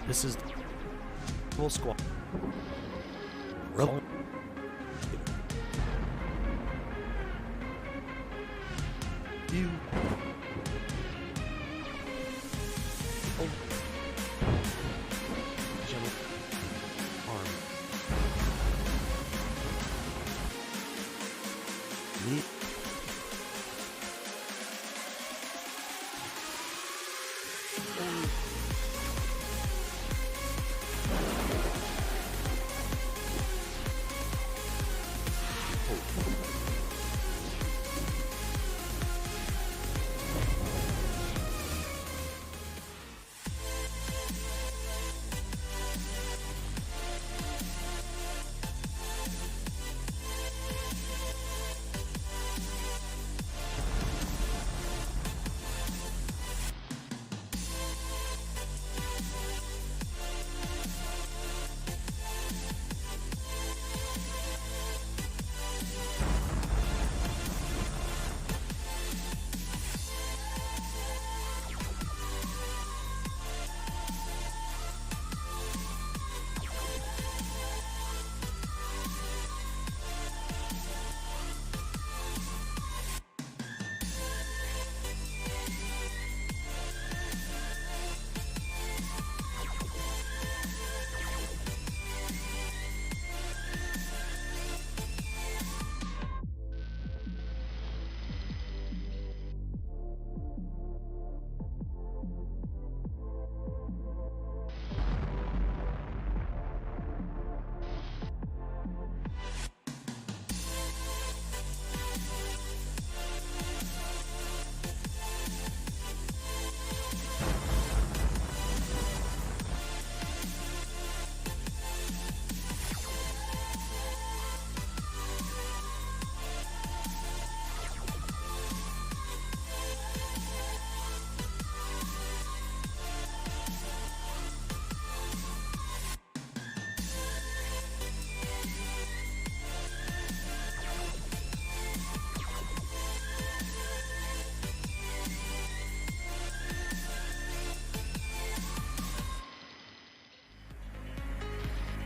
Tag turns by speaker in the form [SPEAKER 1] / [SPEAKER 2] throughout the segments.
[SPEAKER 1] This is full squad.
[SPEAKER 2] Roll.
[SPEAKER 1] You. Oh. Gentle arm. Neat.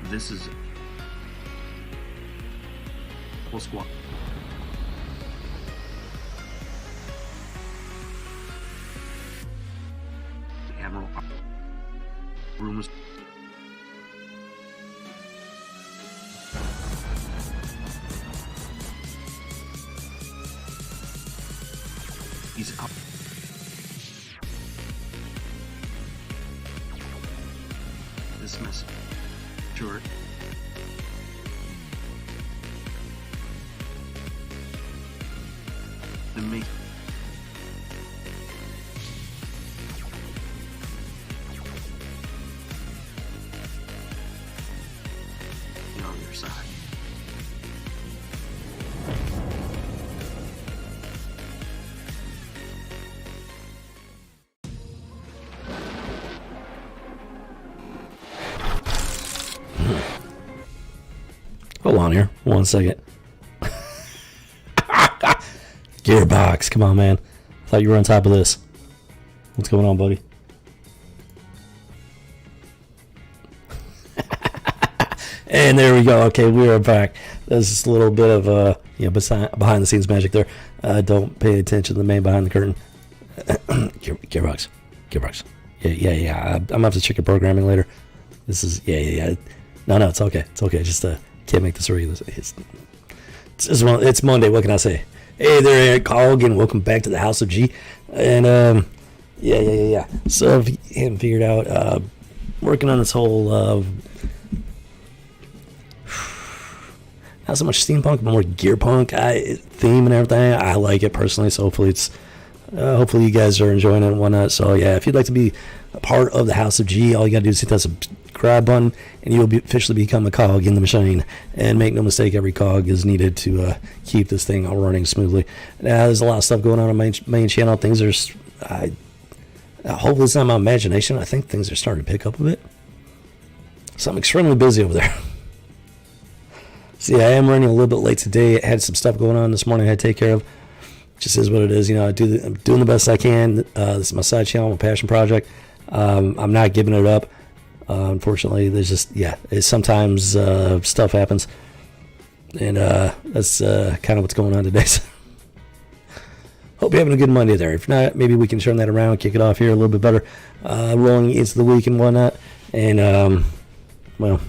[SPEAKER 1] This is full squad. The Admiral room is he's up. This message. Sure. To make you on your side.
[SPEAKER 2] Hold on here. 1 second. Gearbox. Come on, man. Thought you were on top of this. What's going on, buddy? And there we go. Okay, we are back. There's just a little bit of behind the scenes magic there. Don't pay attention to the man behind the curtain. Gearbox. Yeah. I'm gonna have to check your programming later. This is yeah. No, it's okay. It's okay. Just can't make this regular. It's Monday. What can I say? Hey there, Eric Colgan. Welcome back to the House of G. And yeah. So if you haven't figured out, working on this whole not so much steampunk, but more gear punk theme and everything. I like it personally, so hopefully you guys are enjoying it and whatnot. So yeah, if you'd like to be a part of the House of G, all you gotta do is hit that subscribe button, and you'll officially become a cog in the machine. And make no mistake, every cog is needed to keep this thing all running smoothly. Now, there's a lot of stuff going on my main channel. Things are, hopefully it's not my imagination. I think things are starting to pick up a bit. So I'm extremely busy over there. See, I am running a little bit late today. I had some stuff going on this morning I had to take care of. Just is what it is. I'm doing the best I can. This is my side channel, my passion project. I'm not giving it up. Unfortunately, there's just sometimes stuff happens, and that's kind of what's going on today. So hope you're having a good Monday there. If not, maybe we can turn that around, kick it off here a little bit better, rolling into the week and whatnot. And well,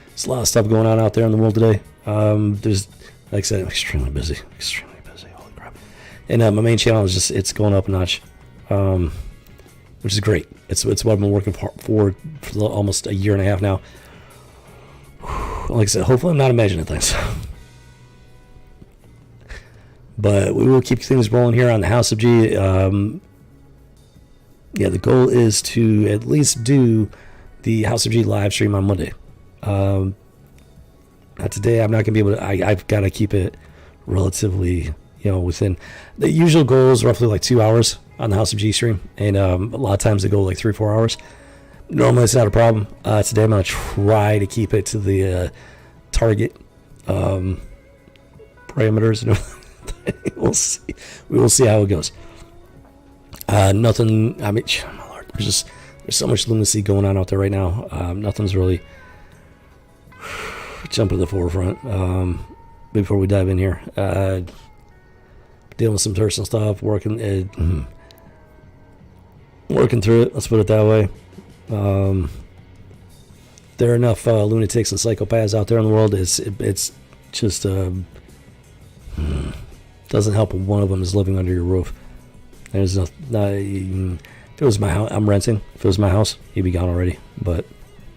[SPEAKER 2] there's a lot of stuff going on out there in the world today. There's, like I said, I'm extremely busy. Holy crap! And my main channel is just, it's going up a notch, which is great. It's what I've been working for almost a year and a half now. Like I said, hopefully I'm not imagining things. But we will keep things rolling here on the House of G. The goal is to at least do the House of G live stream on Monday. Not today. I'm not going to be able to. I've got to keep it relatively, within. The usual goal is roughly like 2 hours on the House of G stream, and a lot of times they go like 3-4 hours. Normally it's not a problem. Today I'm going to try to keep it to the target parameters. We'll see. We will see how it goes. Nothing. I mean, my Lord, there's so much lunacy going on out there right now. Nothing's really jumping to the forefront. Before we dive in here, dealing with some personal stuff, working through it. Let's put it that way. There are enough lunatics and psychopaths out there in the world. It's just doesn't help when one of them is living under your roof. There's if it was my house, I'm renting. If it was my house, he'd be gone already. But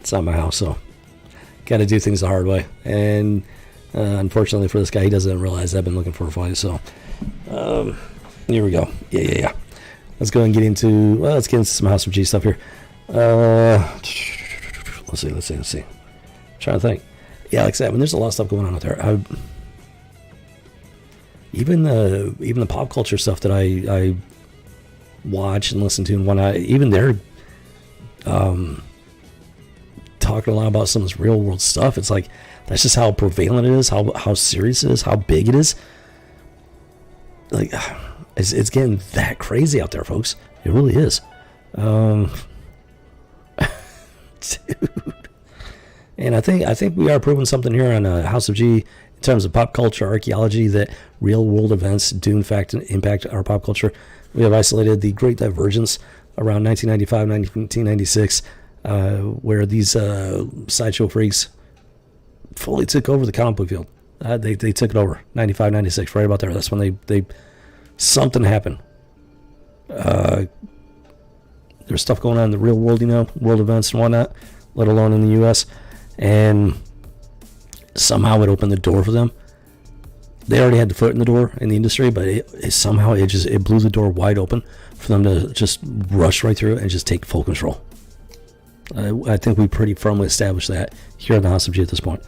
[SPEAKER 2] it's not my house, so got to do things the hard way. And unfortunately for this guy, he doesn't realize I've been looking for a fight. So here we go. Yeah. Let's go and get into some House of G stuff here. Let's see. Trying to think. Yeah, like I said, there's a lot of stuff going on out there. Even the pop culture stuff that I watch and listen to and whatnot, even they're talking a lot about some of this real world stuff. It's like, that's just how prevalent it is, how serious it is, how big it is. Like, it's getting that crazy out there, folks. It really is. Dude. And I think we are proving something here on House of G in terms of pop culture archaeology, that real world events do in fact impact our pop culture. We have isolated the Great Divergence around 1995, 1996, where these sideshow freaks fully took over the comic book field. They took it over, 95, 96, right about there. That's when they something happened. There's stuff going on in the real world, world events and whatnot, let alone in the U.S., and somehow it opened the door for them. They already had the foot in the door in the industry, but it somehow it blew the door wide open for them to just rush right through it and just take full control. I think we pretty firmly established that here in the House of G at this point.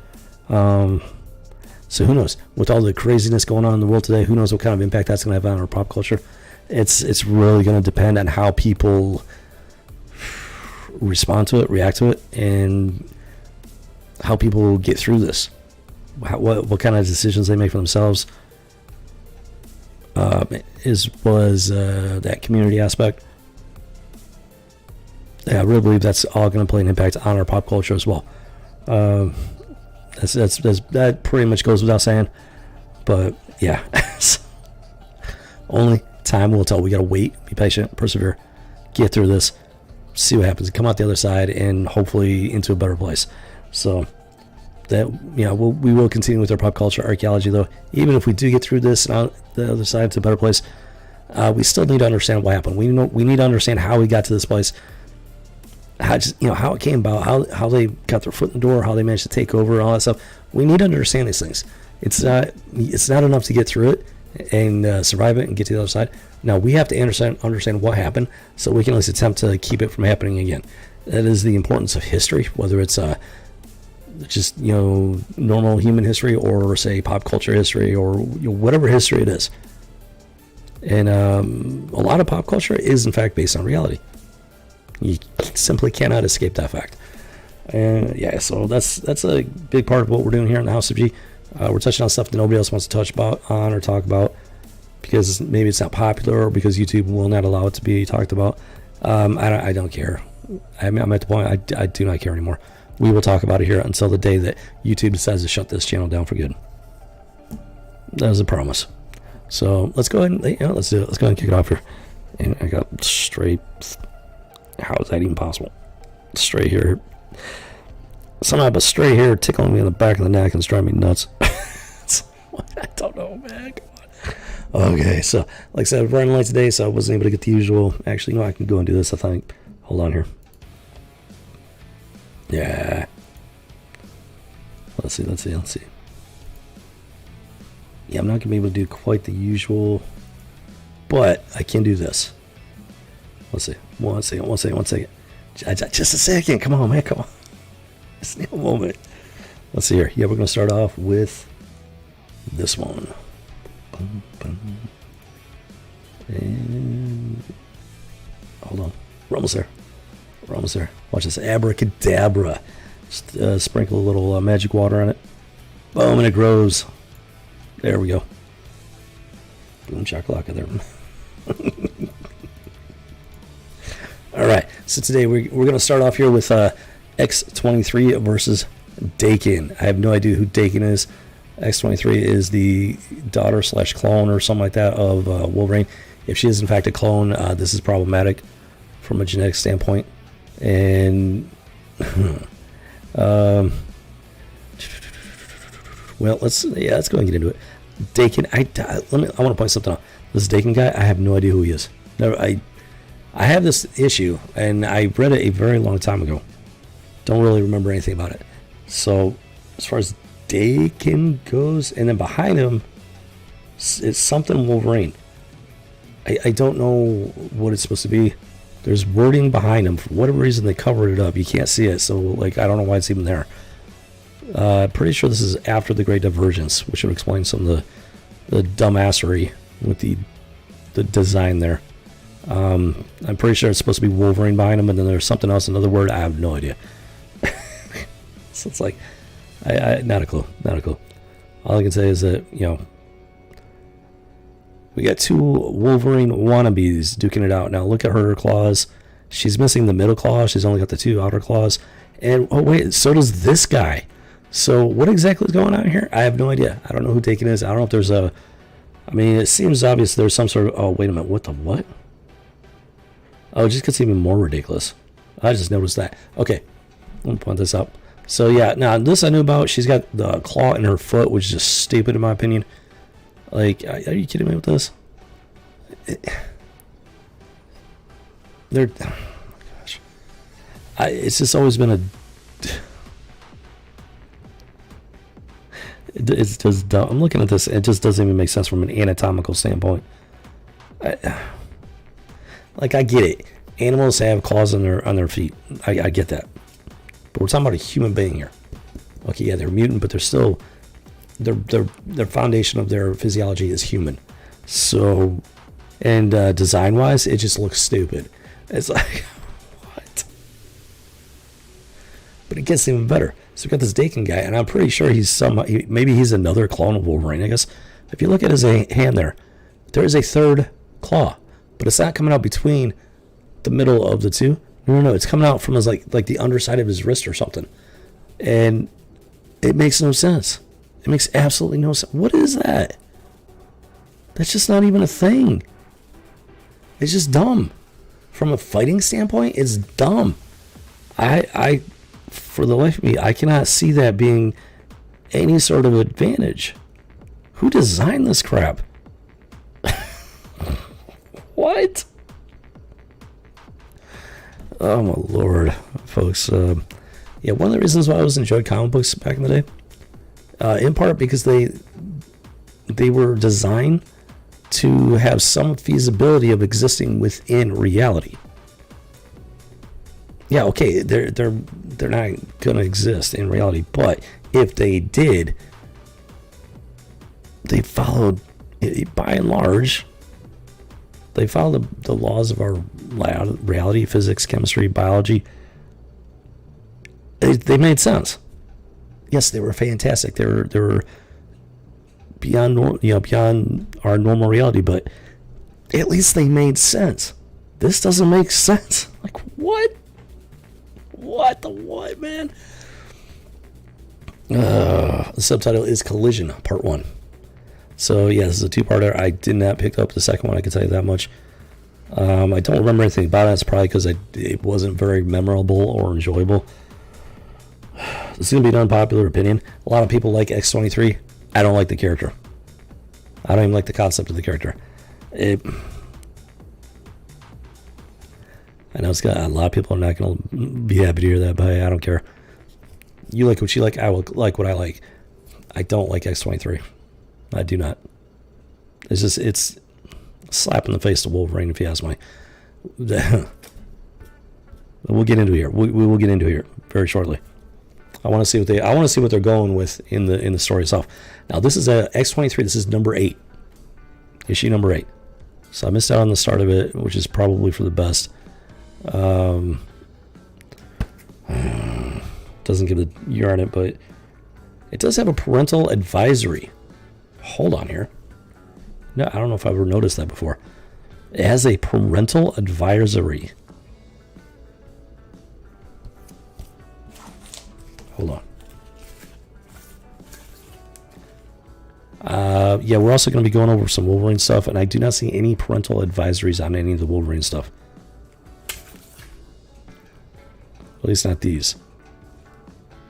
[SPEAKER 2] So who knows? With all the craziness going on in the world today, who knows what kind of impact that's going to have on our pop culture? It's really going to depend on how people respond to it, react to it, and how people get through this. What kind of decisions they make for themselves, as well as that community aspect. Yeah, I really believe that's all going to play an impact on our pop culture as well. That pretty much goes without saying, but yeah, only time will tell. We got to wait, be patient, persevere, get through this, see what happens, come out the other side, and hopefully into a better place. So that, we will continue with our pop culture archaeology, though. Even if we do get through this and out the other side to a better place, we still need to understand what happened. We need to understand how we got to this place, how it came about, how they got their foot in the door, how they managed to take over, all that stuff. We need to understand these things. It's not enough to get through it and survive it and get to the other side. Now we have to understand what happened, so we can at least attempt to keep it from happening again. That is the importance of history, whether it's just normal human history, or say pop culture history, or whatever history it is. And a lot of pop culture is in fact based on reality. You simply cannot escape that fact. And so that's a big part of what we're doing here in the House of G. We're touching on stuff that nobody else wants to touch on or talk about, because maybe it's not popular, or because YouTube will not allow it to be talked about. I don't care. I'm at the point I do not care anymore. We will talk about it here until the day that YouTube decides to shut this channel down for good. That was a promise. So let's go ahead and let's do it. Let's go ahead and kick it off here. And I got straight. How is that even possible? Straight here. Somehow, but straight hair tickling me in the back of the neck and it's driving me nuts. I don't know, man. Come on. Okay, so like I said, I was running late today, so I wasn't able to get the usual. Actually, no, I can go and do this, I think. Hold on here. Yeah. Let's see. Yeah, I'm not going to be able to do quite the usual, but I can do this. Let's see. One second. Just a second. Come on, man. Come on. Just need a moment. Let's see here. Yeah, we're going to start off with this one. And hold on. We're almost there. Watch this. Abracadabra. Just, sprinkle a little magic water on it. Boom, and it grows. There we go. Boom shakalaka there. All right. So today we're going to start off here with X23 versus Dakin. I have no idea who Dakin is. X23 is the daughter / clone or something like that of Wolverine. If she is in fact a clone, this is problematic from a genetic standpoint. And well, let's go ahead and get into it. Dakin, I want to point something out. This Dakin guy, I have no idea who he is. No, I have this issue, and I read it a very long time ago. Don't really remember anything about it. So as far as Dakin goes, and then behind him is something Wolverine. I don't know what it's supposed to be. There's wording behind him. For whatever reason, they covered it up. You can't see it, so like I don't know why it's even there. Pretty sure this is after the Great Divergence, which would explain some of the dumbassery with the design there. I'm pretty sure it's supposed to be Wolverine behind him, and then there's something else, another word. I have no idea. So it's like, not a clue. All I can say is that, we got two Wolverine wannabes duking it out. Now look at her claws. She's missing the middle claw. She's only got the two outer claws. And, oh wait, so does this guy. So what exactly is going on here? I have no idea. I don't know who Dakin is. I don't know if there's it seems obvious there's some sort of, oh, wait a minute, what the what? Oh, it just gets even more ridiculous. I just noticed that. Okay, let me point this up. So yeah, now this I knew about. She's got the claw in her foot, which is just stupid in my opinion. Like, are you kidding me with this? Oh my gosh. It's just always been it's just dumb. I'm looking at this. It just doesn't even make sense from an anatomical standpoint. Like, I get it. Animals have claws on their feet. I get that. But we're talking about a human being here. Okay, yeah, they're mutant, but they're still their foundation of their physiology is human. So, and design-wise, it just looks stupid. It's like, what? But it gets even better. So we got this Dakin guy, and I'm pretty sure maybe he's another clone of Wolverine. I guess if you look at his hand there is a third claw, but it's not coming out between the middle of the two. No, it's coming out from his like the underside of his wrist or something, and it makes no sense. It makes absolutely no sense. What is that? That's just not even a thing. It's just dumb. From a fighting standpoint, it's dumb. I for the life of me, I cannot see that being any sort of advantage. Who designed this crap? What? Oh my lord, folks. Yeah, one of the reasons why I always enjoyed comic books back in the day, in part because they were designed to have some feasibility of existing within reality. Yeah, okay, they're not gonna exist in reality, but if they did, they followed, by and large, they followed the laws of our reality, physics, chemistry, biology. They made sense. Yes, they were fantastic. They were beyond our normal reality, but at least they made sense. This doesn't make sense. Like, what? What the what, man? The subtitle is Collision Part 1. So yeah, this is a two-parter. I did not pick up the second one, I can tell you that much. I don't remember anything about it. It's probably because it wasn't very memorable or enjoyable. This is going to be an unpopular opinion. A lot of people like X23. I don't like the character. I don't even like the concept of the character. I know it's got a lot of people are not going to be happy to hear that, but hey, I don't care. You like what you like. I will like what I like. I don't like X23. I do not. It's just, it's a slap in the face to Wolverine, if you ask me. We'll get into here. We will get into here very shortly. I want to see what they're going with in the story itself. Now this is a X23. This is number 8, issue number 8. So I missed out on the start of it, which is probably for the best. Doesn't give the year on it, but it does have a parental advisory. Hold on here. No, I don't know if I've ever noticed that before. It has a parental advisory. Hold on. Yeah, we're also going to be going over some Wolverine stuff, and I do not see any parental advisories on any of the Wolverine stuff. At least not these.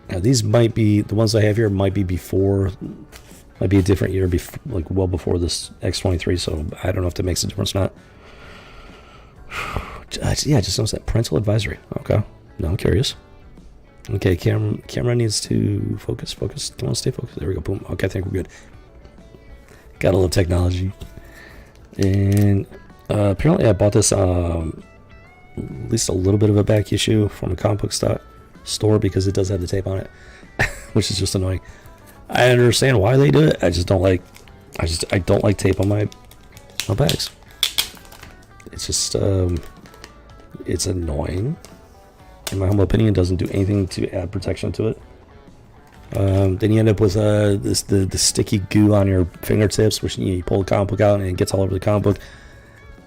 [SPEAKER 2] Now, these might be, the ones I have here might be before, might be a different year, like well before this X23, so I don't know if that makes a difference or not. Yeah, just noticed that. Parental advisory. Okay. Now I'm curious. Okay, camera needs to focus. Come on, stay focused. There we go. Boom. Okay, I think we're good. Got a little technology. And apparently I bought this at least a little bit of a back issue from a comic book store because it does have the tape on it, which is just annoying. I understand why they do it. I just don't like tape on my bags. It's just it's annoying. In my humble opinion, it doesn't do anything to add protection to it. Then you end up with the sticky goo on your fingertips, which you pull the comic book out and it gets all over the comic book.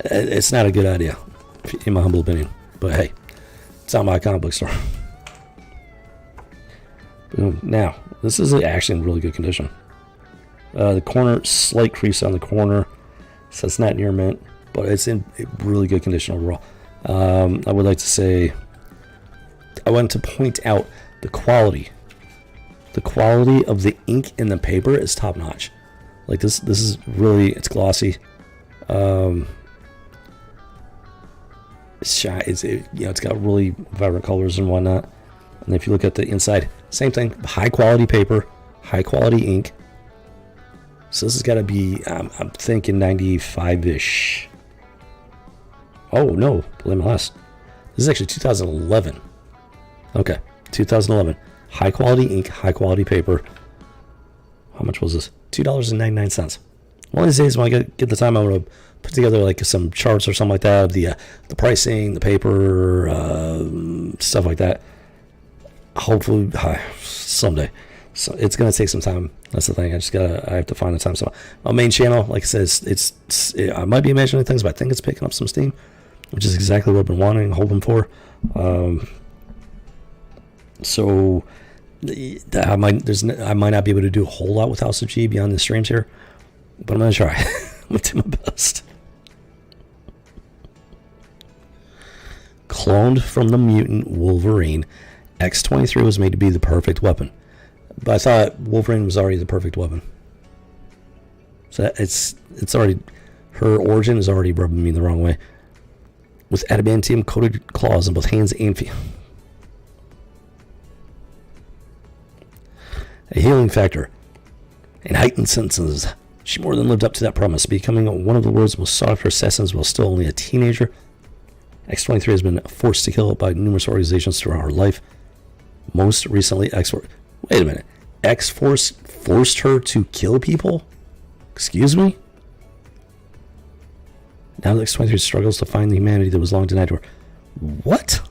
[SPEAKER 2] It's not a good idea, in my humble opinion. But hey, it's not my comic book store. Boom. Now, this is actually in really good condition. The corner, slight crease on the corner, so it's not near mint, but it's in really good condition overall. I would like to say, I want to point out the quality. The quality of the ink in the paper is top notch. Like this is really, it's glossy. It's shy. It's got really vibrant colors and whatnot. And if you look at the inside, same thing. High quality paper, high quality ink. So this has got to be, I'm thinking 95-ish. Oh no, believe me less. This is actually 2011. Okay, 2011. High quality ink, high quality paper. How much was this? $2.99. One of these days when I get the time, I'm going to put together like some charts or something like that of the pricing, the paper, stuff like that. Hopefully, someday. So it's going to take some time. That's the thing. I have to find the time. So my main channel, like I said, I might be imagining things, but I think it's picking up some steam, which is exactly what I've been wanting, hoping for. So I might not be able to do a whole lot with House of G beyond the streams here, but I'm gonna try. I'm gonna do my best. Cloned from the mutant Wolverine, X23 was made to be the perfect weapon, but I thought Wolverine was already the perfect weapon. So it's already, her origin is already rubbing me the wrong way. With adamantium coated claws on both hands and feet. A healing factor and heightened senses. She more than lived up to that promise, becoming one of the world's most sought after assassins while still only a teenager. X23 has been forced to kill by numerous organizations throughout her life. Most recently, X-Force. Wait a minute. X-Force forced her to kill people? Excuse me? Now that X23 struggles to find the humanity that was long denied to her. What?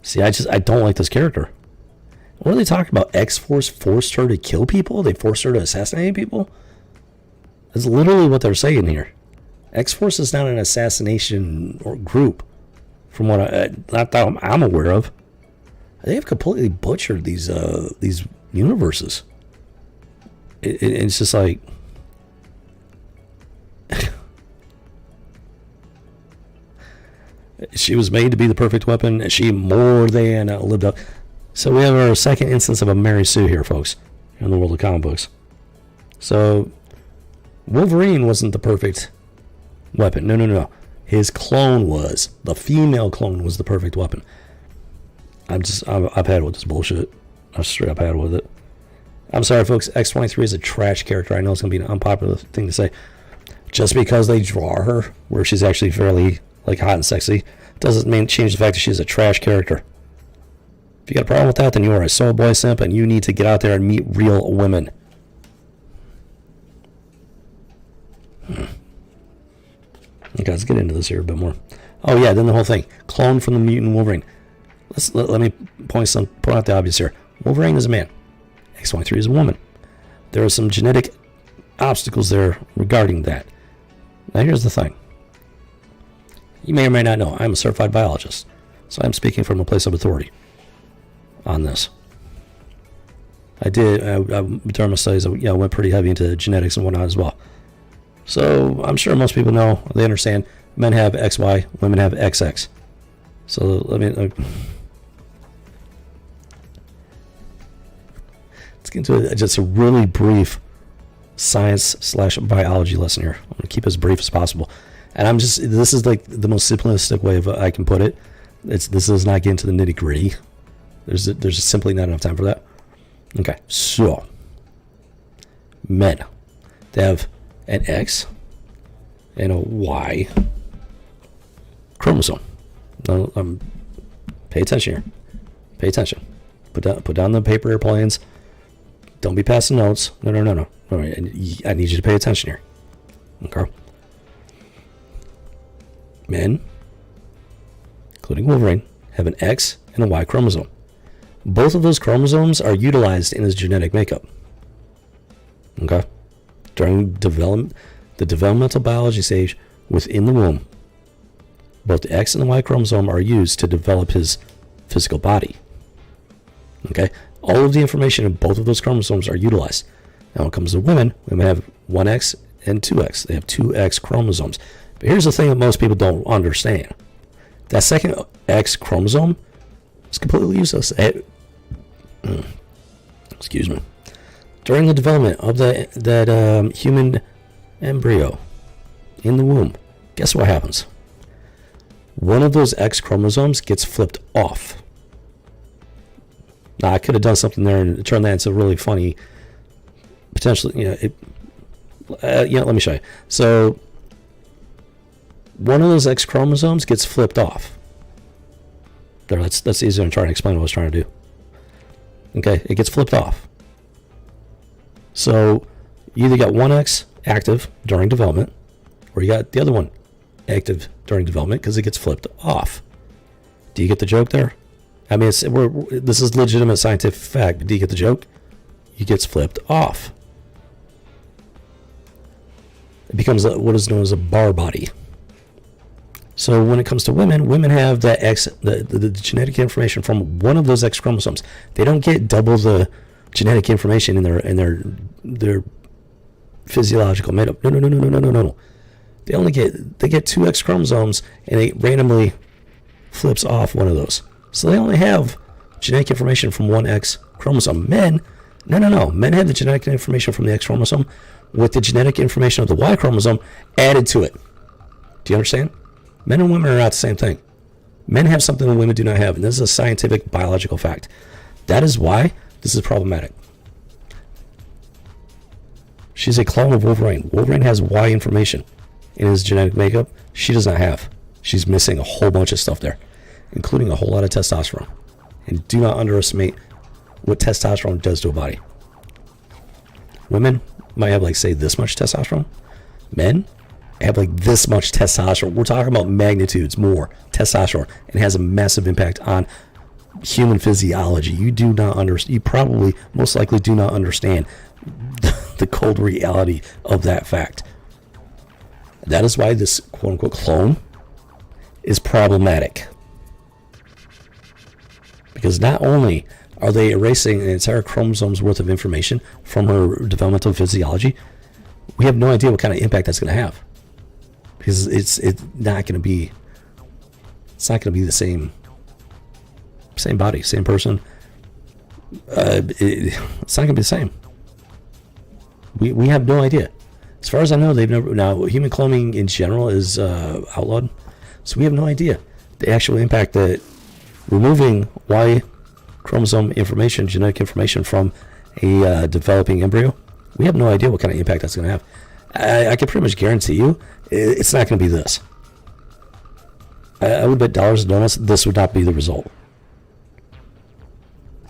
[SPEAKER 2] See, I don't like this character. What are they talking about? X-Force forced her to kill people? They forced her to assassinate people? That's literally what they're saying here. X-Force is not an assassination or group. from what not that I'm aware of. They have completely butchered these universes. It's just like she was made to be the perfect weapon, and she more than lived up. So we have our second instance of a Mary Sue here, folks, in the world of comic books. So Wolverine wasn't the perfect weapon. No. His clone was. The female clone was the perfect weapon. I've had with this bullshit. I've straight up had with it. I'm sorry, folks. X23 is a trash character. I know it's going to be an unpopular thing to say. Just because they draw her where she's actually fairly like hot and sexy doesn't mean change the fact that she's a trash character. If you got a problem with that, then you are a soul boy simp, and you need to get out there and meet real women. Okay, let's get into this here a bit more. Oh yeah, then the whole thing. Clone from the mutant Wolverine. Let me point out the obvious here. Wolverine is a man. X23 is a woman. There are some genetic obstacles there regarding that. Now here's the thing. You may or may not know, I'm a certified biologist, so I'm speaking from a place of authority on this. I did, during my studies, I went pretty heavy into genetics and whatnot as well. So I'm sure most people know, they understand, men have XY, women have XX. So let me, let's get into just a really brief science/biology lesson here. I'm going to keep it as brief as possible. And this is like the most simplistic way I can put it. This does not get into the nitty gritty. There's simply not enough time for that. Okay, so men, they have an X and a Y chromosome. Now, pay attention here. Pay attention. Put down the paper airplanes. Don't be passing notes. No. All right, I need you to pay attention here. Okay. Men, including Wolverine, have an X and a Y chromosome. Both of those chromosomes are utilized in his genetic makeup. Okay? During the developmental biology stage within the womb, both the X and the Y chromosome are used to develop his physical body. Okay? All of the information in both of those chromosomes are utilized. Now, when it comes to women have 1X and 2X. They have 2X chromosomes. But here's the thing that most people don't understand. That second X chromosome is completely useless. Excuse me. During the development of that human embryo in the womb, guess what happens? One of those X chromosomes gets flipped off. Now, I could have done something there and turned that into really funny, potentially, let me show you. So, one of those X chromosomes gets flipped off. There, that's easier than trying to explain what I was trying to do. Okay, it gets flipped off. So, you either got one X active during development, or you got the other one active during development because it gets flipped off. Do you get the joke there? I mean, this is legitimate scientific fact. Do you get the joke? It gets flipped off. It becomes what is known as a bar body. So when it comes to women have that X, the genetic information from one of those X chromosomes. They don't get double the genetic information in their physiological makeup. No. They get 2 X chromosomes, and it randomly flips off one of those. So they only have genetic information from one X chromosome. Men, no. Men have the genetic information from the X chromosome with the genetic information of the Y chromosome added to it. Do you understand? Men and women are not the same thing. Men have something that women do not have, and this is a scientific biological fact. That is why this is problematic. She's a clone of Wolverine. Wolverine has Y information in his genetic makeup. She does not have. She's missing a whole bunch of stuff there, including a whole lot of testosterone. And do not underestimate what testosterone does to a body. Women might have, like, say, this much testosterone. Men have, like, this much testosterone. We're talking about magnitudes more testosterone, and has a massive impact on human physiology. You do not understand. You probably, most likely, do not understand the cold reality of that fact. That is why this quote-unquote clone is problematic. because not only are they erasing an entire chromosome's worth of information from her developmental physiology, we have no idea what kind of impact that's going to have, because it's not going to be the same body, same person. It's not going to be the same. We have no idea. As far as I know, they've never. Now, human cloning in general is outlawed, so we have no idea the actual impact that removing Y chromosome information, genetic information from a developing embryo. We have no idea what kind of impact that's going to have. I can pretty much guarantee you, it's not going to be this. I would bet dollars and donuts this would not be the result.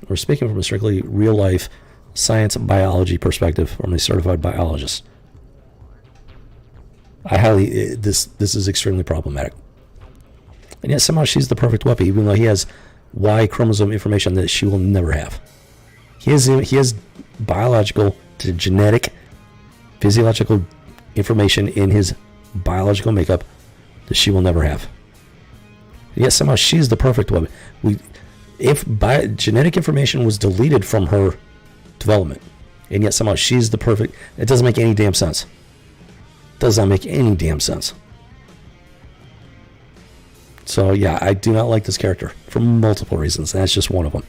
[SPEAKER 2] We're speaking from a strictly real life science biology perspective from a certified biologist. This is extremely problematic. And yet somehow she's the perfect weapon, even though he has Y chromosome information that she will never have. He has biological, genetic, physiological information in his biological makeup that she will never have. And yet somehow she's the perfect weapon. If genetic information was deleted from her development, and yet somehow she's the perfect, it doesn't make any damn sense. Does not make any damn sense. So yeah, I do not like this character for multiple reasons. That's just one of them.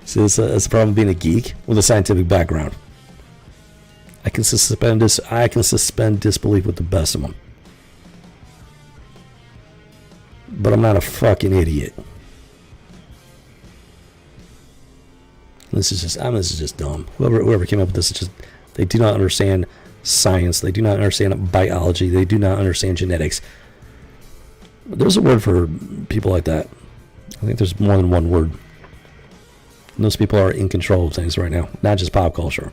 [SPEAKER 2] See, it's the problem of being a geek with a scientific background. I can suspend disbelief with the best of them. But I'm not a fucking idiot. This is just dumb. Whoever came up with this, they do not understand science. They do not understand biology. They do not understand genetics. There's a word for people like that. I think there's more than one word. And those people are in control of things right now, not just pop culture.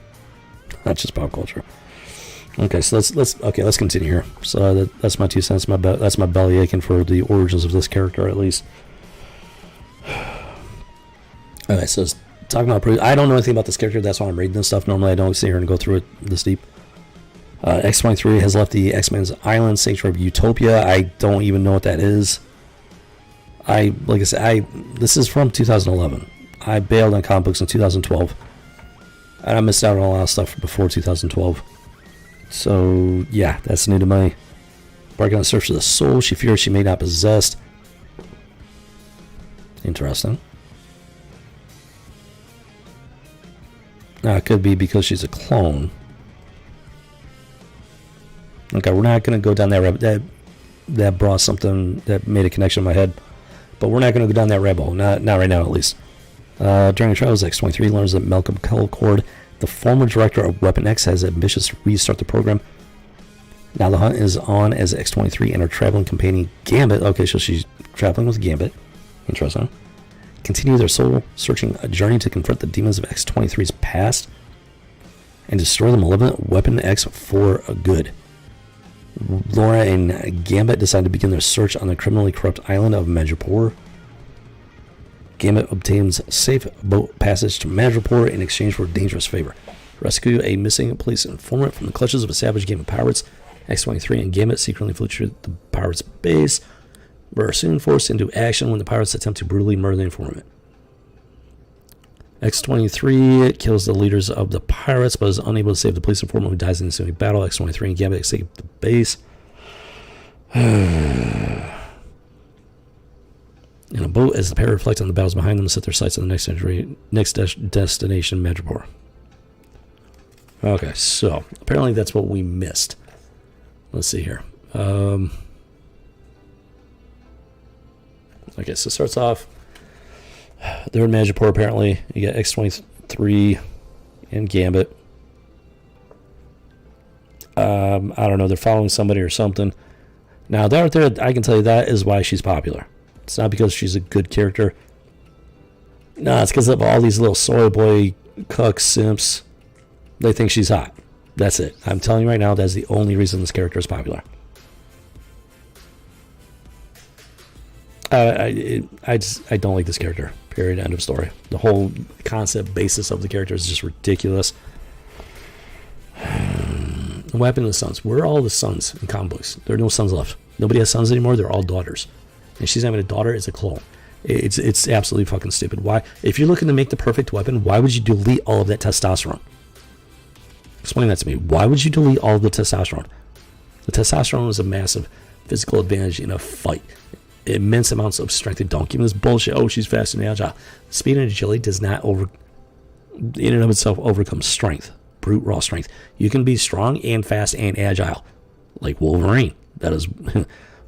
[SPEAKER 2] Okay, so let's continue here. So that's my 2 cents. That's my belly aching for the origins of this character, at least. Okay, so talking about, I don't know anything about this character. That's why I'm reading this stuff. Normally, I don't sit here and go through it this deep. X23 has left the X-Men's island sanctuary of Utopia. I don't even know what that is. This is from 2011. I bailed on comic books in 2012. And I missed out on a lot of stuff before 2012. So, yeah, that's new to me. Working on the search for the soul she fears she may not possess. Interesting. Now, it could be because she's a clone. Okay, we're not going to go down that rabbit. That brought something that made a connection in my head. But we're not going to go down that rabbit hole. Not right now, at least. During the trials, X23 learns that Malcolm Kelcord, the former director of Weapon X, has ambitious to restart the program. Now the hunt is on as X23 and her traveling companion Gambit. Okay, so she's traveling with Gambit. Interesting. Continue their soul-searching journey to confront the demons of X23's past and destroy the malevolent Weapon X for good. Laura and Gambit decide to begin their search on the criminally corrupt island of Madripoor. Gambit obtains safe boat passage to Madripoor in exchange for a dangerous favor. Rescue a missing police informant from the clutches of a savage gang of pirates. X23 and Gambit secretly flee to the pirates' base, but are soon forced into action when the pirates attempt to brutally murder the informant. X23 kills the leaders of the pirates, but is unable to save the police informant, who dies in the ensuing battle. X23 and Gambit escape the base in a boat as the pair reflect on the battles behind them and set their sights on the next destination, Madripoor. Okay, so apparently that's what we missed. Let's see here. Okay, so it starts off. They're in Madripoor, apparently. You got X23 and Gambit. I don't know. They're following somebody or something. Now, there, I can tell you that is why she's popular. It's not because she's a good character. No, it's because of all these little soy boy cuck simps. They think she's hot. That's it. I'm telling you right now, that's the only reason this character is popular. I don't like this character. Period. End of story. The whole concept basis of the character is just ridiculous. What happened to the sons? Where are all the sons in comic books? There are no sons left. Nobody has sons anymore. They're all daughters. And she's having a daughter as a clone. It's absolutely fucking stupid. Why? If you're looking to make the perfect weapon, why would you delete all of that testosterone? Explain that to me. Why would you delete all of the testosterone? The testosterone is a massive physical advantage in a fight. Immense amounts of strength. And don't give me this bullshit. Oh, she's fast and agile. Speed and agility does not in and of itself overcome strength. Brute raw strength. You can be strong and fast and agile, like Wolverine. That is,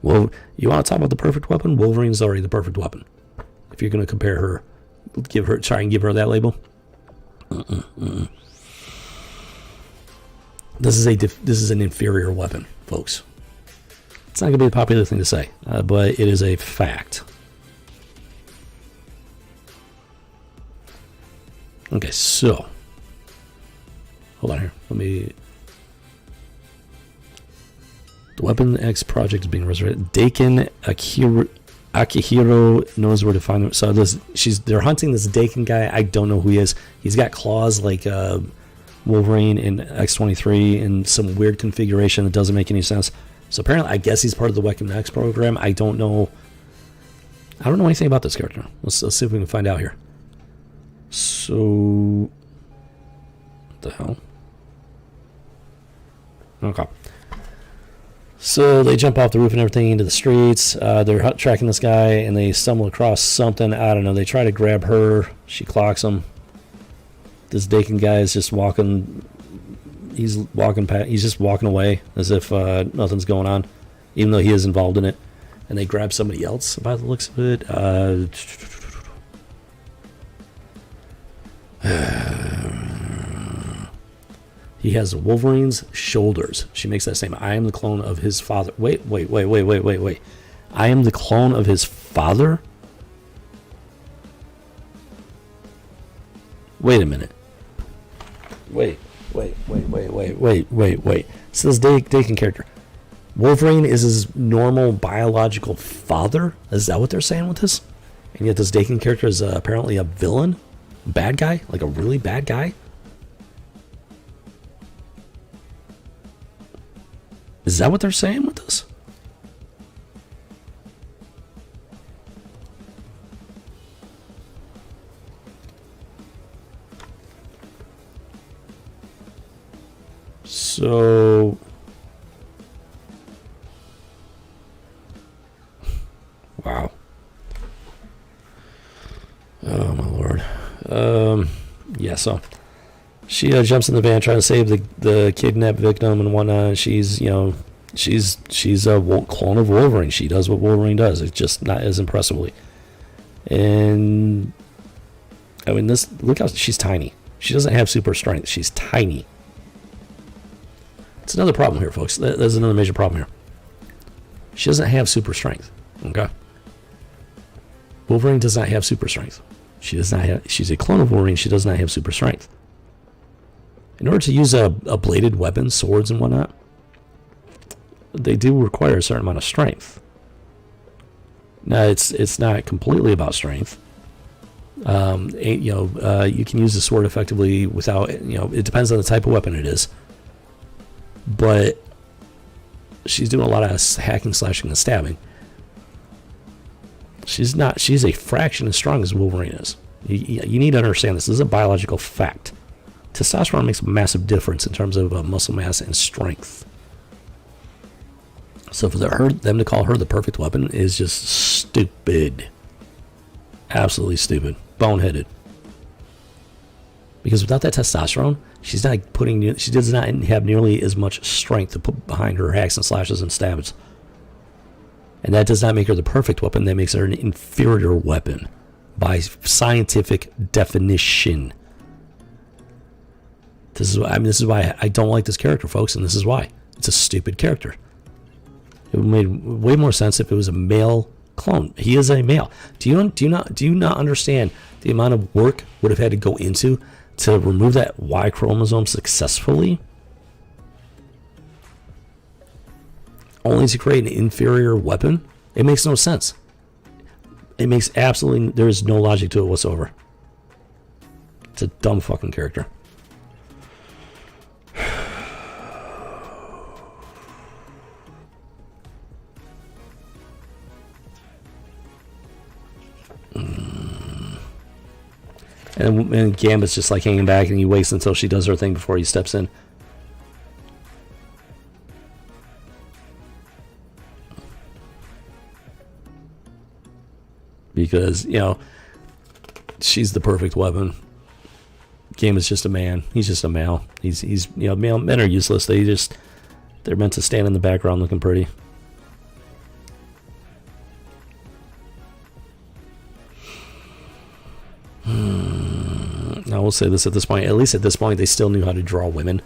[SPEAKER 2] well, you want to talk about the perfect weapon? Wolverine's already the perfect weapon. If you're going to compare her, try and give her that label. This is an inferior weapon, folks. It's not going to be a popular thing to say, but it is a fact. Okay, so hold on here. The Weapon X project is being resurrected. Dakin Akihiro knows where to find them. So they're hunting this Dakin guy. I don't know who he is. He's got claws like Wolverine in X23 in some weird configuration that doesn't make any sense. So apparently, I guess he's part of the Weapon X program. I don't know anything about this character. Let's see if we can find out here. So, what the hell? Okay. So they jump off the roof and everything into the streets. They're tracking this guy, and they stumble across something. I don't know. They try to grab her. She clocks him. This Dakin guy is just walking. He's walking past. He's just walking away as if nothing's going on, even though he is involved in it. And they grab somebody else by the looks of it. He has Wolverine's shoulders. She makes that statement. I am the clone of his father. Wait. I am the clone of his father? Wait a minute. Wait. So this Dakin character. Wolverine is his normal biological father? Is that what they're saying with this? And yet this Dakin character is apparently a villain? Bad guy? Like a really bad guy? Is that what they're saying with this? So, wow. Oh my lord. Yeah, so she jumps in the van trying to save the kidnapped victim and whatnot. She's a clone of Wolverine. She does what Wolverine does. It's just not as impressively. And I mean, look how she's tiny. She doesn't have super strength. She's tiny. It's another problem here, folks. There's another major problem here. She doesn't have super strength. Okay. Wolverine does not have super strength. She's a clone of Wolverine. She does not have super strength. In order to use a bladed weapon, swords and whatnot, they do require a certain amount of strength. Now, it's not completely about strength. You can use the sword effectively without, it depends on the type of weapon it is. But she's doing a lot of hacking, slashing, and stabbing. She's a fraction as strong as Wolverine is. You need to understand this. This is a biological fact. Testosterone makes a massive difference in terms of muscle mass and strength. So for them to call her the perfect weapon is just stupid. Absolutely stupid. Boneheaded. Because without that testosterone, she does not have nearly as much strength to put behind her hacks and slashes and stabs. And that does not make her the perfect weapon. That makes her an inferior weapon by scientific definition. This is why I don't like this character, folks, and this is why. It's a stupid character. It would have made way more sense if it was a male clone. He is a male. Do you not understand the amount of work would have had to go into to remove that Y chromosome successfully? Only to create an inferior weapon? It makes no sense. There is no logic to it whatsoever. It's a dumb fucking character. and Gambit's just like hanging back, and he waits until she does her thing before he steps in. Because, you know, she's the perfect weapon. Gambit's just a man. He's just a male. He's you know, men are useless. They're meant to stand in the background looking pretty. I will say this at this point. At least at this point, they still knew how to draw women.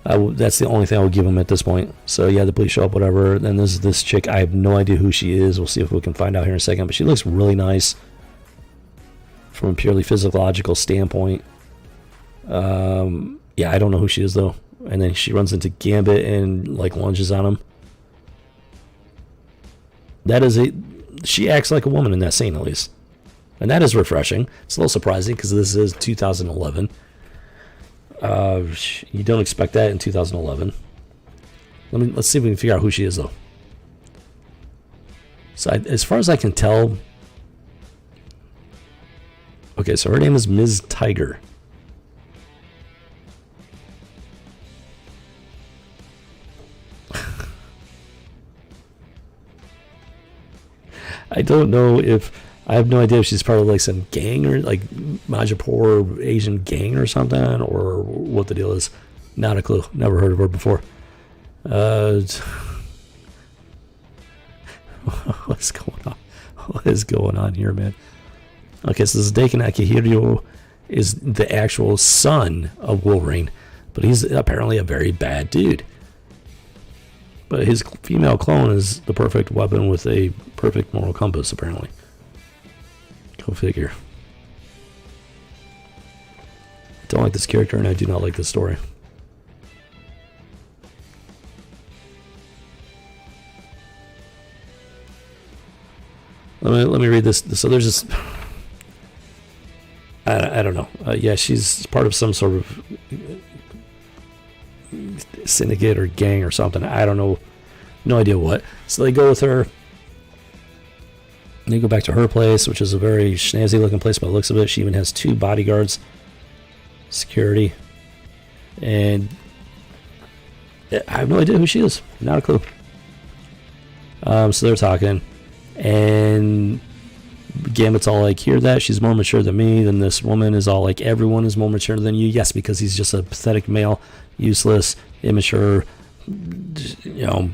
[SPEAKER 2] That's the only thing I would give them at this point. So yeah, the police show up, whatever. Then there's this chick. I have no idea who she is. We'll see if we can find out here in a second. But she looks really nice from a purely physiological standpoint. Yeah, I don't know who she is though. And then she runs into Gambit and like lunges on him. She acts like a woman in that scene at least. And that is refreshing. It's a little surprising because this is 2011. You don't expect that in 2011. Let's see if we can figure out who she is though. So as far as I can tell, okay, so her name is Ms. Tiger. I don't know if I have no idea if she's part of like some gang or like Majapur Asian gang or something, or what the deal is. Not a clue. Never heard of her before. What's going on? What is going on here, man? Okay, so this Daken Akihiro is the actual son of Wolverine, but he's apparently a very bad dude. But his female clone is the perfect weapon with a perfect moral compass, apparently. Go figure. I don't like this character, and I do not like this story. Let me read this. So there's this. I don't know. Yeah, she's part of some sort of syndicate or gang or something. I don't know. No idea what. So they go with her. They go back to her place, which is a very snazzy looking place by the looks of it. She even has 2 bodyguards, security, and I have no idea who she is. Not a clue. So they're talking, and Gambit's all like, hear that? She's more mature than me. Then this woman is all like, everyone is more mature than you. Yes, because he's just a pathetic male, useless, immature, you know.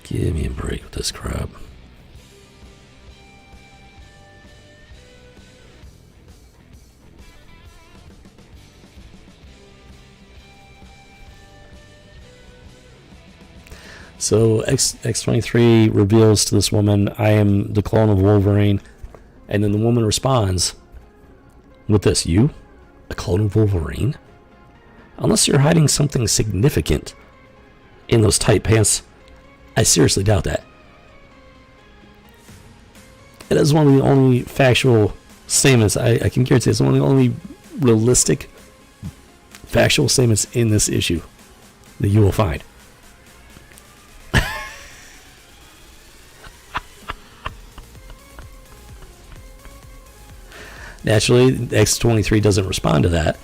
[SPEAKER 2] Give me a break with this crap. So X23 reveals to this woman, I am the clone of Wolverine. And then the woman responds with this, you? A clone of Wolverine? Unless you're hiding something significant in those tight pants, I seriously doubt that. It is one of the only factual statements, I can guarantee it's one of the only realistic factual statements in this issue that you will find. Naturally, X23 doesn't respond to that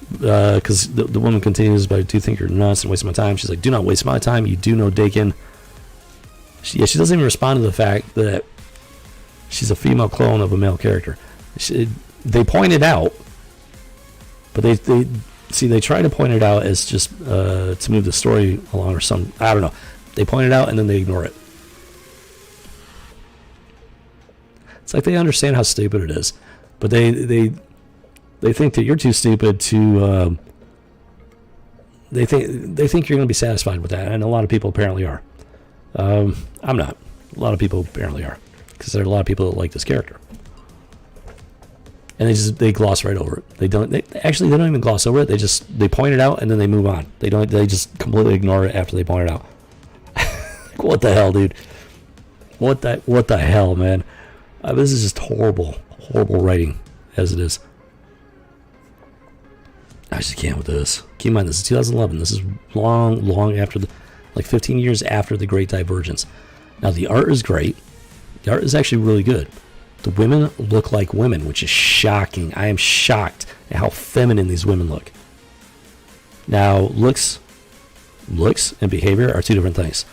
[SPEAKER 2] because the woman continues by, do you think you're nuts and wasting my time? She's like, do not waste my time. You do know Daken. She doesn't even respond to the fact that she's a female clone of a male character. They point it out, but they try to point it out as just to move the story along or some, I don't know. They point it out and then they ignore it. It's like they understand how stupid it is, but they think that you're too stupid to. They think you're going to be satisfied with that, and a lot of people apparently are. I'm not. A lot of people apparently are, because there are a lot of people that like this character, and they gloss right over it. They don't even gloss over it. They point it out and then they move on. They just completely ignore it after they point it out. What the hell, dude? What the hell, man? This is just horrible writing as it is. I just can't with this. Keep in mind, this is 2011. This is long after like 15 years after the Great Divergence. Now, the art is great. The art is actually really good. The women look like women, which is shocking. I am shocked at how feminine these women look. Now, looks and behavior are two different things.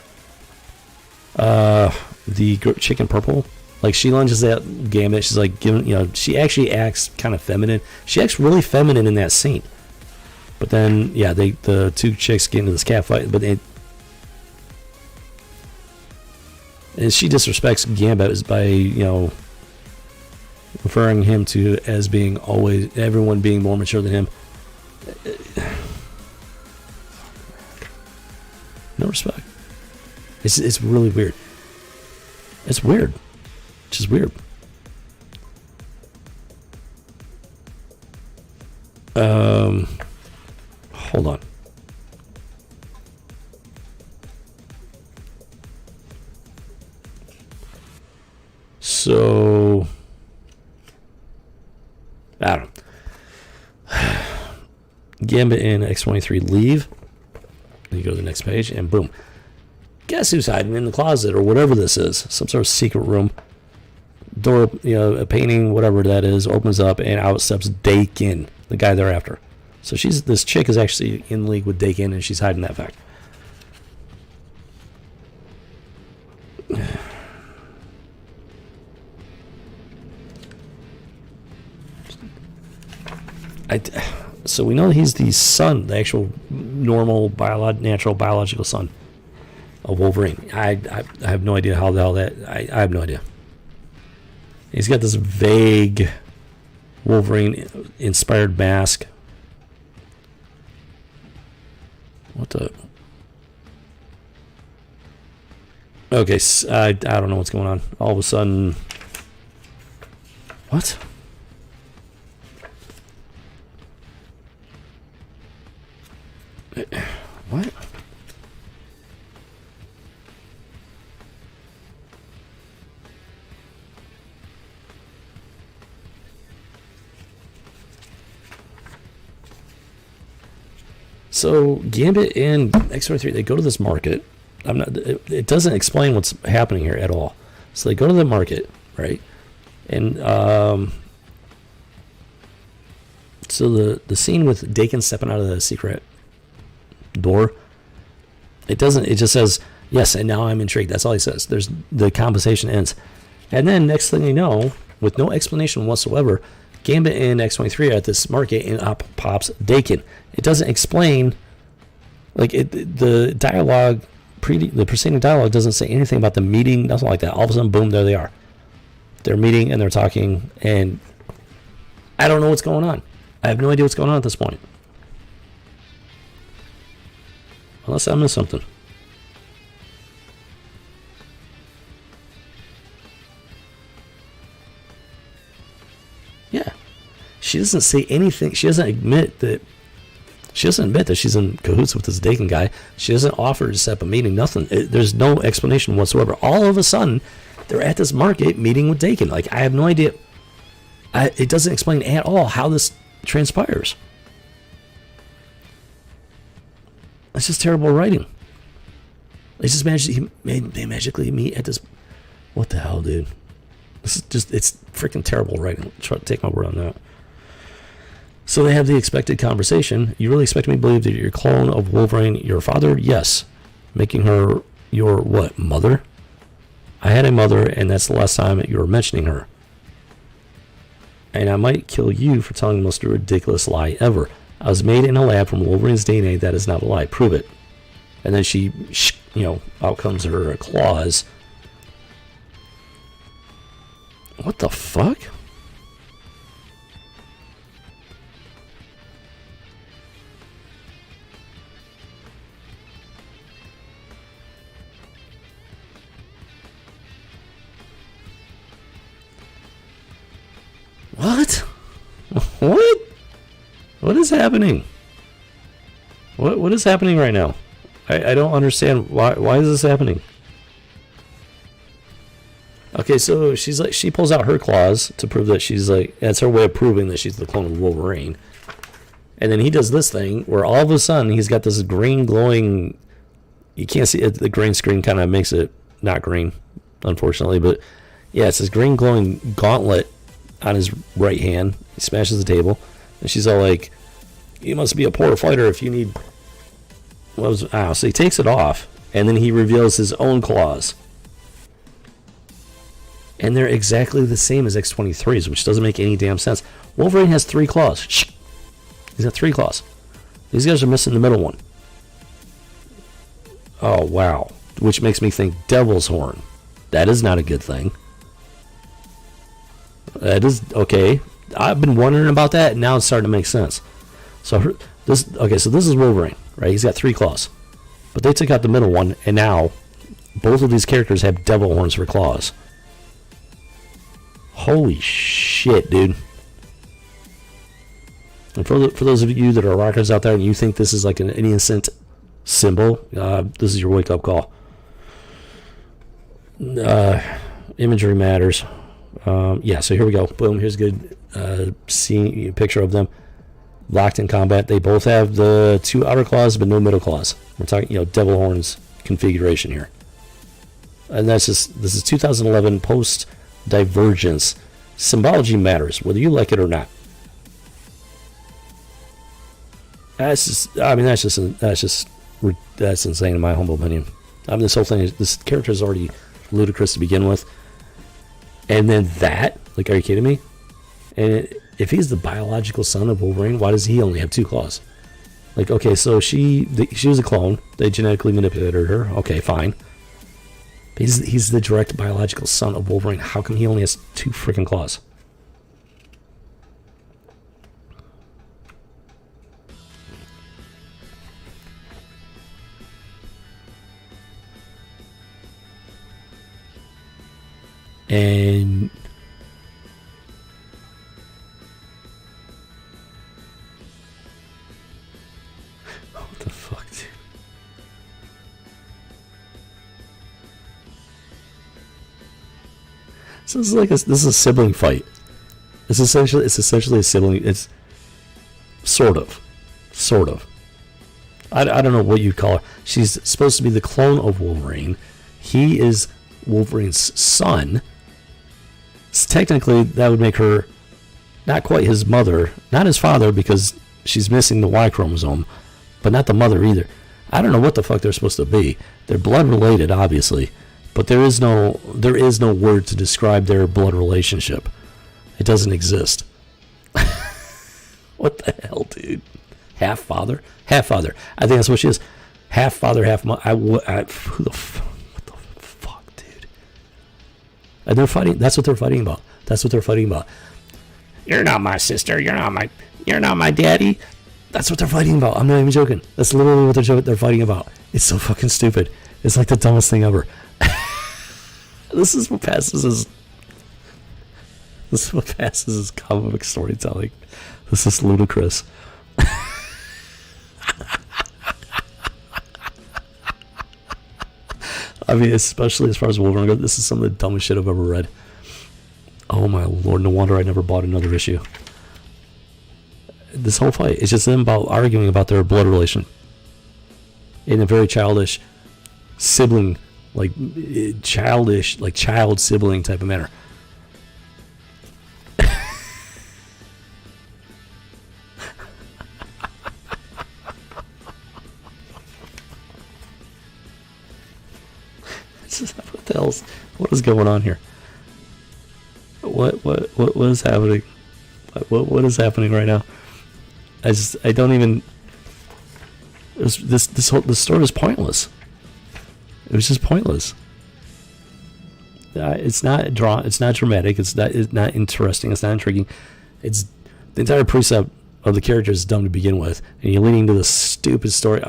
[SPEAKER 2] The chick in purple, like she lunges at Gambit. She's like giving, she actually acts kind of feminine. She acts really feminine in that scene. But then, yeah, the two chicks get into this cat fight, and she disrespects Gambit by, referring him to as being always everyone being more mature than him. No respect. It's really weird. It's weird. Just weird. Hold on. So I don't know. Gambit and X23 leave. You go to the next page, and boom. Guess who's hiding in the closet or whatever this is? Some sort of secret room. Door, a painting, whatever that is, opens up, and out steps Dakin, the guy they're after. So this chick is actually in league with Dakin, and she's hiding that fact. So we know he's the son, the actual normal, natural, biological son of Wolverine. I have no idea how the hell that... I have no idea. He's got this vague Wolverine-inspired mask. What the... Okay, I don't know what's going on. All of a sudden... What? What? So Gambit and X23, they go to this market. It doesn't explain what's happening here at all. So they go to the market, right? And so the scene with Dakin stepping out of the secret door, it just says yes, and now I'm intrigued. That's all he says. The conversation ends, and then next thing you know, with no explanation whatsoever, Gambit and X23 are at this market, and up pops Dakin. It doesn't explain, the dialogue, the preceding dialogue doesn't say anything about the meeting, nothing like that. All of a sudden, boom, there they are. They're meeting and they're talking, and I don't know what's going on. I have no idea what's going on at this point. Unless I missed something. Yeah. She doesn't say anything. She doesn't admit that she's in cahoots with this Dakin guy. She doesn't offer to set up a meeting. Nothing. There's no explanation whatsoever. All of a sudden, they're at this market meeting with Dakin. I have no idea. It doesn't explain at all how this transpires. It's just terrible writing. They just they magically meet at this. What the hell, dude? This is just, it's freaking terrible writing. Take my word on that. So they have the expected conversation. You really expect me to believe that you're a clone of Wolverine, your father? Yes. Making her your what? Mother? I had a mother, and that's the last time you were mentioning her. And I might kill you for telling the most ridiculous lie ever. I was made in a lab from Wolverine's DNA. That is not a lie. Prove it. And then she, out comes her claws. What the fuck? What? What? What is happening? What is happening right now? I don't understand why is this happening? Okay, so she pulls out her claws to prove that that's her way of proving that she's the clone of Wolverine. And then he does this thing where all of a sudden he's got this green glowing, you can't see it, the green screen kind of makes it not green, unfortunately, but Yeah, it says green glowing gauntlet on his right hand. He smashes the table, and she's all like, "You must be a poor fighter if you need." So he takes it off, and then he reveals his own claws, and they're exactly the same as X23's, which doesn't make any damn sense. Wolverine has 3 claws. He's got 3 claws. These guys are missing the middle one. Oh wow, which makes me think Devil's Horn. That is not a good thing. That is okay. I've been wondering about that, and now it's starting to make sense. So this is Wolverine, right? He's got 3 claws, but they took out the middle one, and now both of these characters have devil horns for claws. Holy shit, dude! And for those of you that are rockers out there, and you think this is like an innocent symbol, this is your wake-up call. Imagery matters. Yeah, so here we go. Boom, here's a good scene, picture of them locked in combat. They both have the 2 outer claws, but no middle claws. We're talking, devil horns configuration here. And this is 2011 post Divergence. Symbology matters, whether you like it or not. That's insane in my humble opinion. This whole thing this character is already ludicrous to begin with. And then that, like, are you kidding me? And if he's the biological son of Wolverine, why does he only have 2 claws? Like, okay, so she was a clone. They genetically manipulated her. Okay, fine. But he's the direct biological son of Wolverine. How come he only has 2 freaking claws? And what the fuck, dude? So this is a sibling fight. It's essentially a sibling. It's sort of. I don't know what you'd call her. She's supposed to be the clone of Wolverine. He is Wolverine's son. So technically, that would make her not quite his mother, not his father, because she's missing the Y chromosome, but not the mother either. I don't know what the fuck they're supposed to be. They're blood related, obviously, but there is no word to describe their blood relationship. It doesn't exist. What the hell, dude? Half father. I think that's what she is. Half father, half mother. What the fuck, dude? And they're fighting. That's what they're fighting about. You're not my sister. You're not my daddy. That's what they're fighting about. I'm not even joking. That's literally what they're fighting about. It's so fucking stupid. It's like the dumbest thing ever. This is what passes as comic storytelling. This is ludicrous. I mean, especially as far as Wolverine goes, this is some of the dumbest shit I've ever read. Oh my lord, no wonder I never bought another issue. This whole fight is just them arguing about their blood relation in a very childish sibling, child sibling type of manner. What the hell's, what is going on here? What is happening? What is happening right now? I don't even. This story is pointless. It was just pointless. It's not dramatic. It's not interesting. It's not intriguing. It's the entire precept of the character is dumb to begin with, and you're leading to this stupid story.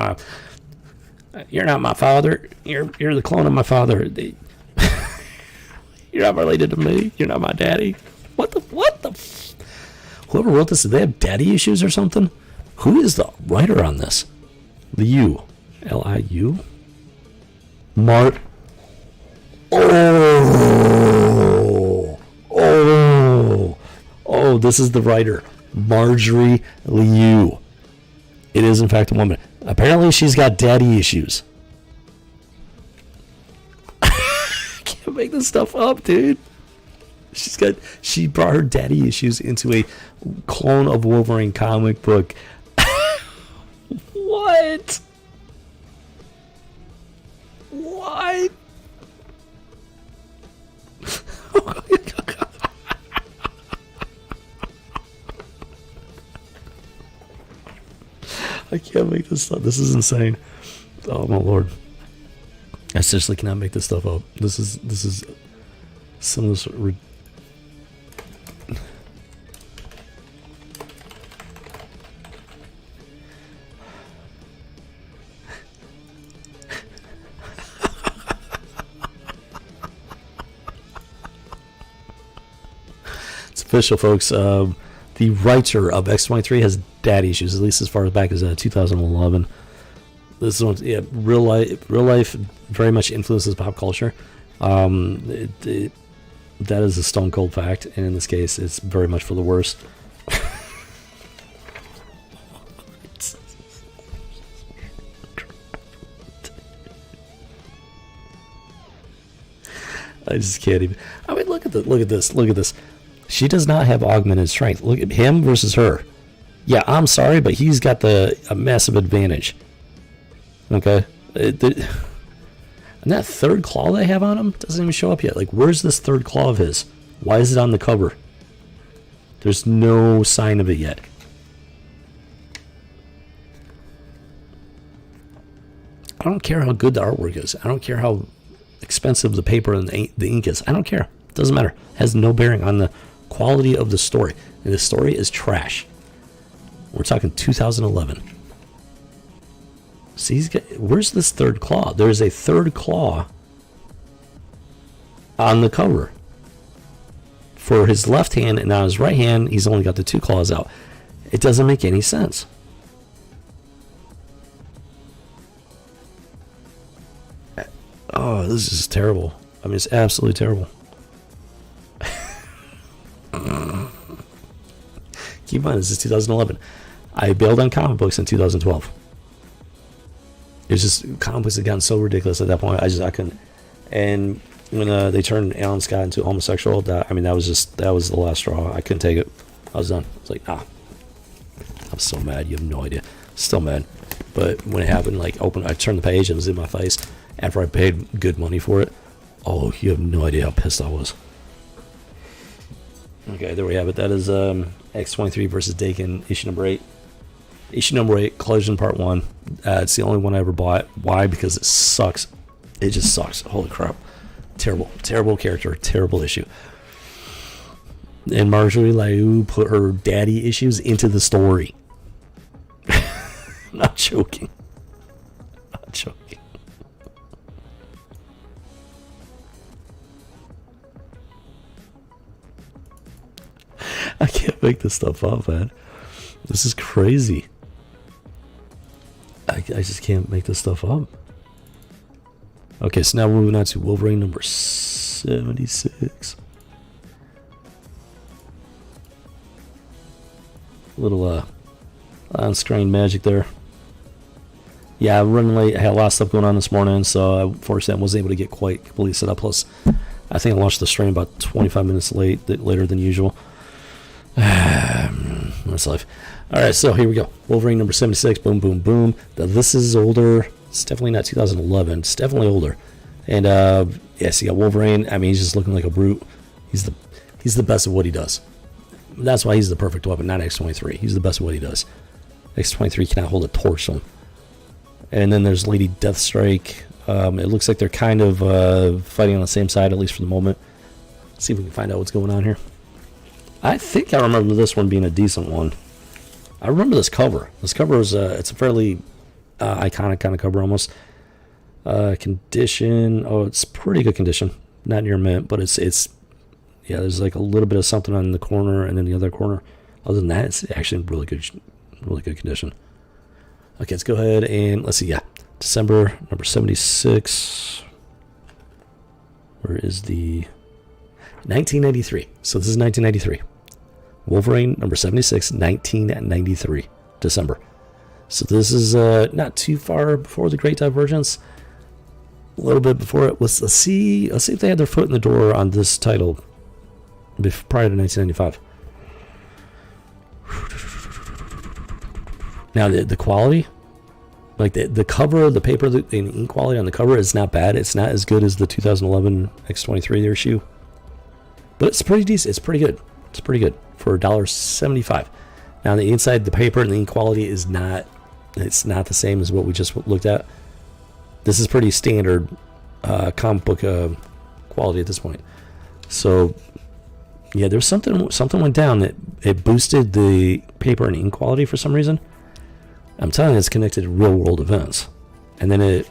[SPEAKER 2] You're not my father. You're the clone of my father. You're not related to me. You're not my daddy. What the? Whoever wrote this, did they have daddy issues or something? Who is the writer on this? Liu. Liu? Oh, this is the writer. Marjorie Liu. It is, in fact, a woman. Apparently, she's got daddy issues. I can't make this stuff up, dude. She brought her daddy issues into a clone of Wolverine comic book. What? What? I can't make this stuff. This is insane. Oh my lord. I seriously cannot make this stuff up. This is some of this It's official, folks. The writer of X23 has daddy issues, at least as far back as 2011. This one, yeah, real life very much influences pop culture. That is a stone cold fact, and in this case, it's very much for the worst. I just can't even. I mean, look at this. She does not have augmented strength. Look at him versus her. Yeah, I'm sorry, but he's got a massive advantage. Okay? And that third claw they have on him doesn't even show up yet. Like, where's this third claw of his? Why is it on the cover? There's no sign of it yet. I don't care how good the artwork is. I don't care how expensive the paper and the ink is. I don't care. It doesn't matter. It has no bearing on the quality of the story. And the story is trash. We're talking 2011. See, where's this third claw? There's a third claw on the cover. For his left hand, and on his right hand, he's only got the two claws out. It doesn't make any sense. Oh, this is terrible. I mean, it's absolutely terrible. Keep in mind, this is 2011. I bailed on comic books in 2012. It's just, comic books had gotten so ridiculous at that point. I couldn't. And when they turned Alan Scott into homosexual, that was the last straw. I couldn't take it. I was done. I was like, I was so mad. You have no idea. Still mad. But when it happened, I turned the page and it was in my face after I paid good money for it. Oh, you have no idea how pissed I was. Okay, there we have it. That is X23 versus Dakin, issue number 8. Issue number 8, Collision Part 1. It's the only one I ever bought. Why? Because it sucks. It just sucks. Holy crap. Terrible. Terrible character. Terrible issue. And Marjorie Liu put her daddy issues into the story. Not joking. Not joking. I can't make this stuff up, man. This is crazy. I just can't make this stuff up. Okay, so now we're moving on to Wolverine number 76. Little on-screen magic there. Yeah, I'm running late. I had a lot of stuff going on this morning, so unfortunately I wasn't able to get quite completely set up. Plus, I think I launched the stream about 25 minutes later than usual. That's life. Alright, so here we go. Wolverine number 76. Boom, boom, boom. Now, this is older. It's definitely not 2011. It's definitely older. And, yes, you got Wolverine. I mean, he's just looking like a brute. He's the best at what he does. That's why he's the perfect weapon, not X23. He's the best at what he does. X23 cannot hold a torch to him. And then there's Lady Deathstrike. It looks like they're kind of fighting on the same side, at least for the moment. Let's see if we can find out what's going on here. I think I remember this one being a decent one. I remember this cover. This cover is it's a fairly iconic kind of cover almost. Condition. Oh, it's pretty good condition. Not near mint, but it's yeah. There's like a little bit of something on the corner, and then the other corner. Other than that, it's actually in really good condition. Okay, let's go ahead and let's see. Yeah, December number 76. Where is the 1993? So this is 1993. Wolverine number 76, 1993, December. So this is not too far before the Great Divergence. A little bit before it. Let's see if they had their foot in the door on this title. prior to 1995. Now the quality, like the cover, the paper, the ink quality on the cover is not bad. It's not as good as the 2011 X23 issue, but it's pretty decent. It's pretty good. It's pretty good for $1.75. Now the inside, the paper and the ink quality is not. It's not the same as what we just looked at. This is pretty standard comic book quality at this point. So yeah, there's something went down that it boosted the paper and ink quality for some reason. I'm telling you, it's connected to real world events, and then the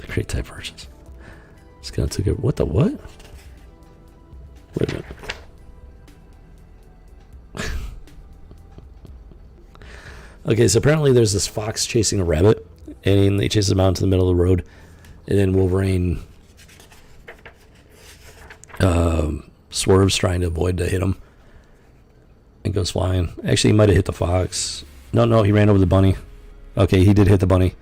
[SPEAKER 2] great divergence. It's gonna take it. What the what? Wait a minute. Okay, so apparently there's this fox chasing a rabbit, and they chase him out into the middle of the road, and then Wolverine swerves trying to avoid to hit him, and goes flying. Actually, he might have hit the fox. No, he ran over the bunny. Okay, he did hit the bunny.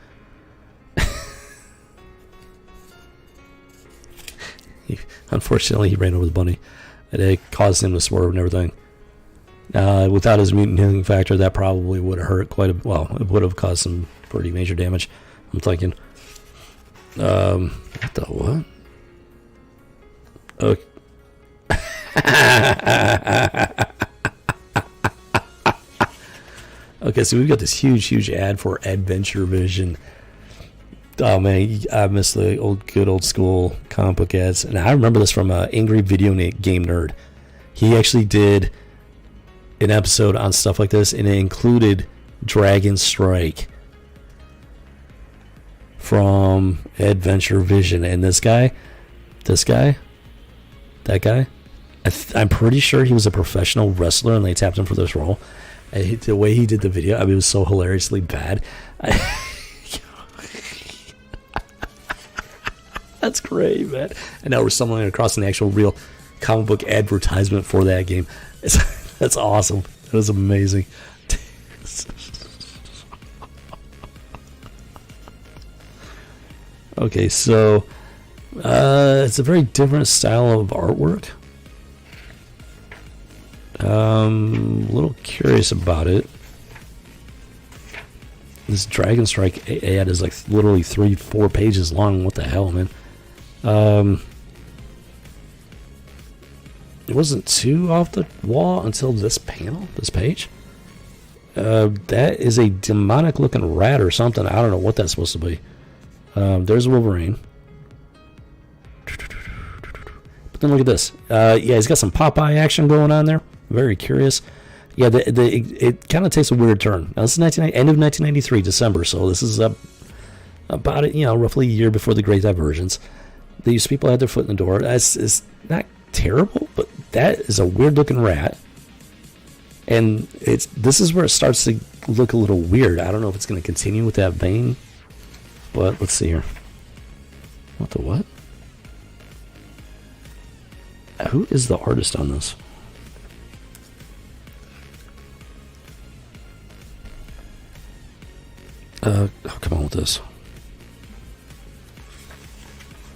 [SPEAKER 2] Unfortunately, he ran over the bunny, and it caused him to swerve and everything. Without his mutant healing factor, that probably would have hurt quite a well. It would have caused some pretty major damage, I'm thinking. What the what? Okay. Okay, so we've got this huge ad for Adventure Vision. Oh man, I miss the good old school comic book ads, and I remember this from Angry Video Game Nerd. He actually did an episode on stuff like this, and it included Dragon Strike from Adventure Vision. And that guy, I'm pretty sure he was a professional wrestler, and they tapped him for this role. And the way he did the video, I mean, it was so hilariously bad. That's great, man. And now we're stumbling across an actual real comic book advertisement for that game. That's awesome. That was amazing. Okay, so it's a very different style of artwork. A little curious about it. This Dragon Strike ad is like literally 3-4 pages long. What the hell, man? It wasn't too off the wall until this page. That is a demonic looking rat or something. I don't know what that's supposed to be. There's Wolverine. But then look at this. Yeah, he's got some Popeye action going on there. Very curious. Yeah, it kind of takes a weird turn. Now, this is end of 1993, December, so this is about it, roughly a year before the Great Divergence. These people had their foot in the door. It's not terrible, but that is a weird-looking rat. And this is where it starts to look a little weird. I don't know if it's going to continue with that vein, but let's see here. What the what? Who is the artist on this? Come on with this.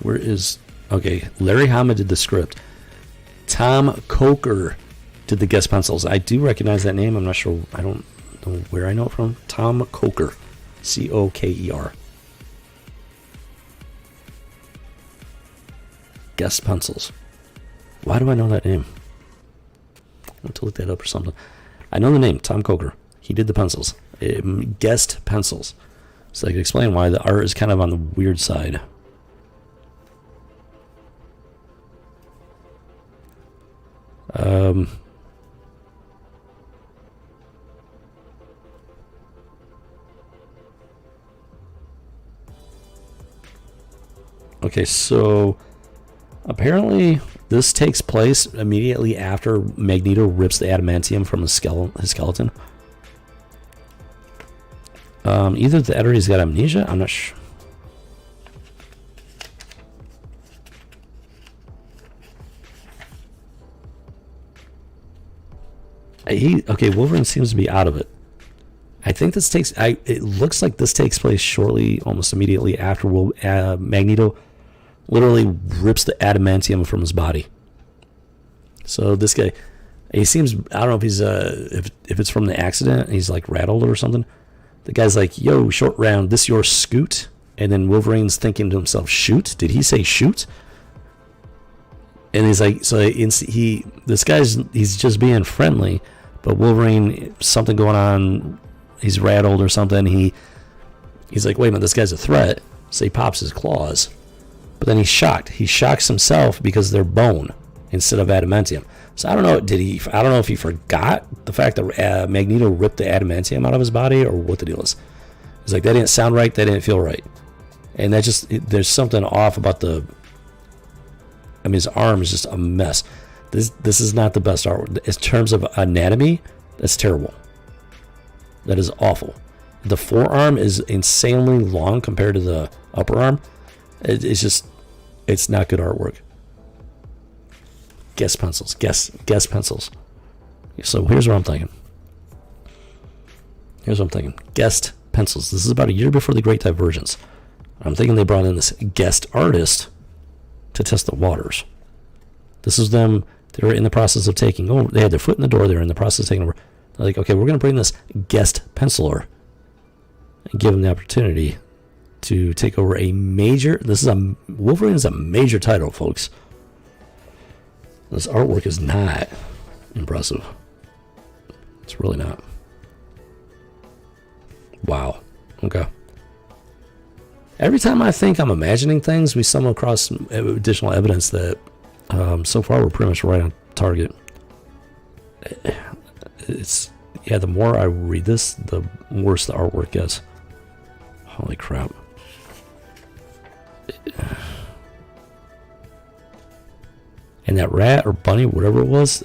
[SPEAKER 2] Where is... Okay, Larry Hama did the script. Tom Coker did the guest pencils. I do recognize that name. I'm not sure. I don't know where I know it from. Tom Coker. Coker. Guest pencils. Why do I know that name? I want to look that up or something. I know the name, Tom Coker. He did the pencils. Guest pencils. So I can explain why the art is kind of on the weird side. Okay, so apparently this takes place immediately after Magneto rips the adamantium from his skeleton. Either the editor, he's got amnesia. I'm not sure. Wolverine seems to be out of it. I think this it looks like this takes place shortly, almost immediately after Magneto literally rips the adamantium from his body. So this guy, he seems, I don't know if he's if it's from the accident, he's like rattled or something. The guy's like, yo, short round, this your scoot? And then Wolverine's thinking to himself, shoot? Did he say shoot? And he's like, so this guy's, he's just being friendly, but Wolverine, something going on, he's rattled or something. He's like, wait a minute, this guy's a threat. So he pops his claws. But then he's shocked. He shocks himself because they're bone instead of adamantium. So I don't know, I don't know if he forgot the fact that Magneto ripped the adamantium out of his body or what the deal is. He's like, that didn't sound right, that didn't feel right. And that just, there's something off about his arm is just a mess. This is not the best artwork. In terms of anatomy, that's terrible. That is awful. The forearm is insanely long compared to the upper arm. It's not good artwork. Guess pencils. Guess pencils. So here's what I'm thinking. Guest pencils. This is about a year before the Great Divergence. I'm thinking they brought in this guest artist to test the waters. This is them. They were in the process of taking over. They had their foot in the door. They were in the process of taking over. They're like, okay, we're going to bring this guest penciler and give him the opportunity to take over a major. Wolverine is a major title, folks. This artwork is not impressive. It's really not. Wow. Okay. Every time I think I'm imagining things, we stumble across additional evidence that so far we're pretty much right on target. The more I read this, the worse the artwork gets. Holy crap. And that rat or bunny, whatever it was,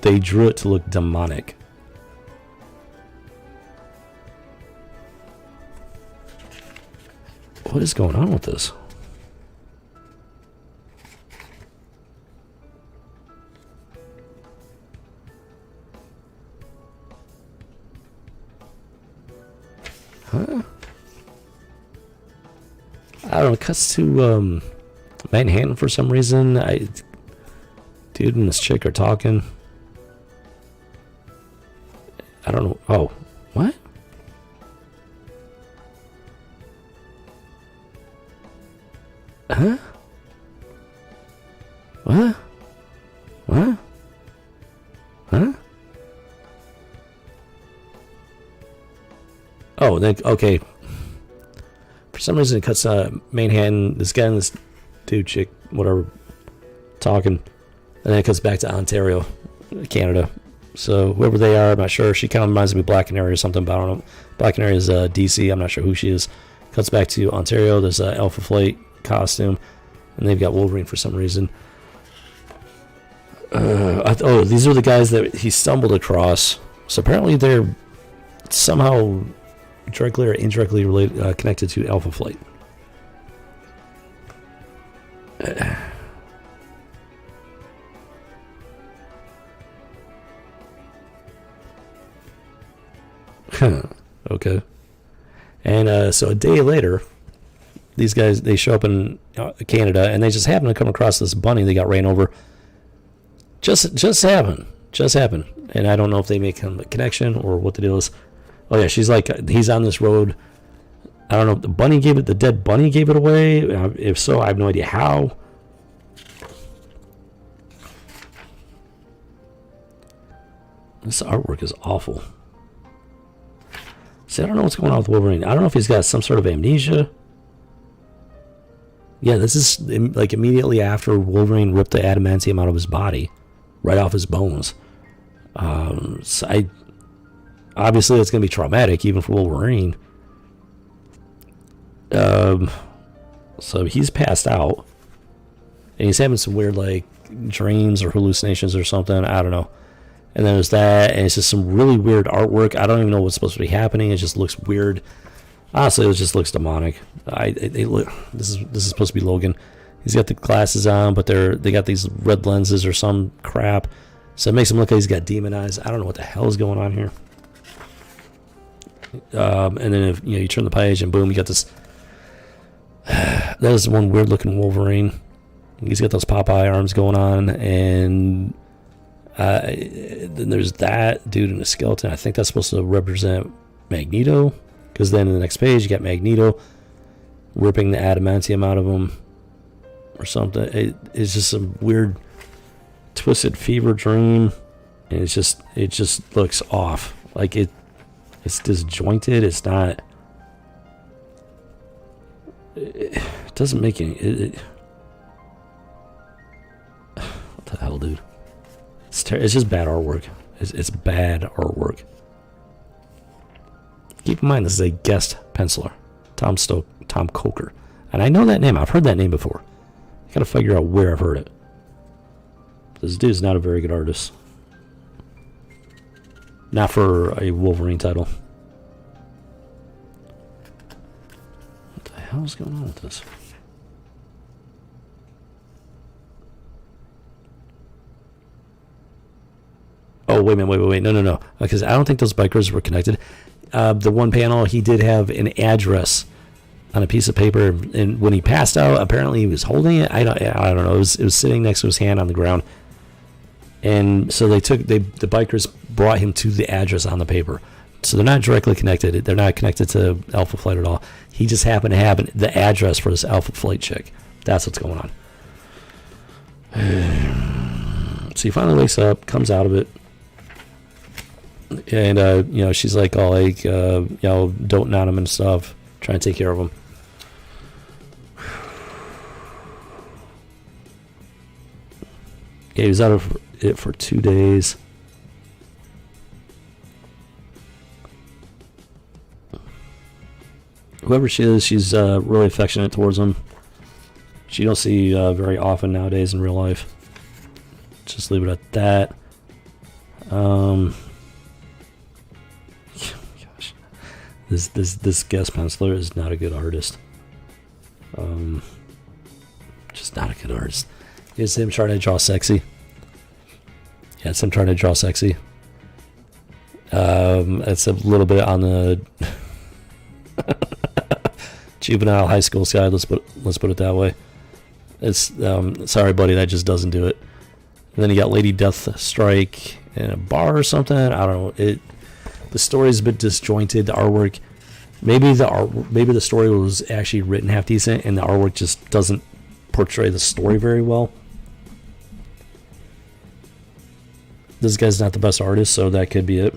[SPEAKER 2] they drew it to look demonic. What is going on with this? Huh? I don't know. It cuts to Manhattan for some reason. Dude and this chick are talking. I don't know. Oh, what? Huh? What? What? Huh? Oh, okay. For some reason, it cuts Manhattan, this guy and this dude, chick, whatever, talking, and then it cuts back to Ontario, Canada. So whoever they are, I'm not sure. She kind of reminds me of Black Canary or something, but I don't know. Black Canary is DC. I'm not sure who she is. Cuts back to Ontario. There's an Alpha Flight costume, and they've got Wolverine for some reason. These are the guys that he stumbled across. So apparently they're somehow directly or indirectly related, connected to Alpha Flight. Okay. And so a day later, these guys, they show up in Canada, and they just happen to come across this bunny they got ran over. Just happened. And I don't know if they make a connection or what the deal is. Oh yeah, she's like, he's on this road. I don't know if the dead bunny gave it away. If so, I have no idea how. This artwork is awful. See, I don't know what's going on with Wolverine. I don't know if he's got some sort of amnesia. Yeah, this is like immediately after Wolverine ripped the adamantium out of his body, right off his bones. Obviously it's going to be traumatic even for Wolverine. So he's passed out, and he's having some weird like dreams or hallucinations or something. I don't know. And then there's that, and it's just some really weird artwork. I don't even know what's supposed to be happening. It just looks weird. Honestly, it just looks demonic. This is supposed to be Logan. He's got the glasses on, but they got these red lenses or some crap. So it makes him look like he's got demon eyes. I don't know what the hell is going on here. And then if you turn the page and boom, you got this That is one weird looking Wolverine. He's got those Popeye arms going on, and then there's that dude in a skeleton. I think that's supposed to represent Magneto, because then in the next page you got Magneto ripping the adamantium out of him or something. It's just some weird twisted fever dream, and it just looks off. Like it's disjointed. It's not. It doesn't make any. What the hell, dude? It's just bad artwork. It's bad artwork. Keep in mind, this is a guest penciler, Tom Coker, and I know that name. I've heard that name before. I gotta figure out where I've heard it. This dude's not a very good artist. Not for a Wolverine title. What the hell is going on with this? Oh, wait a minute, wait. No. Because I don't think those bikers were connected. The one panel, he did have an address on a piece of paper, and when he passed out, apparently he was holding it. I don't know. It was sitting next to his hand on the ground. And so the bikers brought him to the address on the paper. So they're not directly connected. They're not connected to Alpha Flight at all. He just happened to have the address for this Alpha Flight chick. That's what's going on. So he finally wakes up, comes out of it. And, she's like, all like, doting on him and stuff, trying to take care of him. Yeah, he was out of it for 2 days. Whoever she is, she's really affectionate towards him. She don't see very often nowadays in real life. Just leave it at that. Gosh, this guest penciler is not a good artist. Just not a good artist. It's him trying to draw sexy. Yeah, it's him trying to draw sexy. It's a little bit on the juvenile high school side. Let's put it that way. It's sorry, buddy, that just doesn't do it. And then you got Lady Deathstrike in a bar or something. I don't know. The story's a bit disjointed. The artwork, maybe the story was actually written half decent, and the artwork just doesn't portray the story very well. This guy's not the best artist, so that could be it.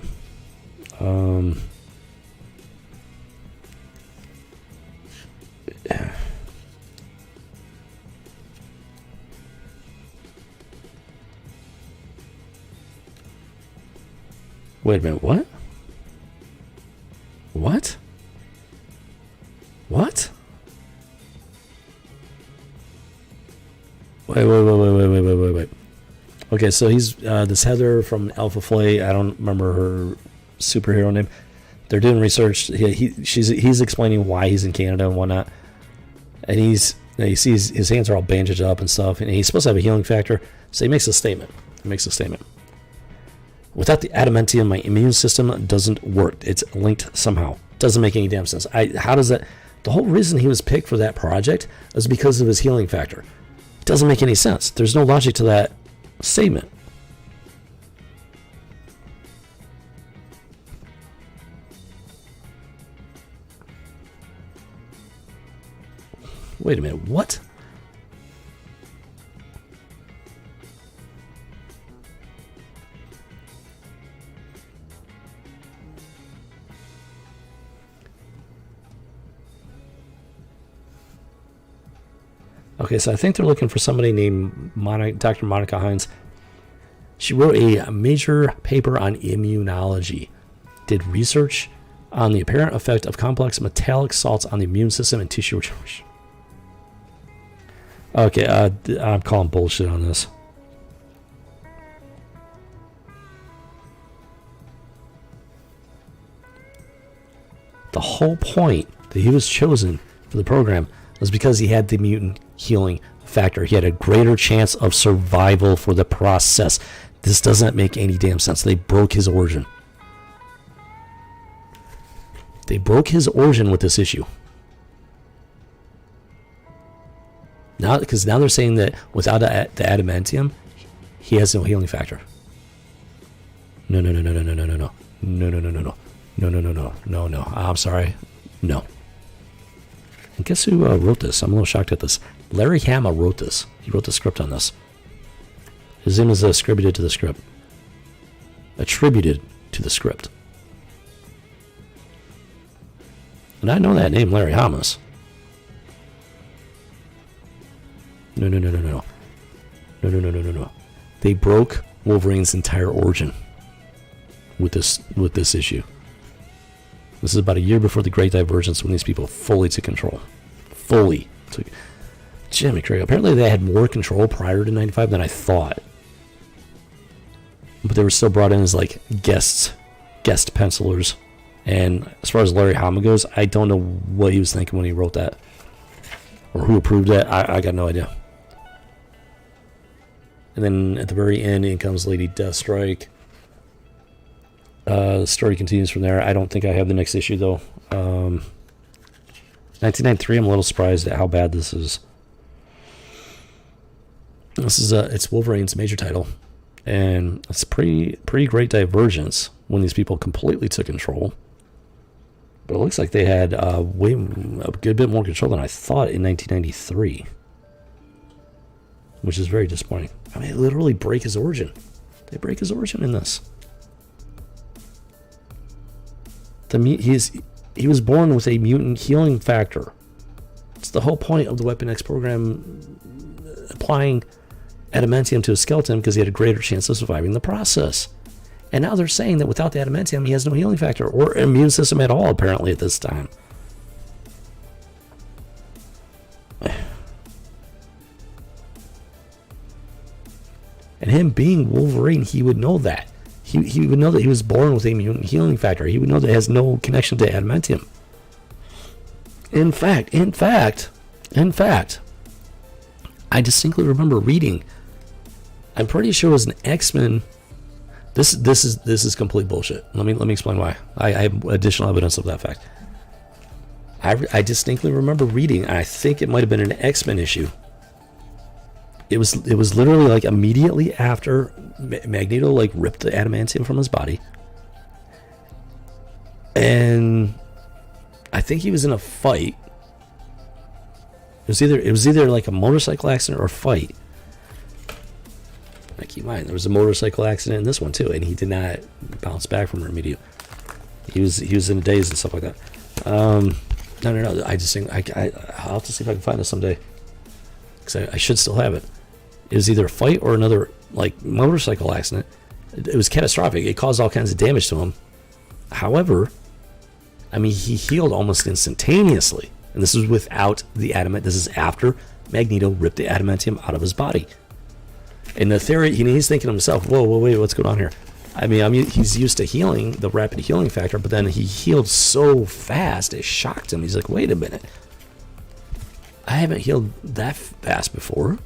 [SPEAKER 2] Wait a minute, what? What? What? Wait. Okay, so he's this Heather from Alpha Flight. I don't remember her superhero name. They're doing research. He's explaining why he's in Canada and whatnot. And you see his hands are all bandaged up and stuff. And he's supposed to have a healing factor. So he makes a statement. Without the adamantium, my immune system doesn't work. It's linked somehow. Doesn't make any damn sense. How does that? The whole reason he was picked for that project is because of his healing factor. It doesn't make any sense. There's no logic to that statement. Wait a minute, what? Okay, so I think they're looking for somebody named Dr. Monica Hines. She wrote a major paper on immunology, did research on the apparent effect of complex metallic salts on the immune system and tissue regeneration. Okay, I'm calling bullshit on this. The whole point that he was chosen for the program was because he had the mutant healing factor. He had a greater chance of survival for the process. This doesn't make any damn sense. They broke his origin. They broke his origin with this issue. Now, because now they're saying that without the adamantium, he has no healing factor. No. No. I'm sorry. No. And guess who wrote this? I'm a little shocked at this. Larry Hama wrote this. He wrote the script on this. His name is attributed to the script. Attributed to the script. And I know that name, Larry Hamas. No. They broke Wolverine's entire origin with this issue. This is about a year before the Great Divergence when these people fully took control. Fully took. Jimmy Craig. Apparently they had more control prior to 95 than I thought. But they were still brought in as like guest pencilers. And as far as Larry Hama goes, I don't know what he was thinking when he wrote that. Or who approved it. I got no idea. And then at the very end, in comes Lady Deathstrike. The story continues from there. I don't think I have the next issue, though. 1993, I'm a little surprised at how bad this is. This is it's Wolverine's major title. And it's pretty great divergence when these people completely took control. But it looks like they had a good bit more control than I thought in 1993. Which is very disappointing. I mean, they literally break his origin. They break his origin in this. He was born with a mutant healing factor. It's the whole point of the Weapon X program, applying adamantium to his skeleton because he had a greater chance of surviving the process. And now they're saying that without the adamantium, he has no healing factor or immune system at all, apparently, at this time. And him being Wolverine, he would know that. He would know that he was born with a mutant healing factor. He would know that it has no connection to adamantium. In fact, I distinctly remember reading. I'm pretty sure it was an X-Men. This is complete bullshit. Let me explain why. I have additional evidence of that fact. I distinctly remember reading. I think it might have been an X-Men issue. It was literally like immediately after Magneto like ripped the adamantium from his body, and I think he was in a fight. It was either like a motorcycle accident or a fight. I keep in mind there was a motorcycle accident in this one too, and he did not bounce back from it immediately. He was in a daze and stuff like that. No. I just think I'll have to see if I can find this someday, because I should still have it. It was either a fight or another like motorcycle accident. It was catastrophic. It caused all kinds of damage to him. However, I mean, he healed almost instantaneously. And this is without the adamant. This is after Magneto ripped the adamantium out of his body. And the theory, he's thinking to himself, whoa, wait, what's going on here? I mean, he's used to healing, the rapid healing factor, but then he healed so fast, it shocked him. He's like, wait a minute. I haven't healed that fast before.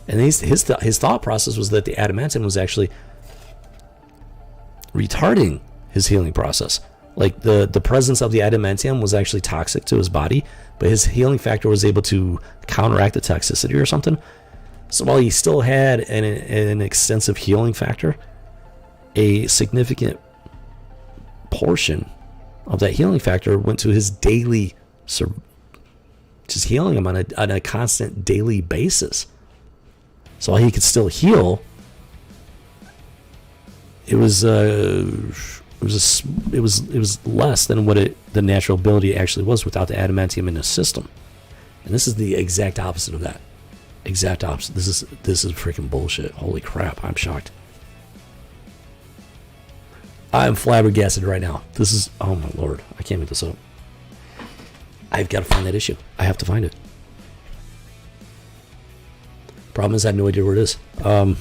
[SPEAKER 2] And his thought process was that the adamantium was actually retarding his healing process. Like the presence of the adamantium was actually toxic to his body, but his healing factor was able to counteract the toxicity or something. So while he still had an extensive healing factor, a significant portion of that healing factor went to his daily, just healing him on a constant daily basis. So while he could still heal, it was less than what the natural ability actually was without the adamantium in his system. And this is the exact opposite of that. Exact opposite. This is freaking bullshit. Holy crap! I'm shocked. I'm flabbergasted right now. This is, oh my lord! I can't make this up. I've got to find that issue. I have to find it. Problem is, I have no idea where it is. I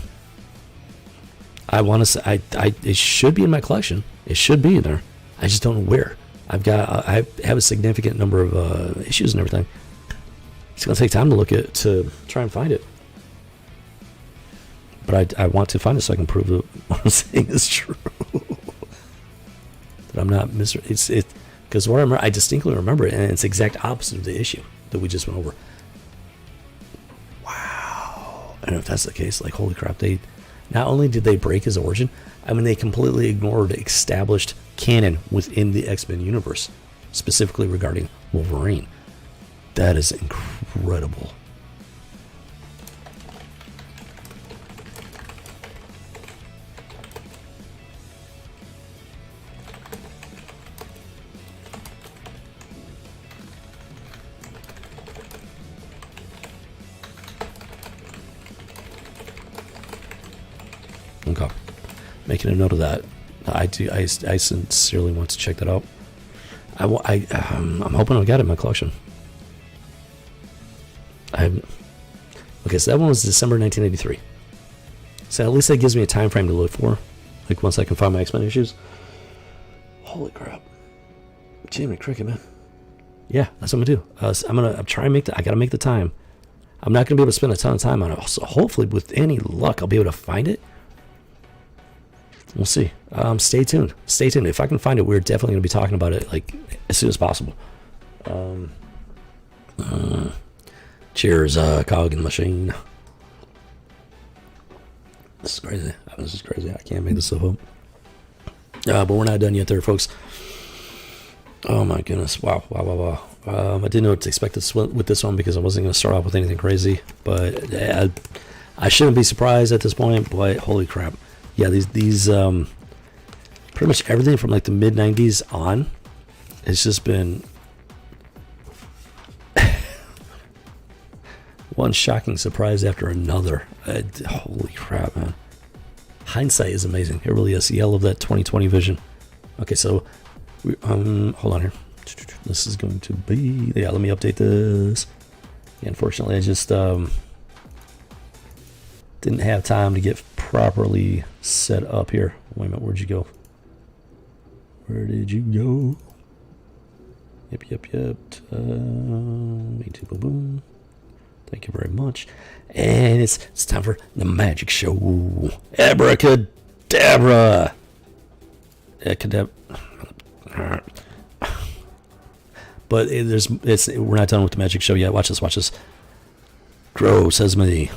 [SPEAKER 2] want to say, it should be in my collection. It should be in there. I just don't know where. I have a significant number of issues and everything. It's gonna take time to try and find it. But I want to find it so I can prove that what I'm saying is true. That I'm not because what I distinctly remember it, and it's the exact opposite of the issue that we just went over. And if that's the case, like, holy crap, they not only did they break his origin, I mean, they completely ignored established canon within the X-Men universe, specifically regarding Wolverine. That is incredible. Okay, making a note of that. I sincerely want to check that out. I'm hoping I got it in my collection. Okay, so that one was December 1983. So at least that gives me a time frame to look for, like once I can find my X-Men issues. Holy crap, Jimmy Cricket, man. Yeah, that's what I'm gonna do. I'm trying to make I gotta make the time. I'm not gonna be able to spend a ton of time on it. So hopefully, with any luck, I'll be able to find it. We'll see. Stay tuned. Stay tuned. If I can find it, we're definitely going to be talking about it like as soon as possible. Cheers, cog in the machine. This is crazy. This is crazy. I can't make this stuff up. But we're not done yet there, folks. Oh my goodness. Wow. I didn't know what to expect with this one because I wasn't going to start off with anything crazy. But I shouldn't be surprised at this point. But holy crap. Yeah, these pretty much everything from like the mid 90s on, it's just been one shocking surprise after another. Holy crap, man! Hindsight is amazing. It really is. Yeah, I love that 2020 vision. Okay, so hold on here. This is going to be Let me update this. Yeah, unfortunately, I just didn't have time to get properly set up here. Wait a minute, where'd you go? Where did you go? Yep. Me too, boom, boom. Thank you very much. And it's time for the magic show. Abracadabra. But we're not done with the magic show yet. Watch this. Grow, says me.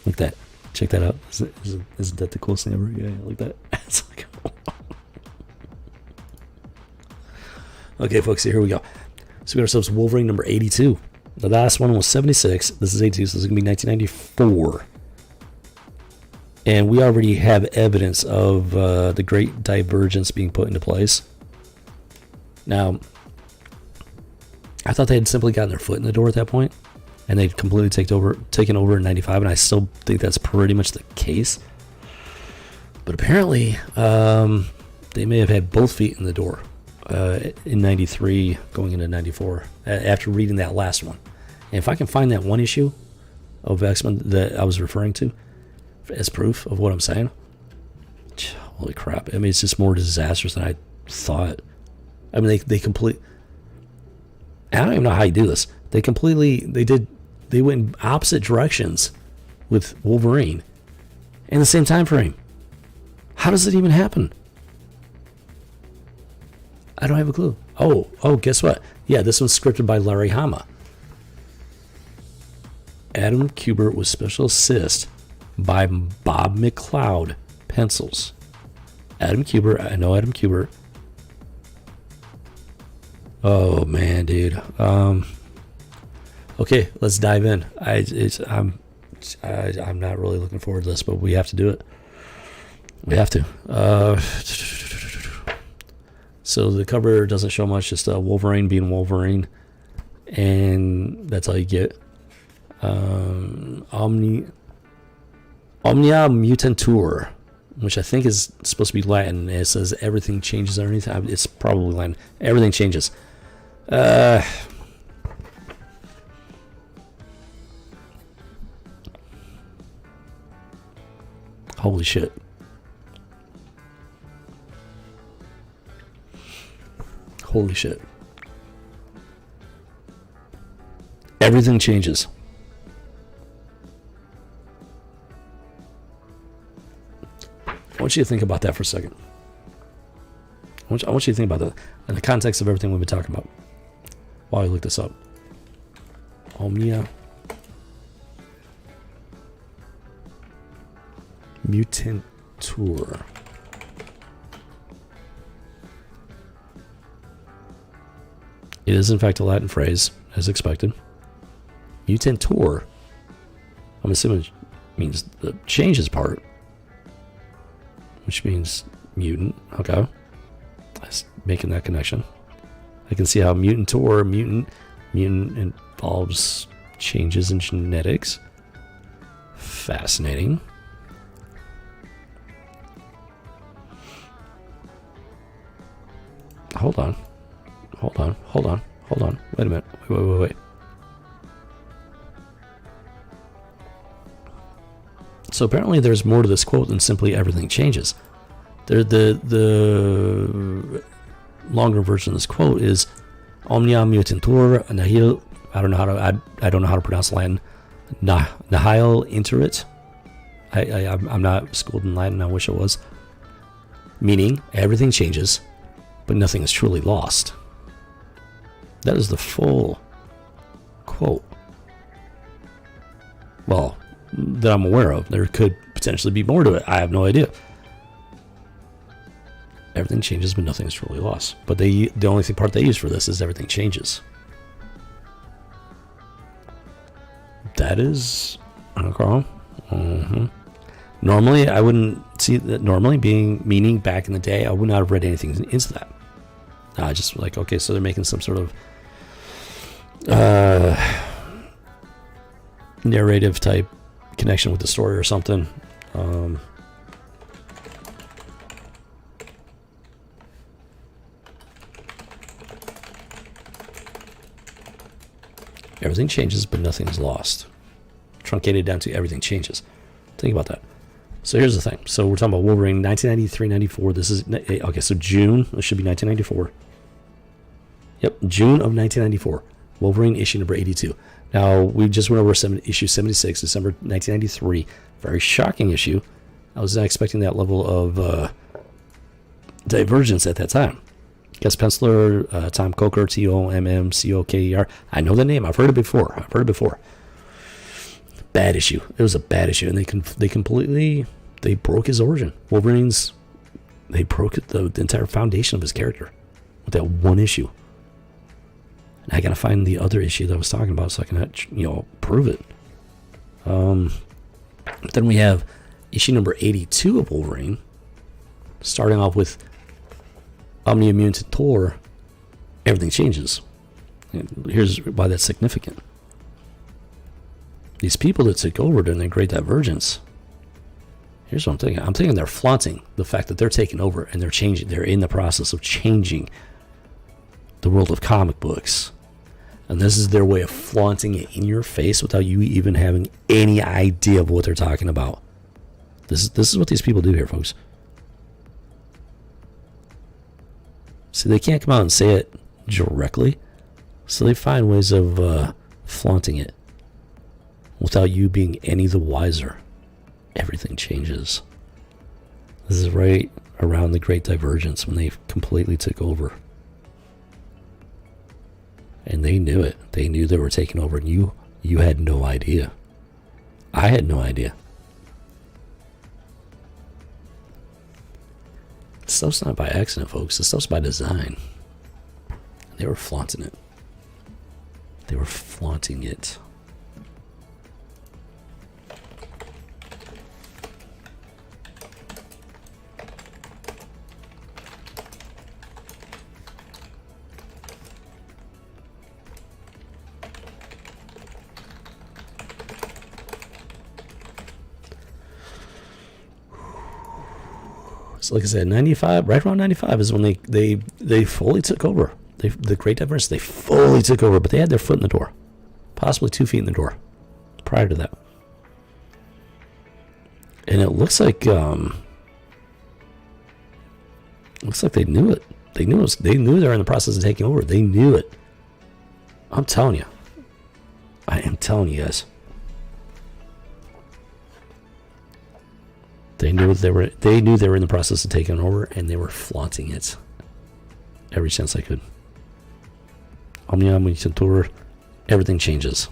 [SPEAKER 2] Look at that. Check that out. Isn't that the coolest thing ever? Yeah, like that. It's like, okay, folks, here we go. So we got ourselves Wolverine number 82. The last one was 76. This is 82, so this is going to be 1994. And we already have evidence of the Great Divergence being put into place. Now, I thought they had simply gotten their foot in the door at that point. And they'd completely taken over in 95, and I still think that's pretty much the case. But apparently, they may have had both feet in the door in 93 going into 94 after reading that last one. And if I can find that one issue of X-Men that I was referring to as proof of what I'm saying, holy crap. I mean, it's just more disastrous than I thought. I mean, they I don't even know how you do this. They went in opposite directions with Wolverine in the same time frame. How does it even happen? I don't have a clue. Oh, guess what? Yeah, this one's scripted by Larry Hama. Adam Kubert was special assist by Bob McLeod pencils. Adam Kubert, I know Adam Kubert. Oh man, dude. Okay, let's dive in. I'm not really looking forward to this, but we have to do it. We have to. So the cover doesn't show much, just Wolverine being Wolverine, and that's all you get. Omnia Mutantur, which I think is supposed to be Latin. It says everything changes underneath. It's probably Latin. Everything changes. Holy shit. Holy shit. Everything changes. I want you to think about that for a second. I want you to think about that in the context of everything we've been talking about while I look this up. Omnia Mutant Tour. It is in fact a Latin phrase, as expected. Mutantor, I'm assuming means the changes part, which means mutant. Okay, I was making that connection. I can see how mutantor, mutant involves changes in genetics. Fascinating. Hold on. Wait a minute. Wait. So apparently there's more to this quote than simply everything changes. The longer version of this quote is omnia mutantur nihil. I don't know how to pronounce Latin. Nihil interit. I'm not schooled in Latin. I wish I was. Meaning everything changes, but nothing is truly lost. That is the full quote. Well, that I'm aware of. There could potentially be more to it. I have no idea. Everything changes, but nothing is truly lost. But the only part they use for this is everything changes. That is okay. Normally, I wouldn't see that. Normally, meaning back in the day, I would not have read anything into that. I just like, okay, so they're making some sort of narrative type connection with the story or something. Everything changes, but nothing is lost. Truncated down to everything changes. Think about that. So here's the thing. So we're talking about Wolverine 1993, 94. This is, okay, so June. This should be 1994. Yep, June of 1994. Wolverine issue number 82. Now, we just went over issue 76, December 1993. Very shocking issue. I was not expecting that level of divergence at that time. Guest penciler, Tom Coker, Tommmcoker. I know the name. I've heard it before. Bad issue. It was a bad issue, and they broke his origin. Wolverine's, they broke the entire foundation of his character with that one issue. And I gotta find the other issue that I was talking about so I can, prove it. Then we have issue number 82 of Wolverine, starting off with Omnia Mutantor. Everything changes. And here's why that's significant. These people that took over during the Great Divergence, here's what I'm thinking. I'm thinking they're flaunting the fact that they're taking over and they're changing. They're in the process of changing the world of comic books. And this is their way of flaunting it in your face without you even having any idea of what they're talking about. This is what these people do here, folks. See, they can't come out and say it directly, so they find ways of flaunting it without you being any the wiser. Everything changes. This is right around the Great Divergence when they completely took over. And they knew it. They knew they were taking over, and you had no idea. I had no idea. This stuff's not by accident, folks. This stuff's by design. They were flaunting it. They were flaunting it. So like I said, 95, right around 95 is when they fully took over. The Great Divergence, they fully took over, but they had their foot in the door. Possibly 2 feet in the door prior to that. And it looks like they knew it. They knew they were in the process of taking over. They knew it. I'm telling you. I am telling you guys. They knew they were in the process of taking over, and they were flaunting it every chance I could. Omnia Mutantur, everything changes.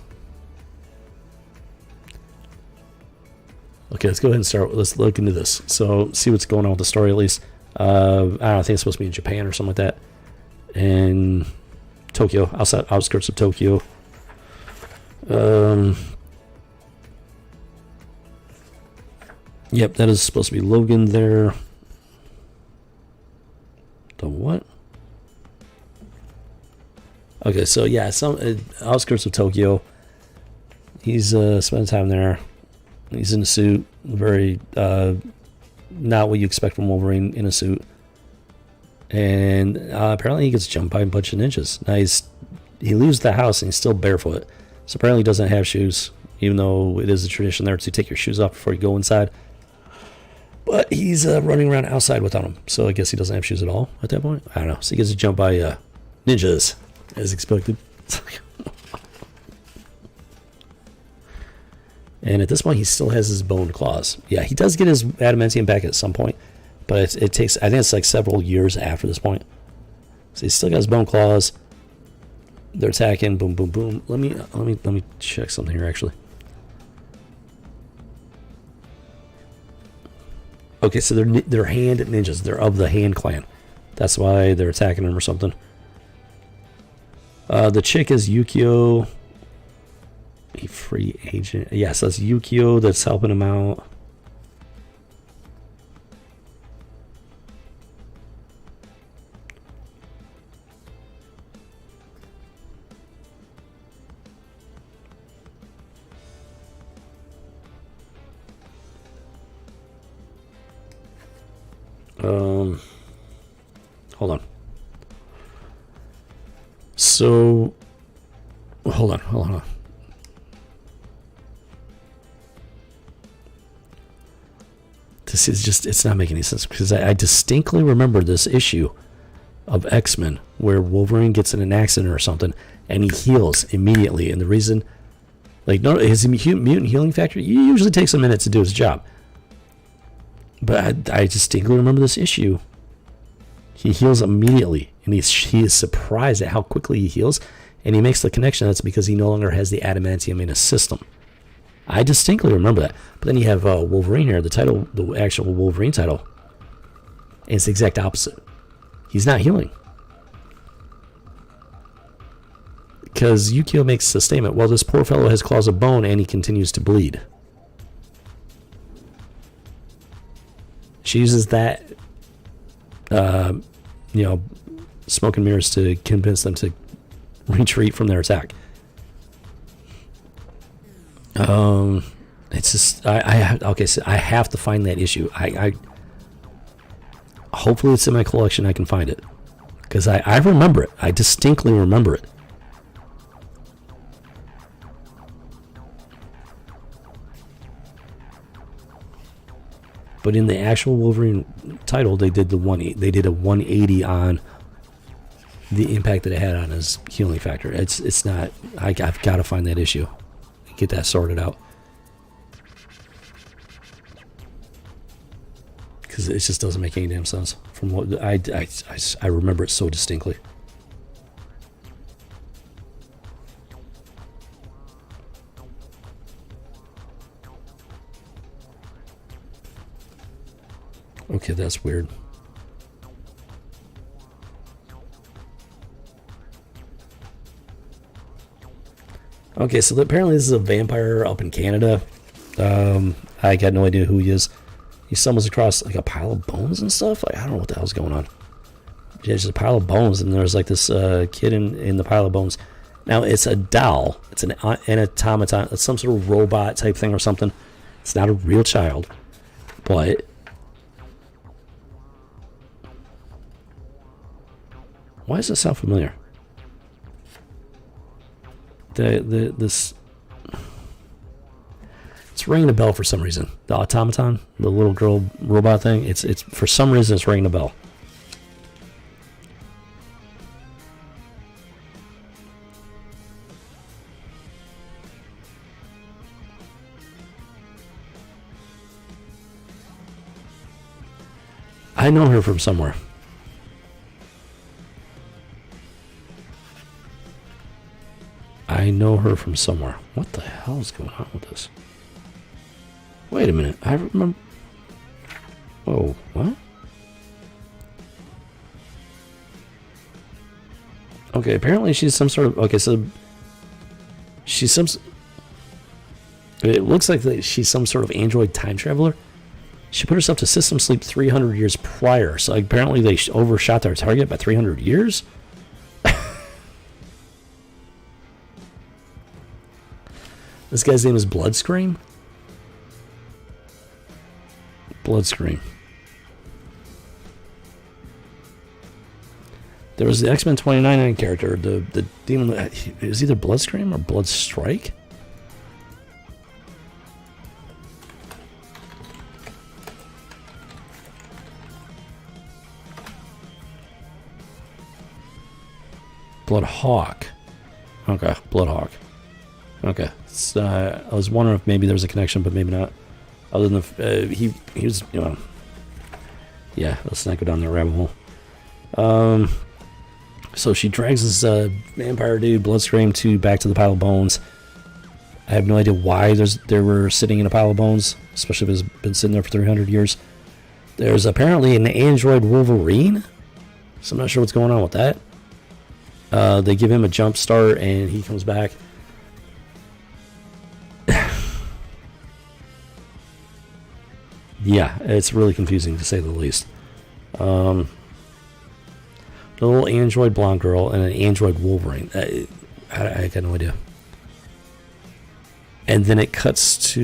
[SPEAKER 2] Okay, let's go ahead and start. Let's look into this. So see what's going on with the story at least. I don't know, I think it's supposed to be in Japan or something like that. And Tokyo, outskirts of Tokyo. Yep, that is supposed to be Logan there. The what? Okay, so yeah, some outskirts of Tokyo. He's spending time there. He's in a suit, very not what you expect from Wolverine in a suit. And apparently he gets jumped by a bunch of ninjas. Now he leaves the house and he's still barefoot. So apparently he doesn't have shoes, even though it is a tradition there to take your shoes off before you go inside. But he's running around outside without them. So I guess he doesn't have shoes at all at that point. I don't know. So he gets jumped by ninjas, as expected. And at this point, he still has his bone claws. Yeah, he does get his adamantium back at some point. But it takes, I think it's like several years after this point. So he's still got his bone claws. They're attacking. Boom, boom, boom. Let me check something here, actually. Okay, so they're hand ninjas. They're of the Hand clan. That's why they're attacking him or something. The chick is Yukio. A free agent. Yes, that's Yukio that's helping him out. Hold on. So, hold on. This is just, it's not making any sense because I distinctly remember this issue of X-Men where Wolverine gets in an accident or something and he heals immediately. And the reason, like, no, his mutant healing factor usually takes a minute to do his job. But I distinctly remember this issue. He heals immediately, and he is surprised at how quickly he heals, and he makes the connection that's because he no longer has the adamantium in his system. I distinctly remember that. But then you have Wolverine here, the actual Wolverine title, and it's the exact opposite. He's not healing. Because Yukio makes the statement, well, this poor fellow has claws of bone, and he continues to bleed. She uses that, smoke and mirrors to convince them to retreat from their attack. It's just okay. So I have to find that issue. I hopefully it's in my collection. I can find it because I remember it. I distinctly remember it. But in the actual Wolverine title, they did a 180 on the impact that it had on his healing factor. It's not. I've got to find that issue, get that sorted out, because it just doesn't make any damn sense. From what I remember it so distinctly. Okay, that's weird. Okay, so apparently this is a vampire up in Canada. I got no idea who he is. He stumbles across like a pile of bones and stuff. Like, I don't know what the hell's going on. Yeah, just a pile of bones, and there's like this kid in the pile of bones. Now it's a doll. It's an automaton. It's some sort of robot type thing or something. It's not a real child, but why does this sound familiar? This it's ringing a bell for some reason. The automaton, the little girl robot thing. It's for some reason it's ringing a bell. I know her from somewhere. I know her from somewhere. What the hell is going on with this? Wait a minute. I remember. Oh, what? Okay, apparently she's some sort of. Okay, so she's some. It looks like she's some sort of android time traveler. She put herself to system sleep 300 years prior. So apparently they overshot their target by 300 years. This guy's name is Bloodscream. Bloodscream. There was the X-Men 29 character, the demon. It was either Bloodscream or Bloodstrike. Bloodhawk. Okay, Bloodhawk. Okay, I was wondering if maybe there was a connection, but maybe not. Other than he was, you know. Yeah, let's not go down that rabbit hole. So she drags this vampire dude, Bloodscream, back to the pile of bones. I have no idea why they were sitting in a pile of bones, especially if it's been sitting there for 300 years. There's apparently an android Wolverine, so I'm not sure what's going on with that. They give him a jump start, and he comes back. Yeah, it's really confusing to say the least. A little android blonde girl and an android Wolverine. I got no idea. And then it cuts to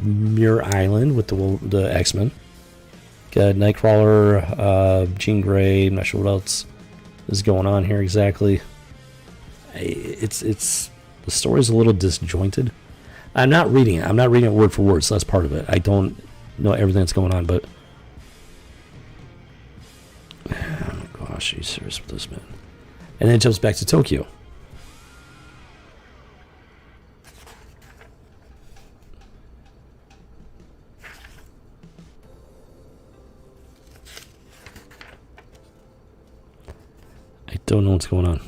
[SPEAKER 2] Muir Island with the X-Men. Got Nightcrawler, Jean Grey. I'm not sure what else is going on here exactly. It's the story's a little disjointed. I'm not reading it word for word, so that's part of it. I don't know everything that's going on, but oh my gosh, are you serious with this, man? And then it jumps back to Tokyo. I don't know what's going on.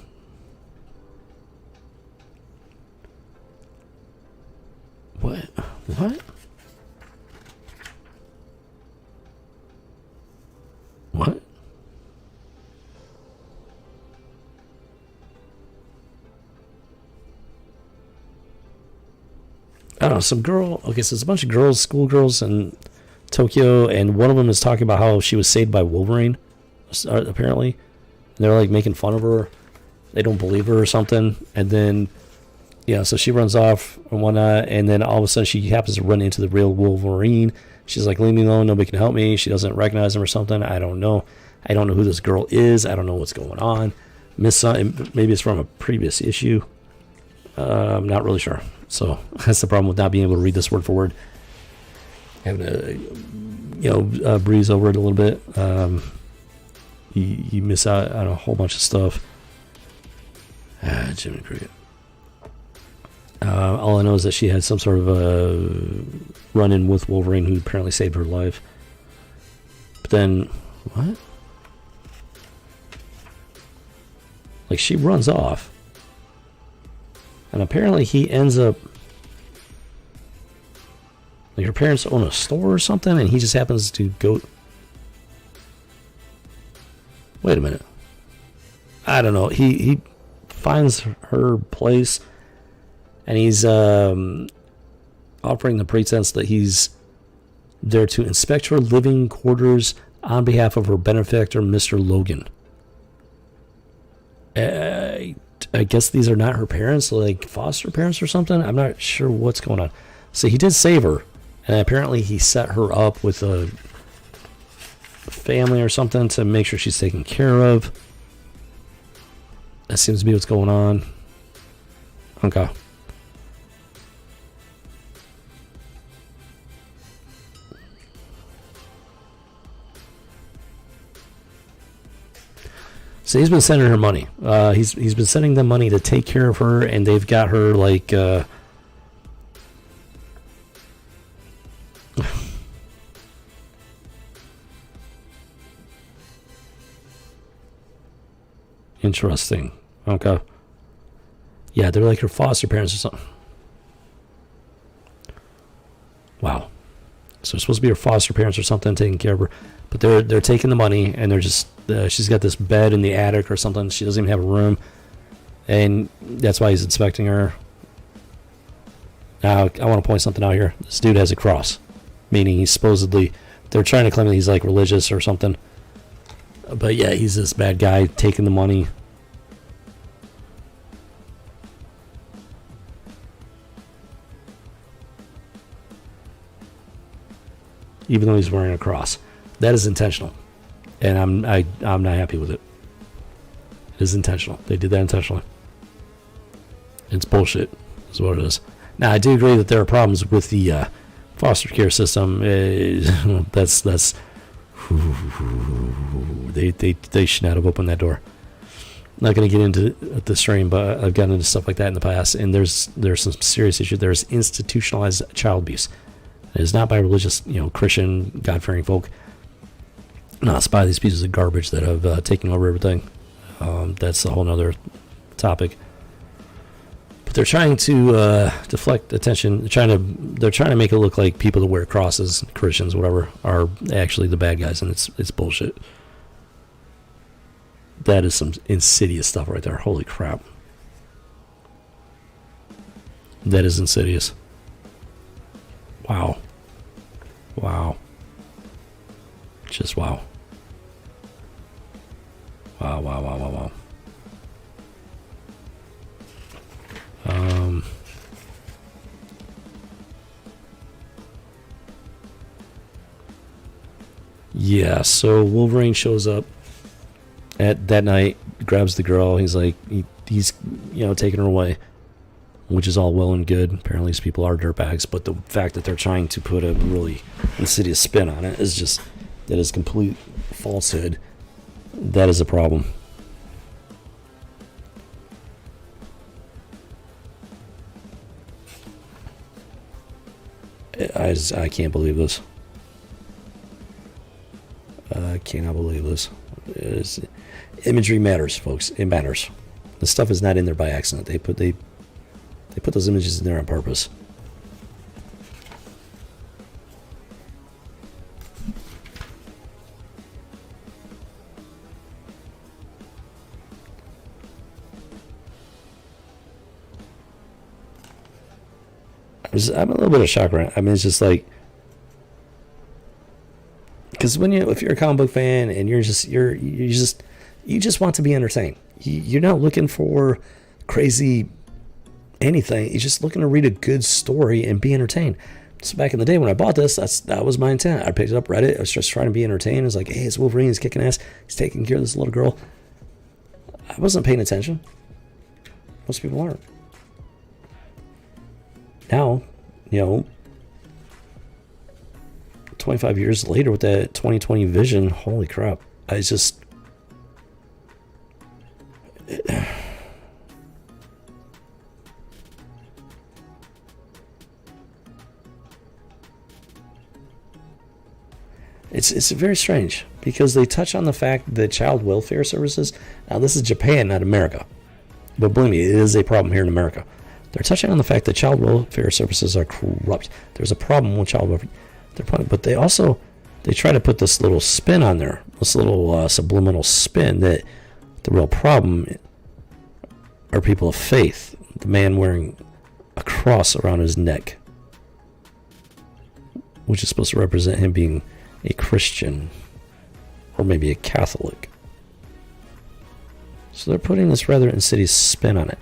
[SPEAKER 2] What? What? What? I don't know, some girl. Okay, so it's a bunch of girls, schoolgirls in Tokyo, and one of them is talking about how she was saved by Wolverine, apparently. And they're like making fun of her. They don't believe her or something. And then, yeah, so she runs off and whatnot, and then all of a sudden she happens to run into the real Wolverine. She's like, leave me alone, nobody can help me. She doesn't recognize him or something. I don't know. I don't know who this girl is. I don't know what's going on. Maybe it's from a previous issue. I'm not really sure. So that's the problem with not being able to read this word for word. Having to, breeze over it a little bit. You miss out on a whole bunch of stuff. Jiminy Cricket. All I know is that she had some sort of a run-in with Wolverine, who apparently saved her life. But then, what? Like, she runs off. And apparently he ends up... Like, her parents own a store or something, and he just happens to go... Wait a minute. I don't know. He finds her place, and he's offering the pretense that he's there to inspect her living quarters on behalf of her benefactor, Mr. Logan. I guess these are not her parents, like foster parents or something. I'm not sure what's going on. So he did save her, and apparently he set her up with a family or something to make sure she's taken care of. That seems to be what's going on. Okay. So he's been sending her money. He's been sending them money to take care of her, and they've got her like interesting. Okay. Yeah, they're like her foster parents or something. Wow. So they're supposed to be her foster parents or something taking care of her, but they're taking the money, and they're just she's got this bed in the attic or something. She doesn't even have a room, and that's why he's inspecting her. Now I want to point something out here. This dude has a cross, meaning he's supposedly, they're trying to claim that he's like religious or something, but yeah, he's this bad guy taking the money. Even though he's wearing a cross. That is intentional. And I'm not happy with it. It is intentional. They did that intentionally. It's bullshit, is what it is. Now, I do agree that there are problems with the foster care system. That's they should not have opened that door. I'm not going to get into the stream, but I've gotten into stuff like that in the past, and there's some serious issues. There's institutionalized child abuse. It is not by religious, Christian, God-fearing folk. No, it's by these pieces of garbage that have taken over everything. That's a whole nother topic. But they're trying to deflect attention. They're trying to make it look like people that wear crosses, Christians, whatever, are actually the bad guys, and it's bullshit. That is some insidious stuff right there. Holy crap. That is insidious. Wow. Wow. Just wow. Wow, wow, wow, wow, wow. Yeah, so Wolverine shows up at that night, grabs the girl. He's like, he's taking her away, which is all well and good. Apparently these people are dirtbags, but the fact that they're trying to put a really insidious spin on it is just, that is complete falsehood. That is a problem. I can't believe this. I cannot believe this. Imagery matters, folks. It matters. The stuff is not in there by accident. They put those images in there on purpose. I'm a little bit of shock right now. I mean, it's just like, because if you're a comic book fan and you just want to be entertained. You're not looking for crazy anything. You're just looking to read a good story and be entertained. So back in the day when I bought this, that was my intent. I picked it up, read it. I was just trying to be entertained. I was like, hey, it's Wolverine. He's kicking ass. He's taking care of this little girl. I wasn't paying attention. Most people aren't. Now, 25 years later with that 2020 vision, holy crap. It's very strange because they touch on the fact that child welfare services, now this is Japan, not America, but believe me, it is a problem here in America. They're touching on the fact that child welfare services are corrupt. There's a problem with child welfare. But they try to put this little spin on there, this little subliminal spin that the real problem are people of faith. The man wearing a cross around his neck, which is supposed to represent him being a Christian or maybe a Catholic. So they're putting this rather insidious spin on it,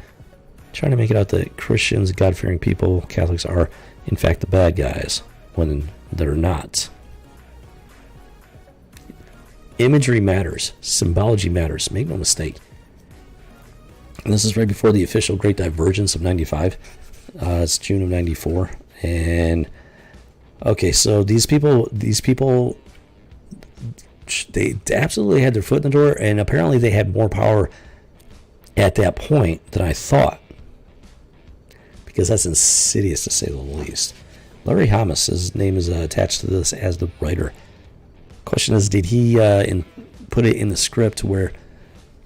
[SPEAKER 2] trying to make it out that Christians, God-fearing people, Catholics are in fact the bad guys when they're not. Imagery matters. Symbology matters. Make no mistake. And this is right before the official Great Divergence of 95. It's June of 94. And okay, so these people, they absolutely had their foot in the door, and apparently they had more power at that point than I thought. Because that's insidious to say the least. Larry Hamas, his name is attached to this as the writer. Question is, did he put it in the script where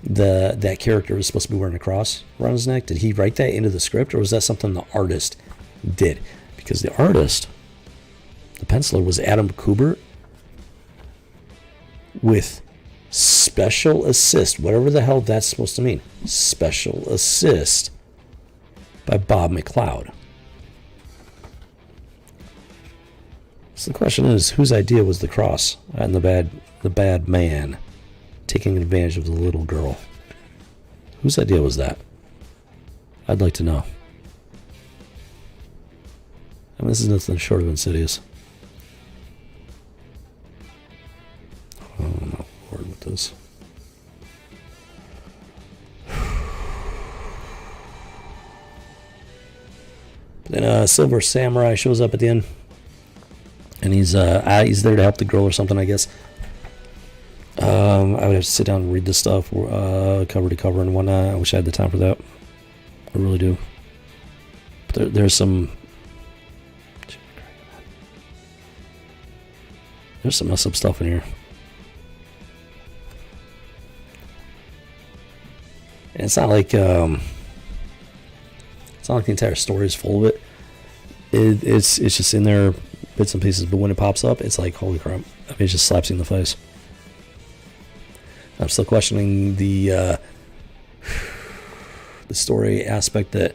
[SPEAKER 2] that character was supposed to be wearing a cross around his neck? Did he write that into the script, or was that something the artist did? Because the artist The penciler was Adam Kubert with special assist, whatever the hell that's supposed to mean. Special assist by Bob McLeod. So the question is, whose idea was the cross and the bad man taking advantage of the little girl? Whose idea was that? I'd like to know. I mean, this is nothing short of insidious. Oh, I'm not bored with this. Then Silver Samurai shows up at the end, and he's there to help the girl or something, I guess. I would have to sit down and read this stuff, cover to cover and whatnot. I wish I had the time for that. I really do. But there's some messed up stuff in here. And it's not like the entire story is full of it. It's just in there, bits and pieces. But when it pops up, it's like, holy crap! I mean, it just slaps you in the face. I'm still questioning the story aspect that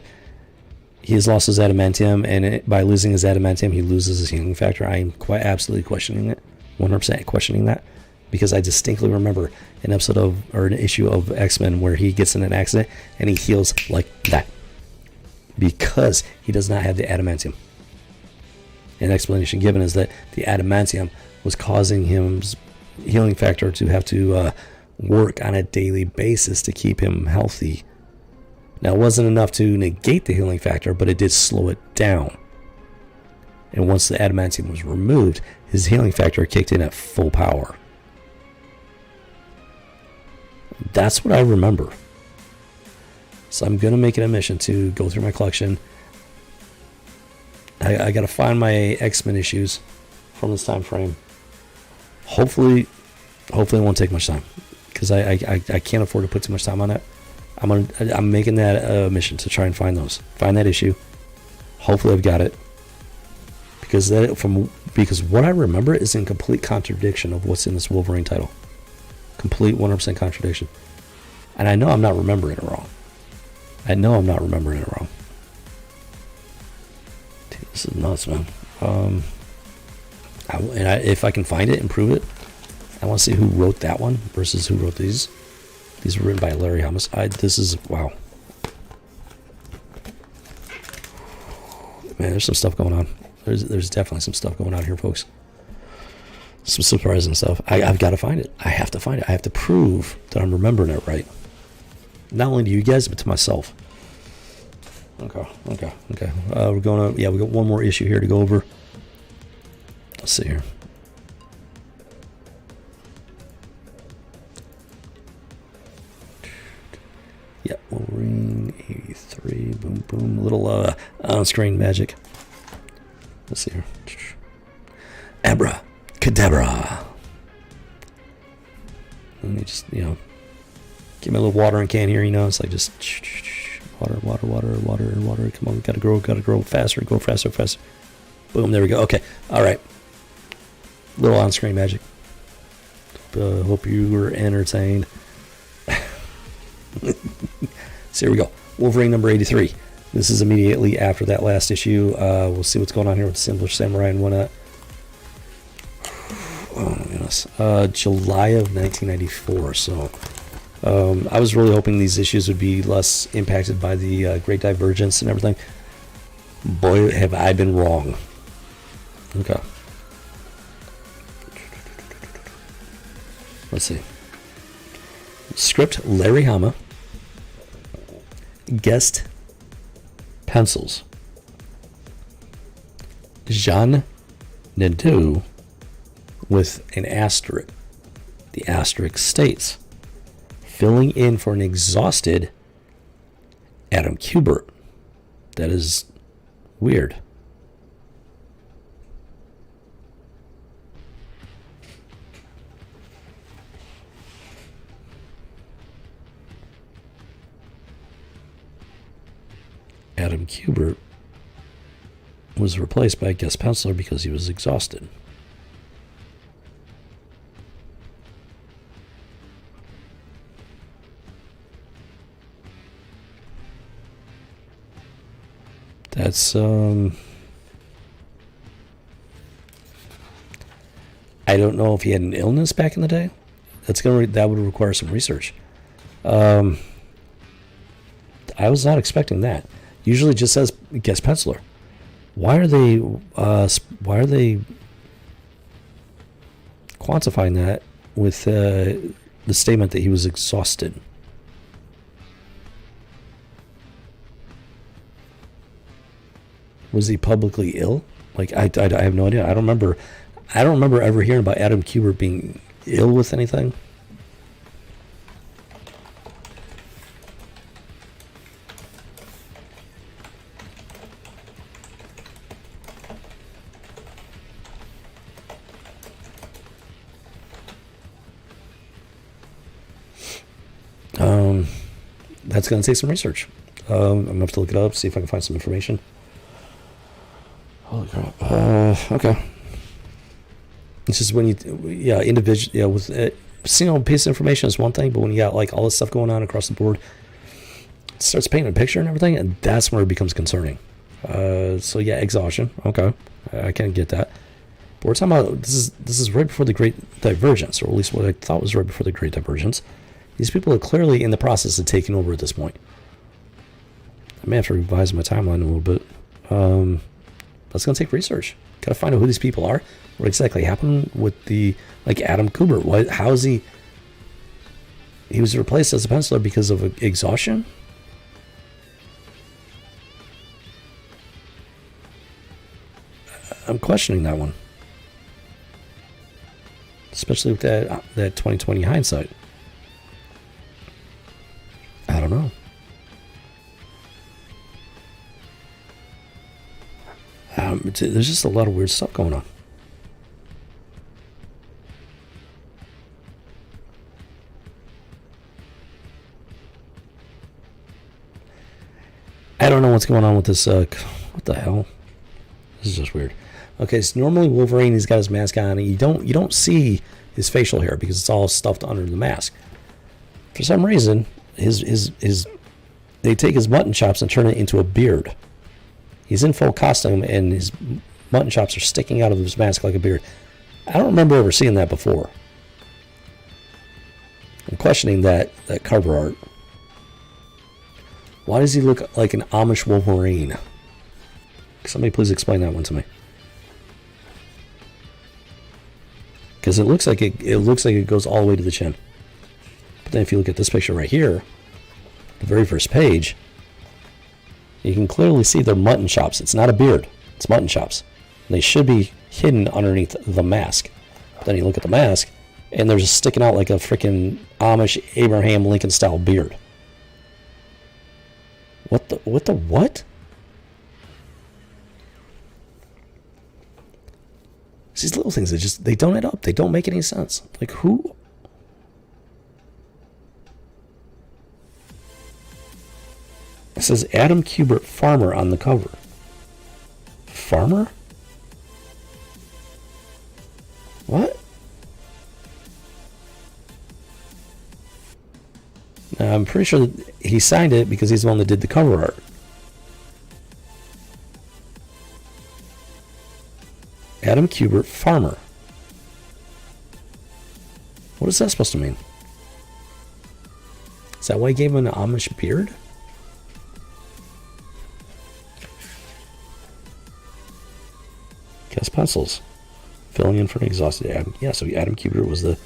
[SPEAKER 2] he has lost his adamantium, and by losing his adamantium, he loses his healing factor. I am quite absolutely questioning it, 100% questioning that, because I distinctly remember an issue of X-Men where he gets in an accident and he heals like that because he does not have the adamantium. An explanation given is that the adamantium was causing his healing factor to have to work on a daily basis to keep him healthy. Now, it wasn't enough to negate the healing factor, but it did slow it down. And once the adamantium was removed, his healing factor kicked in at full power. That's what I remember. So I'm going to make it a mission to go through my collection. I got to find my X-Men issues from this time frame. Hopefully it won't take much time, because I can't afford to put too much time on it. I'm making that a mission to try and find that issue. Hopefully I've got it, because what I remember is in complete contradiction of what's in this Wolverine title. Complete 100% contradiction, and I know I'm not remembering it wrong. Dude, this is nuts, man. If I can find it and prove it, I want to see who wrote that one versus who wrote these. These were written by Larry Hamas. This is, wow. Man, there's some stuff going on. There's definitely some stuff going on here, folks. Some surprising stuff. I've got to find it. I have to find it. I have to prove that I'm remembering it right. Not only to you guys, but to myself. Okay. We're going to, we got one more issue here to go over. Let's see here. Yeah, Wolverine 83. Boom, boom. A little on-screen magic. Let's see here. Abra Cadabra. Let me just, give me a little watering can here, It's like just water. Come on, gotta grow faster, faster. Boom, there we go. Okay, all right. Little on-screen magic. Hope you were entertained. So here we go. Wolverine number 83. This is immediately after that last issue. We'll see what's going on here with Silver Samurai and whatnot. Oh my goodness. July of 1994. So I was really hoping these issues would be less impacted by the Great Divergence and everything. Boy, have I been wrong. Okay. Let's see. Script Larry Hama. Guest pencils Jean Nadeau with an asterisk. The asterisk states, filling in for an exhausted Adam Kubert. That is weird. Adam Kubert was replaced by a guest penciler because he was exhausted. That's I don't know if he had an illness back in the day. That would require some research. I was not expecting that. Usually it just says guest penciler. Why are they quantifying that with the statement that he was exhausted? Was he publicly ill? Like I have no idea. I don't remember ever hearing about Adam Kubert being ill with anything. That's going to take some research. I'm going to have to look it up, see if I can find some information. Holy crap. Okay. It's just when with a single piece of information is one thing, but when you got like all this stuff going on across the board, it starts painting a picture and everything, and that's where it becomes concerning. So yeah, exhaustion. Okay. I can't get that. But we're talking about, this is right before the Great Divergence, or at least what I thought was right before the Great Divergence. These people are clearly in the process of taking over at this point. I may have to revise my timeline a little bit. That's going to take research. Got to find out who these people are. What exactly happened with Adam Kubert? How is he was replaced as a penciler because of exhaustion? I'm questioning that one. Especially with that 2020 hindsight. I don't know. There's just a lot of weird stuff going on. I don't know what's going on with this. What the hell? This is just weird. Okay, so normally Wolverine, he's got his mask on, and you don't see his facial hair because it's all stuffed under the mask. For some reason, they take his mutton chops and turn it into a beard. He's in full costume, and his mutton chops are sticking out of his mask like a beard. I don't remember ever seeing that before. I'm questioning that cover art. Why does he look like an Amish Wolverine? Somebody please explain that one to me. Because it looks like it goes all the way to the chin. But then if you look at this picture right here, the very first page, you can clearly see their mutton chops. It's not a beard. It's mutton chops. And they should be hidden underneath the mask. But then you look at the mask, and they're just sticking out like a freaking Amish Abraham Lincoln style beard. What the what? It's these little things that they don't add up. They don't make any sense. Like who? It says Adam Kubert, farmer on the cover. Farmer? What? Now, I'm pretty sure that he signed it because he's the one that did the cover art. Adam Kubert, farmer. What is that supposed to mean? Is that why he gave him an Amish beard? Guest pencils. Filling in for an exhausted Adam. Yeah, so Adam Kubert was the...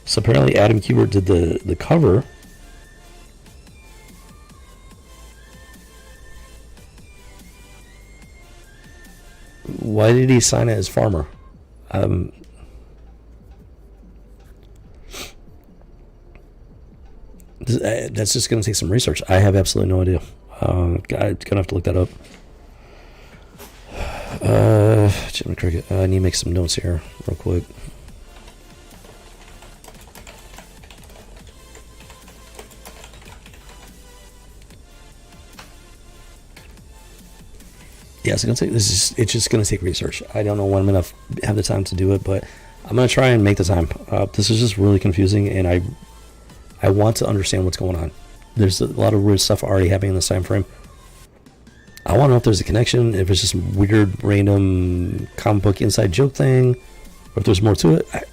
[SPEAKER 2] So apparently Adam Kubert did the cover. Why did he sign it as farmer? That's just going to take some research. I have absolutely no idea. I'm going to have to look that up. Jim Cricket. I need to make some notes here real quick. Yeah, it's gonna take it's just gonna take research. I don't know when I'm gonna have the time to do it, but I'm gonna try and make the time. This is just really confusing, and I want to understand what's going on. There's a lot of weird stuff already happening in this time frame. I want to know if there's a connection, if it's just weird, random comic book inside joke thing, or if there's more to it.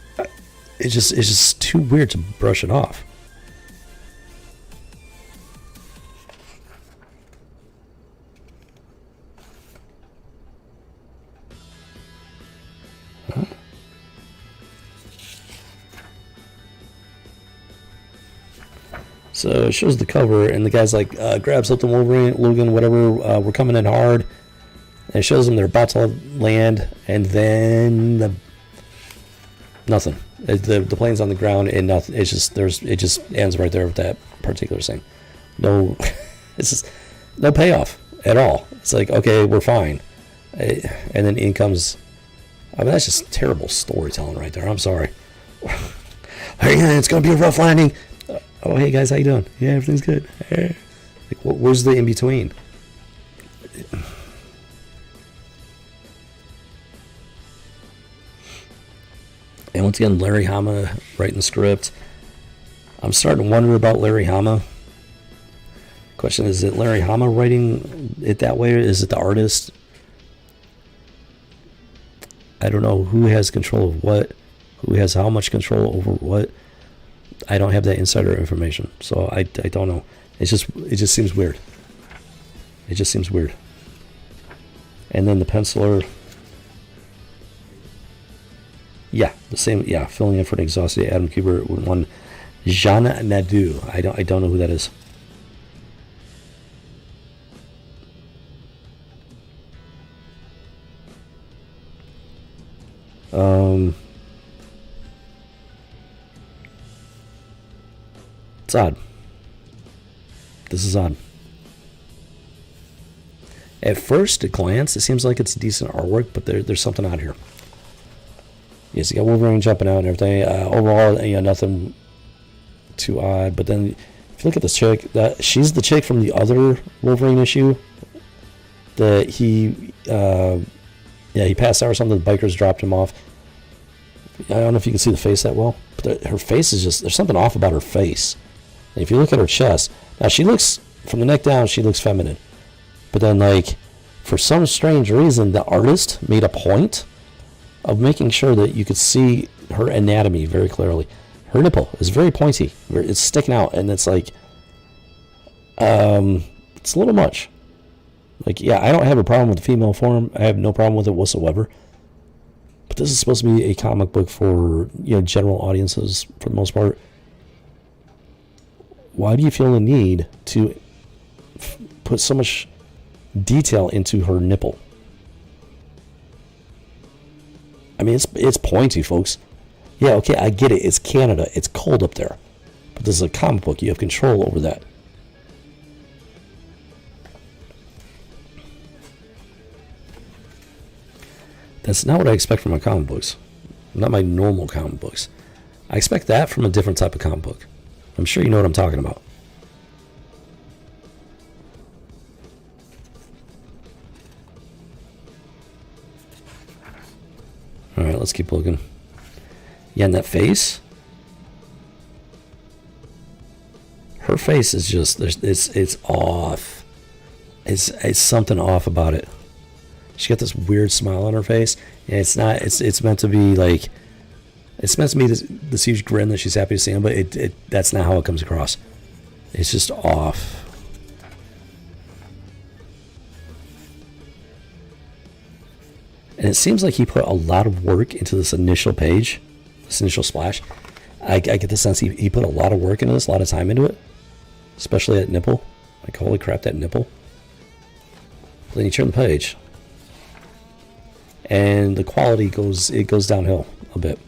[SPEAKER 2] It's just too weird to brush it off. So it shows the cover, and the guy's like, grabs up the Wolverine, Logan, whatever, we're coming in hard. And it shows them they're about to land, and then nothing. The plane's on the ground, and nothing. It just ends right there with that particular scene. No, it's just no payoff at all. It's like, okay, we're fine, and then in comes. I mean, that's just terrible storytelling right there. I'm sorry. Hey, it's gonna be a rough landing. Oh, hey guys, how you doing? Yeah, everything's good. Hey. Like, where's the in between? And once again, Larry Hama writing the script. I'm starting to wonder about Larry Hama. Question is it Larry Hama writing it that way, or is it the artist? I don't know who has control of what, who has how much control over what. I don't have that insider information, so I don't know. It just seems weird. It just seems weird. And then the penciler, yeah, the same, yeah, filling in for an exhausted Adam Kubert with one Jean Nadeau. I don't know who that is. It's odd. This is odd. At first glance, it seems like it's decent artwork, but there's something odd here. Yes, you got Wolverine jumping out and everything. Overall, nothing too odd. But then, if you look at this chick, she's the chick from the other Wolverine issue. That he passed out or something. The bikers dropped him off. I don't know if you can see the face that well, but her face is just, there's something off about her face. And if you look at her chest, now she looks, from the neck down, she looks feminine. But then, like, for some strange reason, the artist made a point of making sure that you could see her anatomy very clearly. Her nipple is very pointy. It's sticking out, and it's like, it's a little much. Like, yeah, I don't have a problem with the female form. I have no problem with it whatsoever. But this is supposed to be a comic book for, general audiences for the most part. Why do you feel the need to put so much detail into her nipple? I mean, it's pointy, folks. Yeah, okay, I get it. It's Canada. It's cold up there. But this is a comic book. You have control over that. That's not what I expect from my comic books. Not my normal comic books. I expect that from a different type of comic book. I'm sure you know what I'm talking about. Alright, let's keep looking. Yeah, and that face. Her face is just, it's off. It's something off about it. She got this weird smile on her face, and it's meant to be like, it's meant to be this huge grin that she's happy to see him, but that's not how it comes across. It's just off. And it seems like he put a lot of work into this initial page, this initial splash. I get the sense he put a lot of work into this, a lot of time into it, especially that nipple. Like, holy crap, that nipple. Then you turn the page, and the quality goes downhill a bit.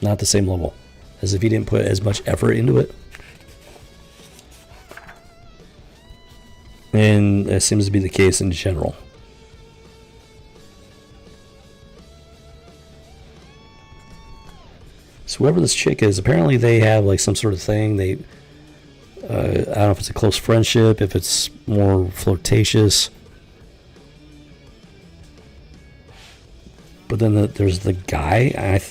[SPEAKER 2] Not the same level, as if he didn't put as much effort into it. And that seems to be the case in general. So whoever this chick is, apparently they have like some sort of thing. I don't know if it's a close friendship, if it's more flirtatious. But then there's the guy.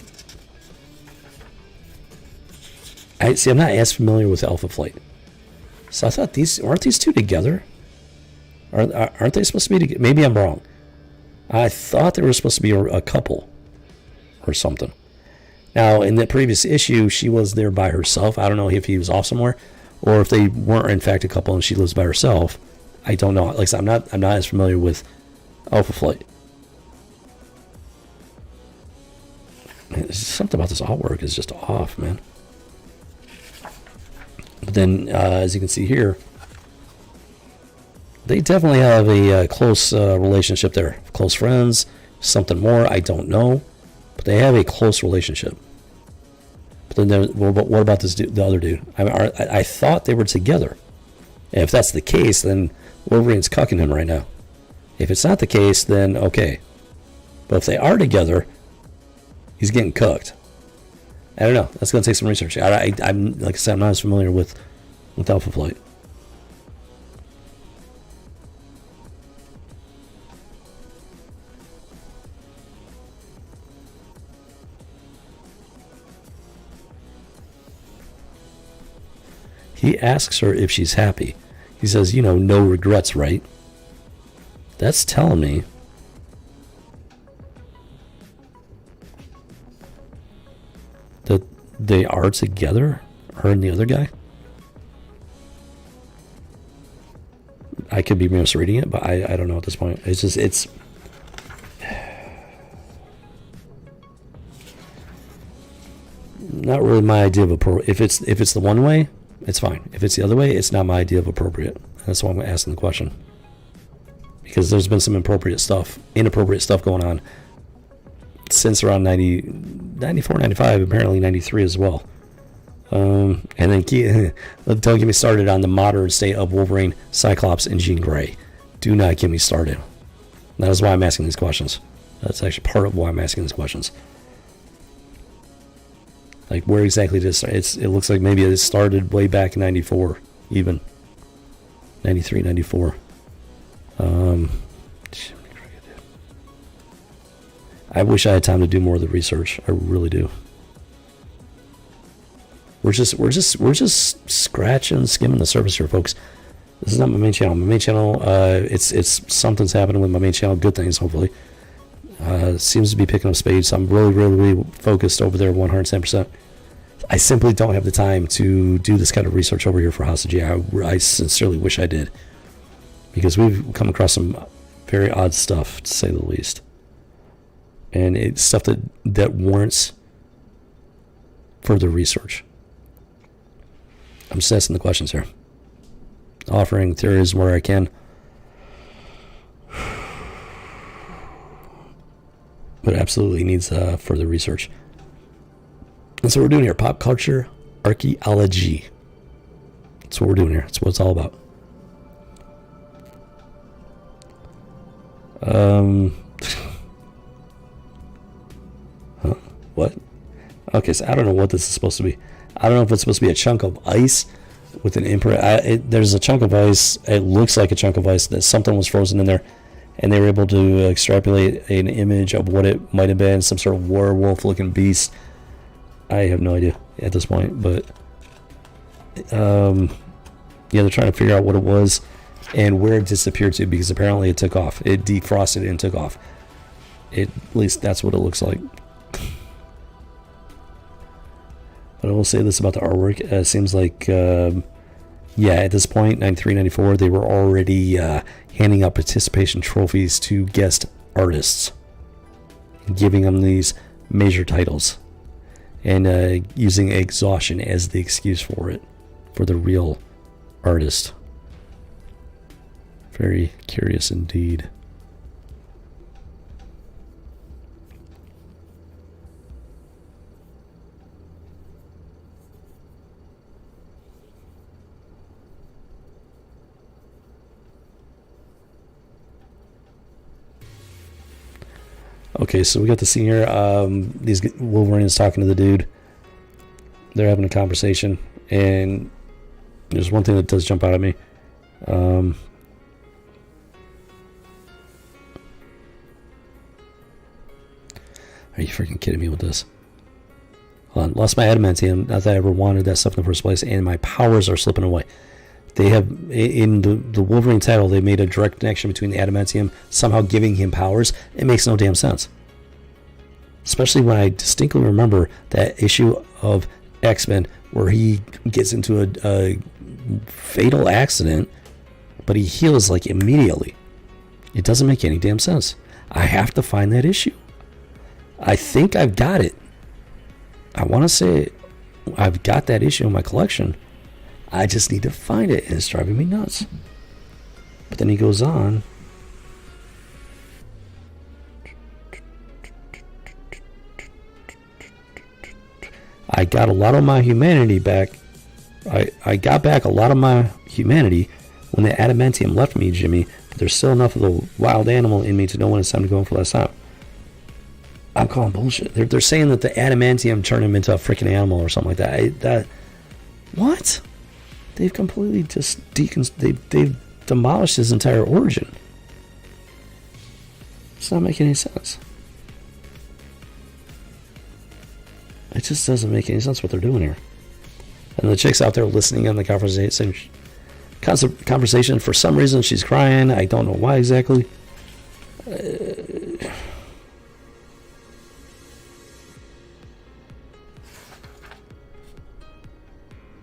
[SPEAKER 2] I see. I'm not as familiar with Alpha Flight, so I thought aren't these two together? Aren't they supposed to be together? Maybe I'm wrong. I thought they were supposed to be a couple or something. Now, in the previous issue, she was there by herself. I don't know if he was off somewhere, or if they weren't in fact a couple and she lives by herself. I don't know. Like I said, I'm not as familiar with Alpha Flight. Man, something about this artwork is just off, man. But then, as you can see here, they definitely have a close relationship there. Close friends, something more, I don't know. But they have a close relationship. But then, what about this dude, the other dude? I thought they were together. And if that's the case, then Wolverine's cucking him right now. If it's not the case, then okay. But if they are together, he's getting cooked. I don't know. That's going to take some research. I'm like I said, I'm not as familiar with Alpha Flight. He asks her if she's happy. He says, no regrets, right? That's telling me that they are together, her and the other guy. I could be misreading it, but I don't know at this point. It's not really my idea of appropriate. If it's the one way, it's fine. If it's the other way, it's not my idea of appropriate. That's why I'm asking the question. Because there's been some inappropriate stuff going on since around 94, 95, apparently 93 as well. And then don't get me started on the modern state of Wolverine, Cyclops, and Jean Grey. Do not get me started. That is why I'm asking these questions. That's actually part of why I'm asking these questions. Like, where exactly did it start? It looks like maybe it started way back in 94, even. 93, 94. I wish I had time to do more of the research. I really do. We're just scratching, skimming the surface here, folks. This is not my main channel. My main channel, it's something's happening with my main channel. Good things, hopefully. Seems to be picking up speed, so I'm really focused over there 110%. I simply don't have the time to do this kind of research over here for House of G. I sincerely wish I did, because we've come across some very odd stuff, to say the least, and it's stuff that warrants further research. I'm just asking the questions here, offering theories where I can. But absolutely needs further research. That's what we're doing here. Pop culture archaeology. That's what we're doing here. That's what it's all about. Huh? What? Okay, so I don't know what this is supposed to be. I don't know if it's supposed to be a chunk of ice with an imprint. There's a chunk of ice. It looks like a chunk of ice that something was frozen in there. And they were able to extrapolate an image of what it might have been, some sort of werewolf-looking beast. I have no idea at this point, but yeah, they're trying to figure out what it was and where it disappeared to, because apparently it took off. It defrosted and took off. At least that's what it looks like. But I will say this about the artwork. It seems like, yeah, at this point, 93, 94, they were already handing out participation trophies to guest artists, giving them these major titles, and using exhaustion as the excuse for it, for the real artist. Very curious indeed. Okay, so we got the scene here. These Wolverines talking to the dude. They're having a conversation, and There's one thing that does jump out at me. Are you freaking kidding me with this? Hold on. Lost my adamantium. Not that I ever wanted that stuff in the first place, and my powers are slipping away. They have, in the Wolverine title, they made a direct connection between the adamantium somehow giving him powers. It makes no damn sense. Especially when I distinctly remember that issue of X-Men where he gets into a fatal accident, but he heals like immediately. It doesn't make any damn sense. I have to find that issue. I think I've got it. I want to say I've got that issue in my collection. I just need to find it, and it's driving me nuts. But then he goes on. I got a lot of my humanity back. I got back a lot of my humanity when the adamantium left me, Jimmy. But there's still enough of the wild animal in me to know when it's time to go in for last time. I'm calling bullshit. They're saying that the adamantium turned him into a freaking animal or something like that. What? They've completely just they've demolished his entire origin. It's not making any sense. It just doesn't make any sense what they're doing here. And the chick's out there listening on the conversation. For some reason, she's crying. I don't know why exactly.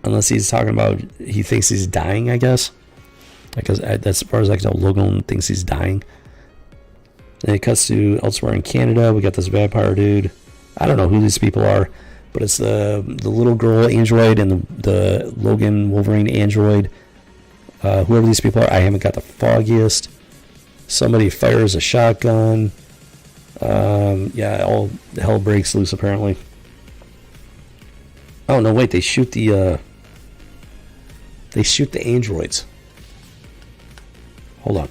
[SPEAKER 2] Unless he's talking about, he thinks he's dying, I guess. Because that's as far as I can tell, Logan thinks he's dying. And it cuts to elsewhere in Canada. We got this vampire dude. I don't know who these people are, but it's the little girl android and the Logan Wolverine android. Whoever these people are, I haven't got the foggiest. Somebody fires a shotgun. Yeah, all hell breaks loose apparently. Oh no, wait! They shoot the androids. Hold on.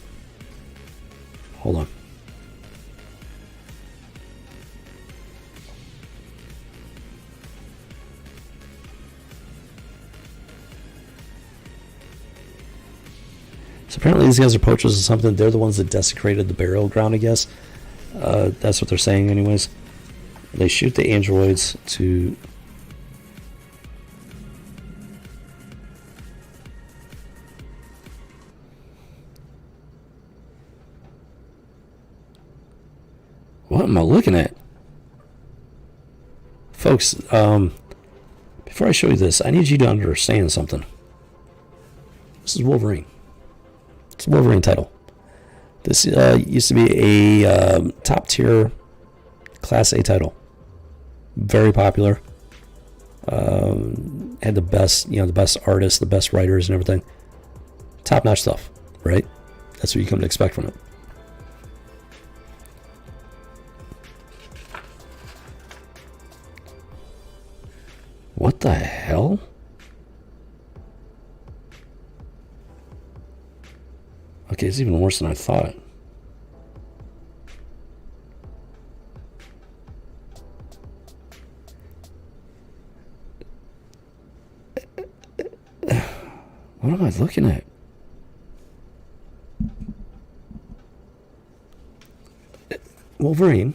[SPEAKER 2] So apparently these guys are poachers or something. They're the ones that desecrated the burial ground, I guess. That's what they're saying anyways. They shoot the androids to... What am I looking at? Folks, before I show you this, I need you to understand something. This is Wolverine. It's a Wolverine title. This used to be a top tier Class A title. Very popular. Had the best, the best artists, the best writers and everything. Top notch stuff, right? That's what you come to expect from it. What the hell? Okay, it's even worse than I thought. What am I looking at? Wolverine.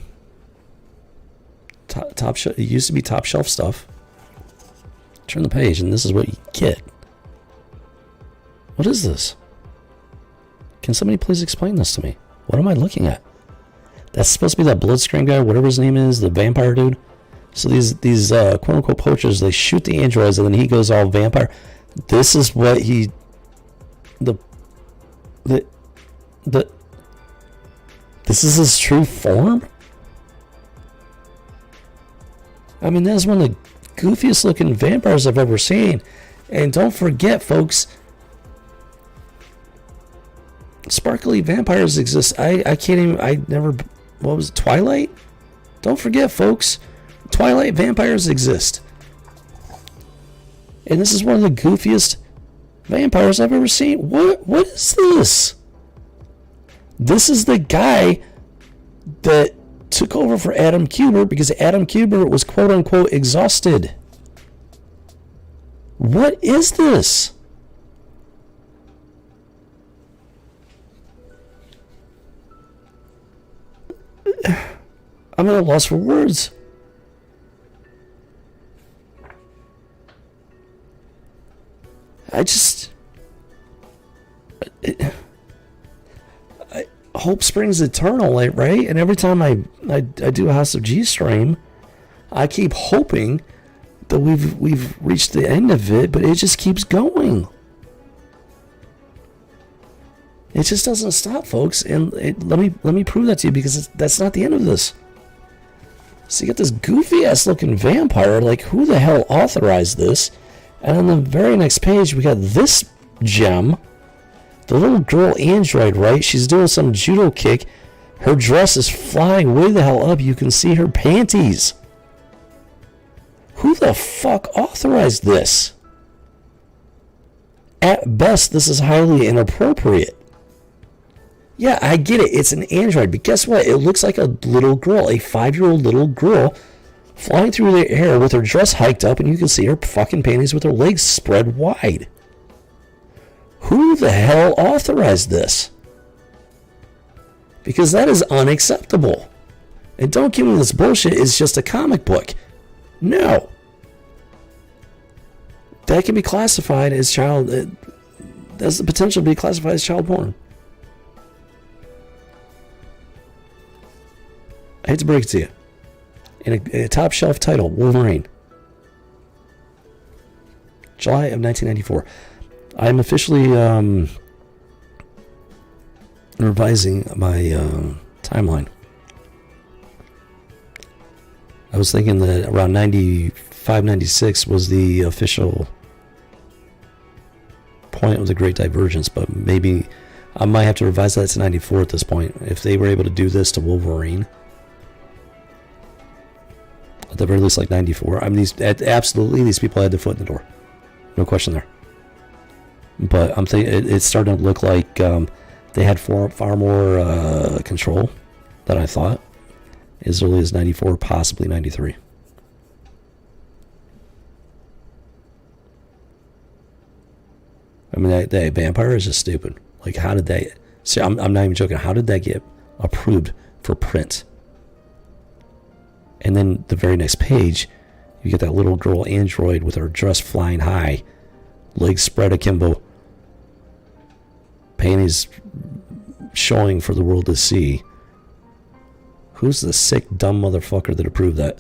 [SPEAKER 2] Top shelf. It used to be top shelf stuff. Turn the page, and this is what you get. What is this? Can somebody please explain this to me? What am I looking at? That's supposed to be that Bloodscreen guy, whatever his name is, the vampire dude. So these quote unquote poachers, they shoot the androids, and then he goes all vampire. This is what he, this is his true form. I mean, that's one of the goofiest looking vampires I've ever seen. And don't forget, folks, sparkly vampires exist. I can't even, what was it, Twilight? Don't forget, folks, Twilight vampires exist. And this is one of the goofiest vampires I've ever seen. What is this? This is the guy that took over for Adam Kubert because Adam Kubert was quote unquote exhausted. What is this? I'm at a loss for words. Hope springs eternal, like, right? And every time I do a House of G stream, I keep hoping that we've reached the end of it, but it just keeps going. It just doesn't stop, folks. And let me prove that to you, because that's not the end of this. So you got this goofy ass looking vampire. Like, who the hell authorized this? And on the very next page, we got this gem. The little girl android, right? She's doing some judo kick. Her dress is flying way the hell up. You can see her panties. Who the fuck authorized this? At best, this is highly inappropriate. Yeah, I get it. It's an android. But guess what? It looks like a little girl. A 5-year-old little girl flying through the air with her dress hiked up. And you can see her fucking panties with her legs spread wide. Who the hell authorized this? Because that is unacceptable. And don't give me this bullshit. It's just a comic book. No. That can be classified as child. That's the potential to be classified as child porn. I hate to break it to you. In a top shelf title, Wolverine. July of 1994. I'm officially revising my timeline. I was thinking that around 95, 96 was the official point of the Great Divergence, but maybe I might have to revise that to 94 at this point. If they were able to do this to Wolverine, at the very least, like 94. I mean, absolutely, these people had their foot in the door. No question there. But I'm thinking it's starting to look like they had far more control than I thought. As early as 94, possibly 93. I mean, that vampire is just stupid. Like, how did they... See, I'm not even joking. How did that get approved for print? And then the very next page, you get that little girl android with her dress flying high, legs spread akimbo, panties showing for the world to see. Who's the sick, dumb motherfucker that approved that?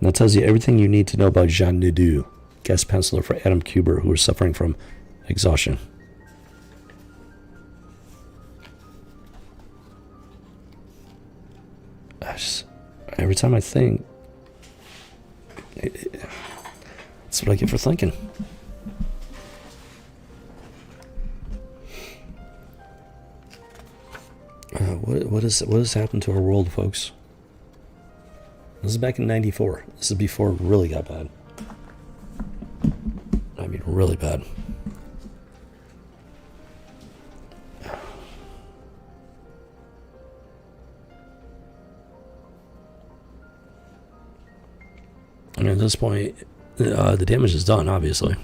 [SPEAKER 2] And that tells you everything you need to know about Jean Nadeau, guest penciler for Adam Kubert, who was suffering from exhaustion. Every time I think, that's what I get for thinking. What has happened to our world, folks? This is back in 94. This is before it really got bad. I mean, really bad. I mean, at this point, the damage is done, obviously.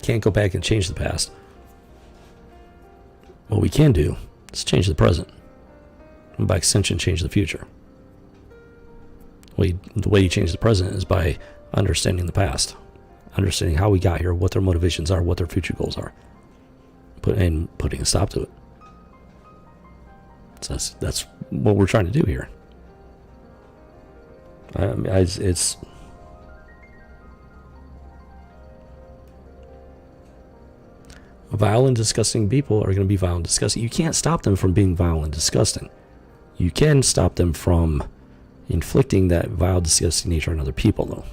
[SPEAKER 2] Can't go back and change the past. What we can do is change the present. And by extension, change the future. The way you change the present is by understanding the past. Understanding how we got here, what their motivations are, what their future goals are. And putting a stop to it. So that's what we're trying to do here. I mean, it's... Vile and disgusting people are going to be vile and disgusting. You can't stop them from being vile and disgusting. You can stop them from inflicting that vile, disgusting nature on other people, though.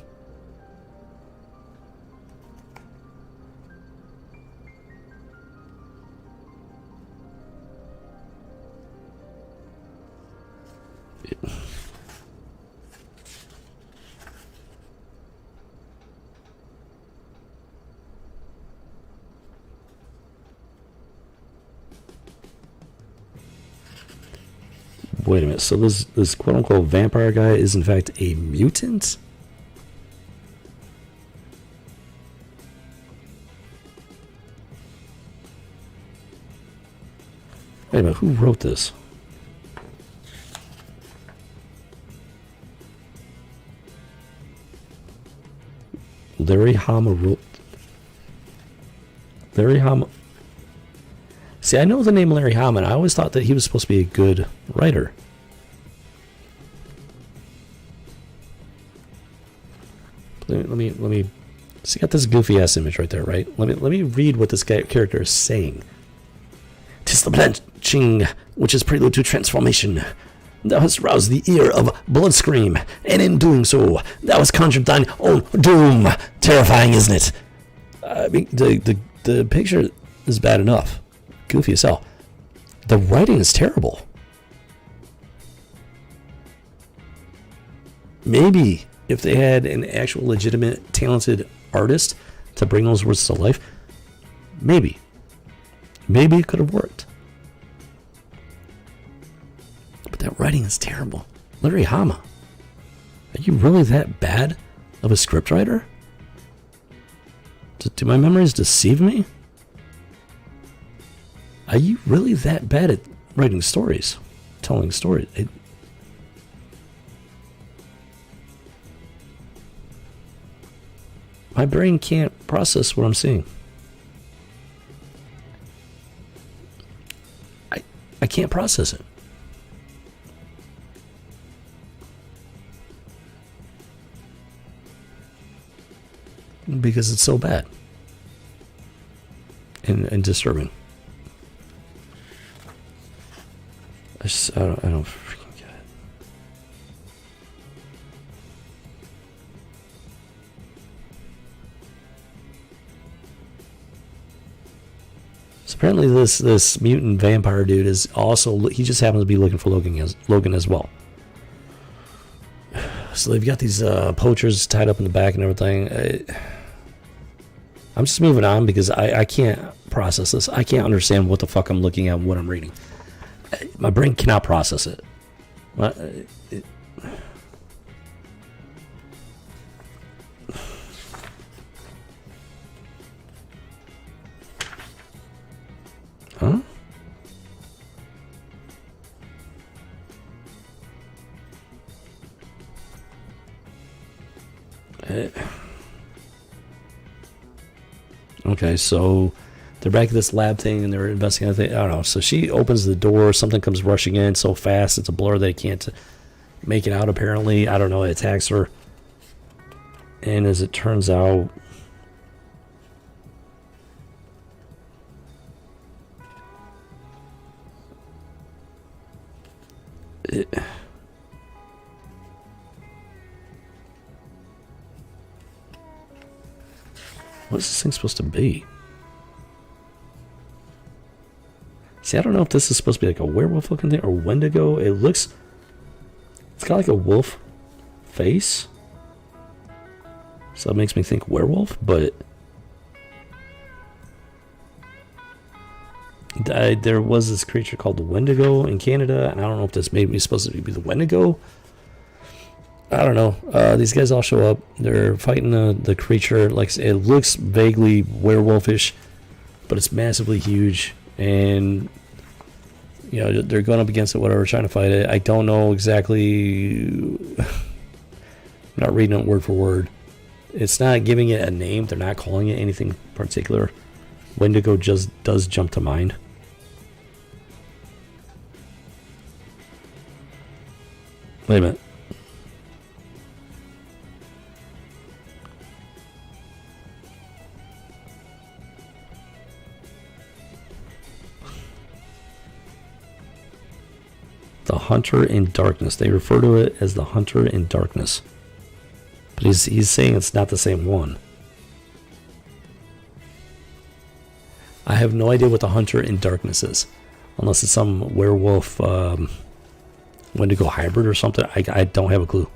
[SPEAKER 2] Wait a minute, so this quote-unquote vampire guy is in fact a mutant? Wait a minute, who wrote this? Larry Hama wrote. Larry Hama. See, I know the name Larry Hama, and I always thought that he was supposed to be a good writer. Let me. See, got this goofy ass image right there, right? Let me read what this character is saying. "'Tis the blanching which is prelude to transformation. Thou hast roused the ear of blood scream, and in doing so, thou hast conjured thine own doom. Terrifying, isn't it?" I mean, the picture is bad enough. Goofy as hell. The writing is terrible. Maybe if they had an actual legitimate talented artist to bring those words to life, maybe it could have worked. But that writing is terrible. Larry Hama, are you really that bad of a scriptwriter? Do my memories deceive me? Are you really that bad at writing stories, telling stories? My brain can't process what I'm seeing. I can't process it. Because it's so bad and disturbing. I don't freaking get it. So apparently this mutant vampire dude is also, he just happens to be looking for Logan as well. So they've got these poachers tied up in the back and everything. I'm just moving on because I can't process this. I can't understand what the fuck I'm looking at and what I'm reading. My brain cannot process it. Huh? Okay, so they're back at this lab thing and they're investigating. I don't know. So she opens the door. Something comes rushing in so fast. It's a blur they can't make it out, apparently. I don't know. It attacks her. And as it turns out, what is this thing supposed to be? See, I don't know if this is supposed to be like a werewolf looking thing or Wendigo. It's got like a wolf face. So it makes me think werewolf, but there was this creature called the Wendigo in Canada, and I don't know if this made me supposed to be the Wendigo. I don't know. These guys all show up. They're fighting the creature. Like, it looks vaguely werewolfish, but it's massively huge. And, you know, they're going up against it, whatever, trying to fight it. I don't know exactly. I'm not reading it word for word. It's not giving it a name. They're not calling it anything particular. Wendigo just does jump to mind. Wait a minute. The Hunter in Darkness. They refer to it as the Hunter in Darkness. But he's saying it's not the same one. I have no idea what the Hunter in Darkness is. Unless it's some werewolf Wendigo hybrid or something. I don't have a clue.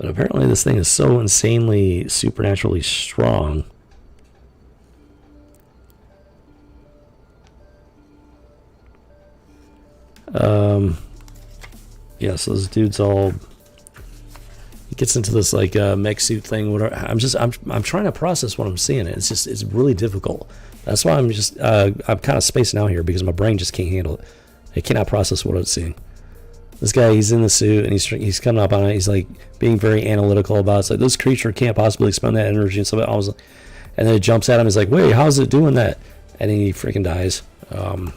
[SPEAKER 2] But apparently this thing is so insanely supernaturally strong Yeah, so this dude's all, he gets into this like mech suit thing. Whatever. I'm trying to process what I'm seeing. It's really difficult. That's why I'm kind of spacing out here, because my brain just can't handle it. It cannot process what I'm seeing. This guy, he's in the suit and he's coming up on it. He's like being very analytical about it. It's like, this creature can't possibly expend that energy and stuff. And then it jumps at him. He's like, wait, how's it doing that? And then he freaking dies. And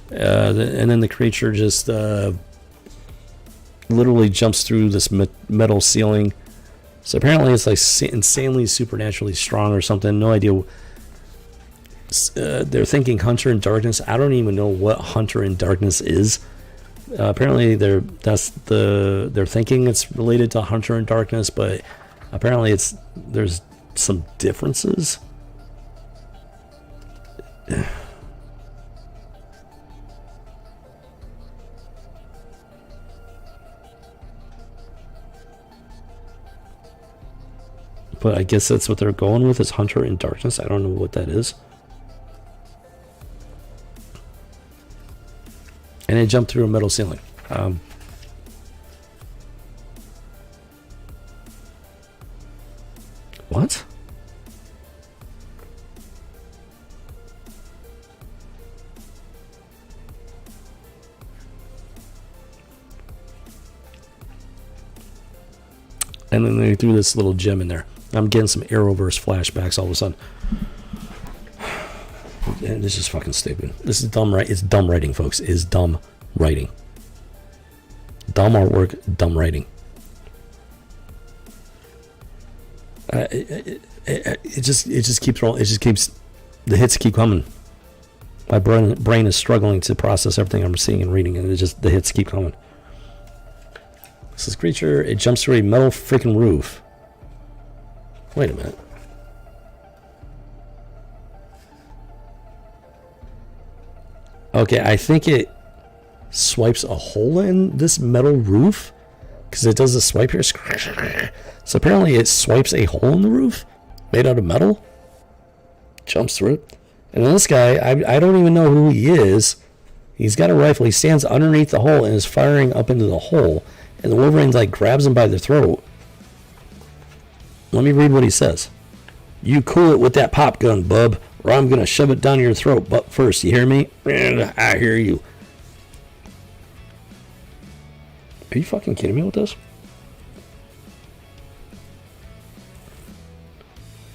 [SPEAKER 2] then the creature just literally jumps through this metal ceiling. So apparently it's like insanely supernaturally strong or something. No idea. They're thinking Hunter in Darkness. I don't even know what Hunter in Darkness is. Apparently they're thinking it's related to Hunter in Darkness, but apparently there's some differences. But I guess that's what they're going with, is Hunter in Darkness. I don't know what that is. And it jumped through a metal ceiling. What? And then they threw this little gem in there. I'm getting some Arrowverse flashbacks all of a sudden. And this is fucking stupid. This is dumb, right? It's dumb writing, folks. It's dumb writing. Dumb artwork, dumb writing. It just keeps rolling. It just keeps, the hits keep coming. My brain is struggling to process everything I'm seeing and reading, and the hits keep coming. This creature, it jumps through a metal freaking roof. Wait a minute. Okay, I think it swipes a hole in this metal roof, because it does a swipe here. So apparently it swipes a hole in the roof made out of metal, jumps through it. And then this guy, I don't even know who he is. He's got a rifle. He stands underneath the hole and is firing up into the hole. And the Wolverine like grabs him by the throat. Let me read what he says. You cool it with that pop gun, bub, or I'm going to shove it down your throat. But first, you hear me? I hear you. Are you fucking kidding me with this?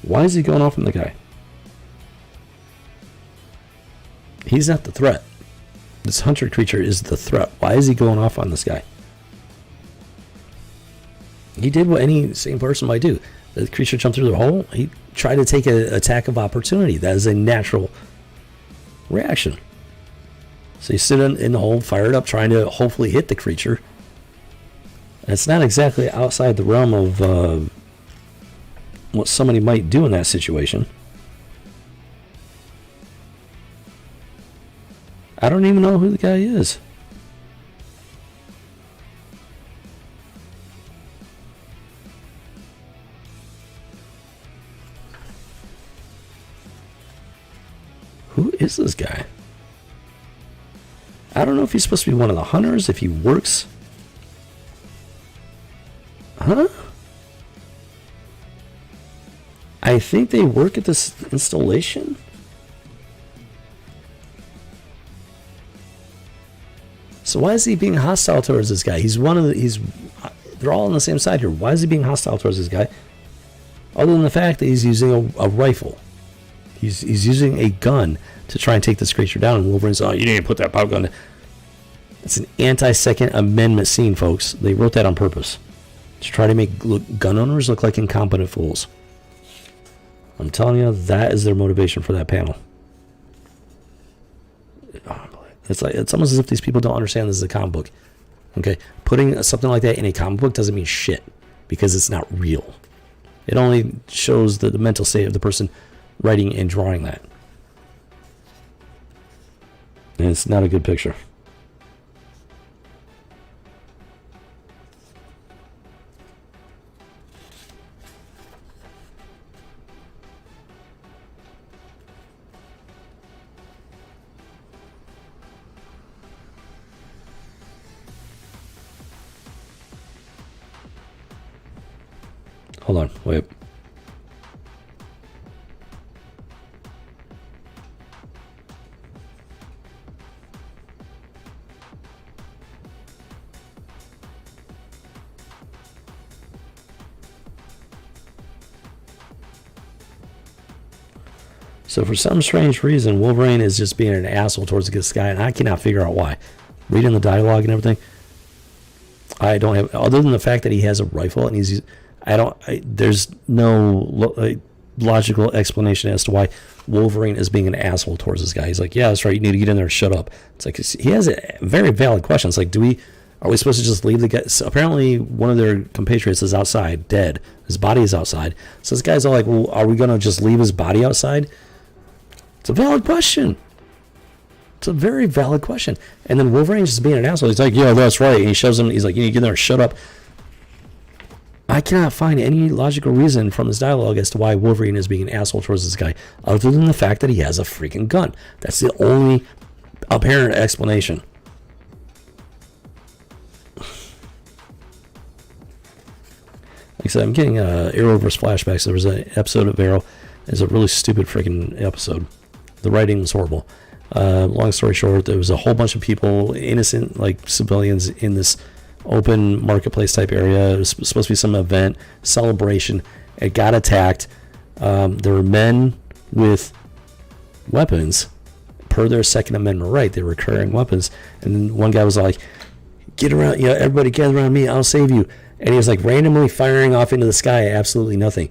[SPEAKER 2] Why is he going off on the guy? He's not the threat. This hunter creature is the threat. Why is he going off on this guy? He did what any sane person might do. The creature jumped through the hole. He tried to take an attack of opportunity. That is a natural reaction. So you sit in the hole, fired up, trying to hopefully hit the creature. And it's not exactly outside the realm of what somebody might do in that situation. I don't even know who the guy is. Who is this guy? I don't know if he's supposed to be one of the hunters, if he works. Huh? I think they work at this installation. So why is he being hostile towards this guy? They're all on the same side here. Why is he being hostile towards this guy? Other than the fact that he's using a rifle. He's using a gun to try and take this creature down. And Wolverine's, oh, you didn't put that pop gun. It's an anti-Second Amendment scene, folks. They wrote that on purpose to try to make gun owners look like incompetent fools. I'm telling you, that is their motivation for that panel. It's almost as if these people don't understand this is a comic book. Okay, putting something like that in a comic book doesn't mean shit because it's not real. It only shows the mental state of the person writing and drawing that. And it's not a good picture. Hold on, wait. So for some strange reason, Wolverine is just being an asshole towards this guy, and I cannot figure out why. Reading the dialogue and everything, I don't have, other than the fact that he has a rifle and there's no logical explanation as to why Wolverine is being an asshole towards this guy. He's like, yeah, that's right, you need to get in there and shut up. It's like, he has a very valid question. It's like, are we supposed to just leave the guy? So apparently one of their compatriots is outside, dead. His body is outside. So this guy's all like, well, are we going to just leave his body outside? It's a valid question. It's a very valid question. And then Wolverine's just being an asshole. He's like, yeah, that's right. And he shows him, he's like, you need to get in there and shut up. I cannot find any logical reason from this dialogue as to why Wolverine is being an asshole towards this guy, other than the fact that he has a freaking gun. That's the only apparent explanation. Like I said, I'm getting Arrowverse flashbacks. There was an episode of Arrow. It's a really stupid freaking episode. The writing was horrible. Long story short, there was a whole bunch of people, innocent, like civilians, in this open marketplace type area. It was supposed to be some event, celebration. It got attacked. There were men with weapons, per their Second Amendment right. They were carrying weapons. And one guy was like, get around, everybody gather around me, I'll save you. And he was like randomly firing off into the sky, absolutely nothing.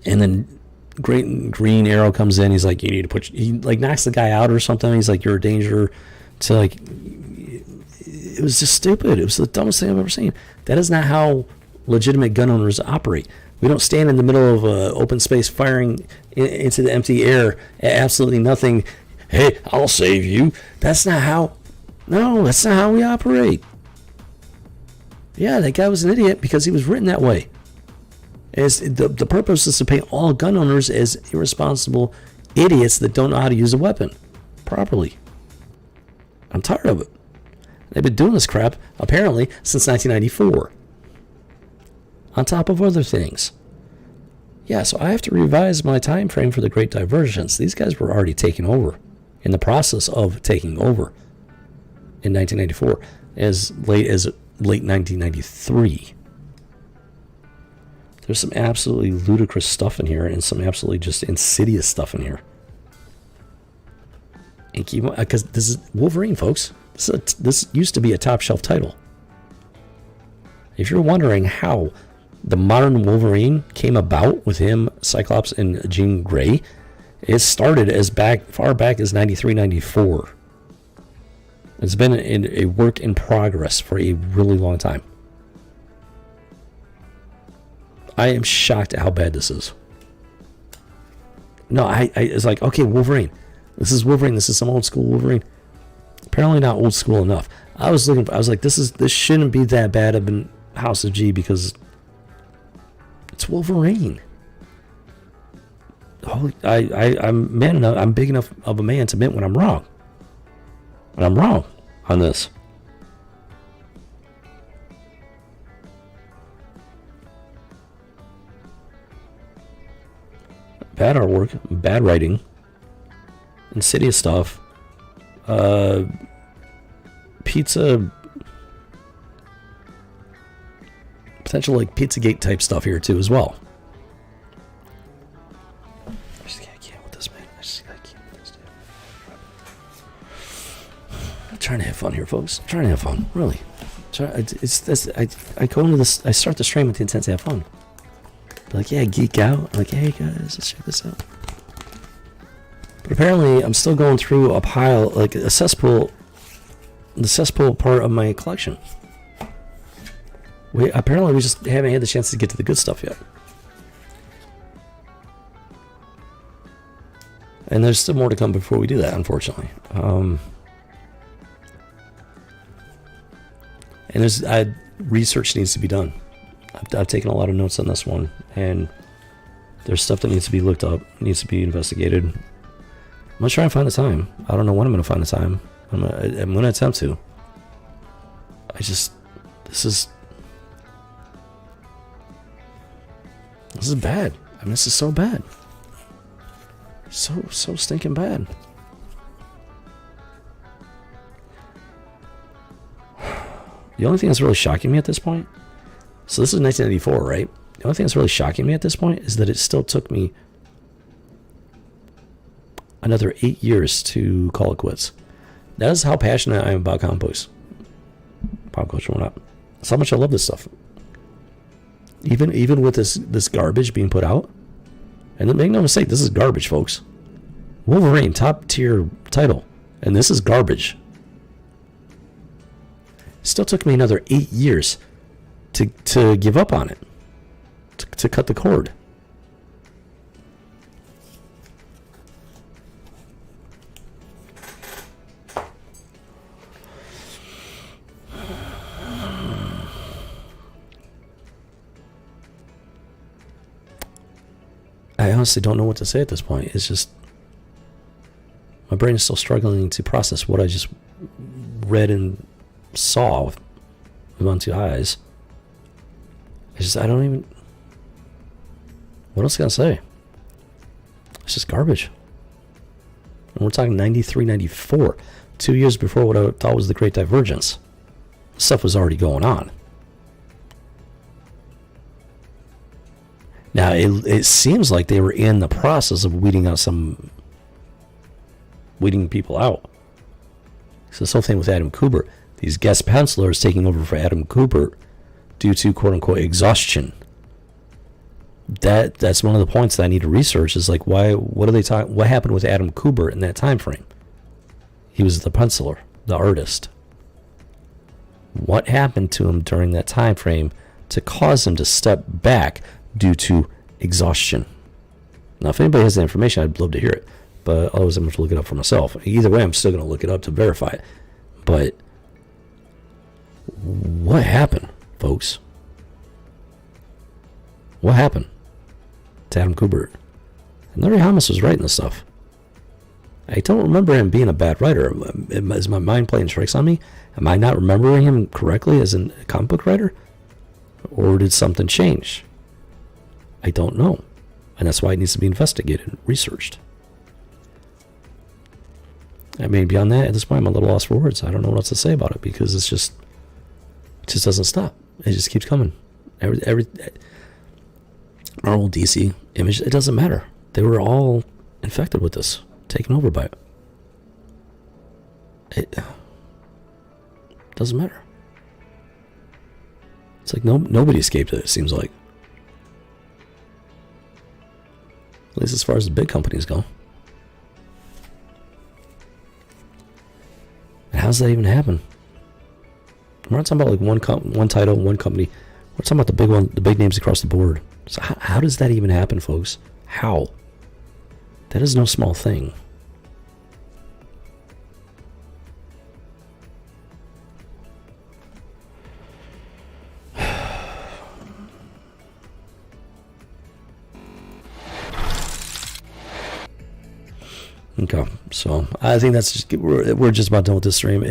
[SPEAKER 2] And then Green Arrow comes in. He's like, you need to he like knocks the guy out or something. He's like, you're a danger to, like, it was just stupid. It was the dumbest thing I've ever seen. That is not how legitimate gun owners operate. We don't stand in the middle of open space firing into the empty air at absolutely nothing. Hey, I'll save you. That's not how we operate. Yeah, that guy was an idiot because he was written that way. As the purpose is to paint all gun owners as irresponsible idiots that don't know how to use a weapon properly. I'm tired of it. They've been doing this crap, apparently, since 1994. On top of other things. Yeah, so I have to revise my time frame for the Great Divergence. These guys were already taking over, in the process of taking over in 1994, as late 1993. There's some absolutely ludicrous stuff in here and some absolutely just insidious stuff in here. And keep on, because this is Wolverine, folks. This used to be a top shelf title. If you're wondering how the modern Wolverine came about with him, Cyclops, and Jean Grey, it started as far back as 93, 94. It's been a work in progress for a really long time. I am shocked at how bad this is. No, it's like, okay, Wolverine. This is Wolverine. This is some old school Wolverine. Apparently not old school enough. I was like, this shouldn't be that bad of in House of G because it's Wolverine. I'm big enough of a man to admit when I'm wrong. When I'm wrong on this. Bad artwork, bad writing, insidious stuff, pizza, potential like Pizzagate type stuff here too as well. I can't with this, man. I can't with this, dude. I'm trying to have fun here, folks. I'm trying to have fun, really. I go into this. I start the stream with the intent to have fun. Like, yeah, geek out. Like, hey guys, let's check this out. But apparently, I'm still going through a pile, like a cesspool, the cesspool part of my collection. Apparently, we just haven't had the chance to get to the good stuff yet. And there's still more to come before we do that, unfortunately. And research needs to be done. I've taken a lot of notes on this one, and there's stuff that needs to be looked up, needs to be investigated. I'm gonna try and find the time. I don't know when I'm gonna find the time. I'm gonna attempt to. This is bad. I mean, this is so bad. So stinking bad. The only thing that's really shocking me at this point, so this is 1994, right? The only thing that's really shocking me at this point is that it still took me another 8 years to call it quits. That is how passionate I am about comic books, pop culture, whatnot. That's how much I love this stuff. Even with this garbage being put out, and make no mistake, this is garbage, folks. Wolverine, top tier title, and this is garbage. Still took me another 8 years to give up on it, to cut the cord. I honestly don't know what to say at this point. It's just, my brain is still struggling to process what I just read and saw with my two eyes. I don't even, what else can I say? It's just garbage. And we're talking 93, 94, 2 years before what I thought was the Great Divergence. Stuff was already going on. Now, it seems like they were in the process of weeding people out. So this whole thing with Adam Kubert, these guest pencilers taking over for Adam Kubert due to quote-unquote exhaustion. That's one of the points that I need to research is like, what happened with Adam Kubert in that time frame? He was the penciler, the artist. What happened to him during that time frame to cause him to step back due to exhaustion? Now, if anybody has the information, I'd love to hear it, but otherwise I'm going to look it up for myself. Either way, I'm still going to look it up to verify it. But what happened, folks? What happened to Adam Kubert? And Larry Hamas was writing this stuff. I don't remember him being a bad writer. Is my mind playing tricks on me? Am I not remembering him correctly as a comic book writer? Or did something change? I don't know. And that's why it needs to be investigated and researched. I mean, beyond that, at this point, I'm a little lost for words. I don't know what else to say about it because it just doesn't stop. It just keeps coming. Every Marvel, DC, Image, it doesn't matter. They were all infected with this, taken over by it. It doesn't matter. It's like nobody escaped it, it seems like. At least as far as the big companies go. And how does that even happen? We're not talking about like one title, one company. We're talking about the big names across the board. So how does that even happen, folks? How? That is no small thing. Okay, so I think that's just we're just about done with this stream.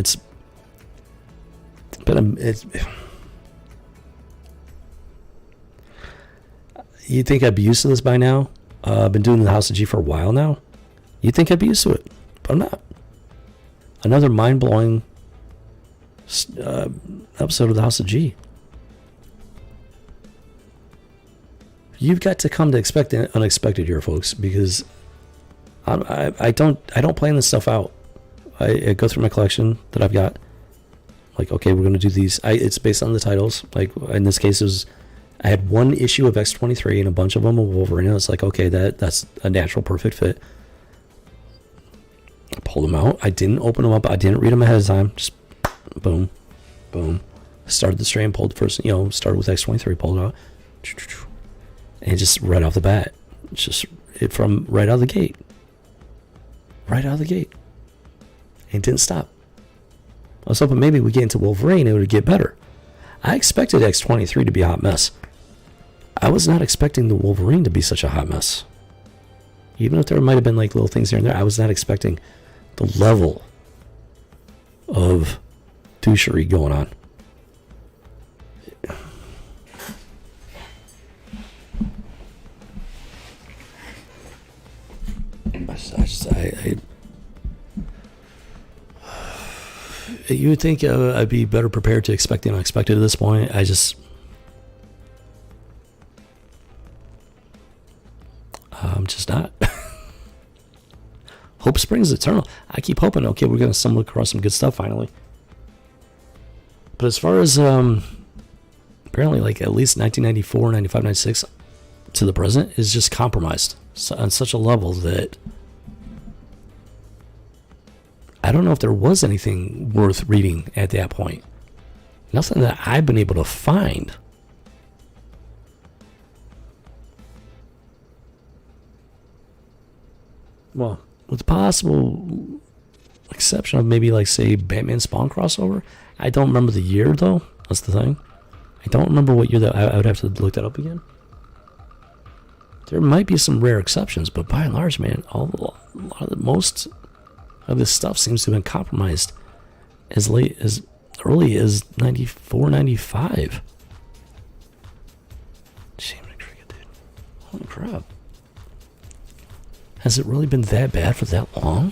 [SPEAKER 2] You'd think I'd be used to this by now. I've been doing the House of G for a while now. You'd think I'd be used to it, but I'm not. Another mind-blowing episode of the House of G. You've got to come to expect the unexpected here, folks, because I don't plan this stuff out. I go through my collection that I've got. Like, okay, we're going to do these. It's based on the titles. Like, in this case, I had one issue of X23 and a bunch of them of Wolverine. It's like, okay, that's a natural, perfect fit. I pulled them out. I didn't open them up. I didn't read them ahead of time. Just boom, boom. Started the stream, pulled first, started with X23, pulled it out. And just right off the bat. It's just from right out of the gate. Right out of the gate. And didn't stop. I was hoping maybe we get into Wolverine and it would get better. I expected X23 to be a hot mess. I was not expecting the Wolverine to be such a hot mess. Even if there might have been like little things here and there, I was not expecting the level of douchery going on. You would think I'd be better prepared to expect the unexpected at this point. I'm just not. Hope springs eternal. I keep hoping, okay, we're going to stumble across some good stuff finally. But as far as apparently like at least 1994, 95, 96 to the present is just compromised on such a level that I don't know if there was anything worth reading at that point. Nothing that I've been able to find. Well, with the possible exception of maybe like say Batman Spawn crossover. I don't remember the year though. That's the thing. I don't remember what year that I would have to look that up again. There might be some rare exceptions, but by and large, man, most of this stuff seems to have been compromised as early as 94, 95. Shame to cricket, dude. Holy crap. Has it really been that bad for that long?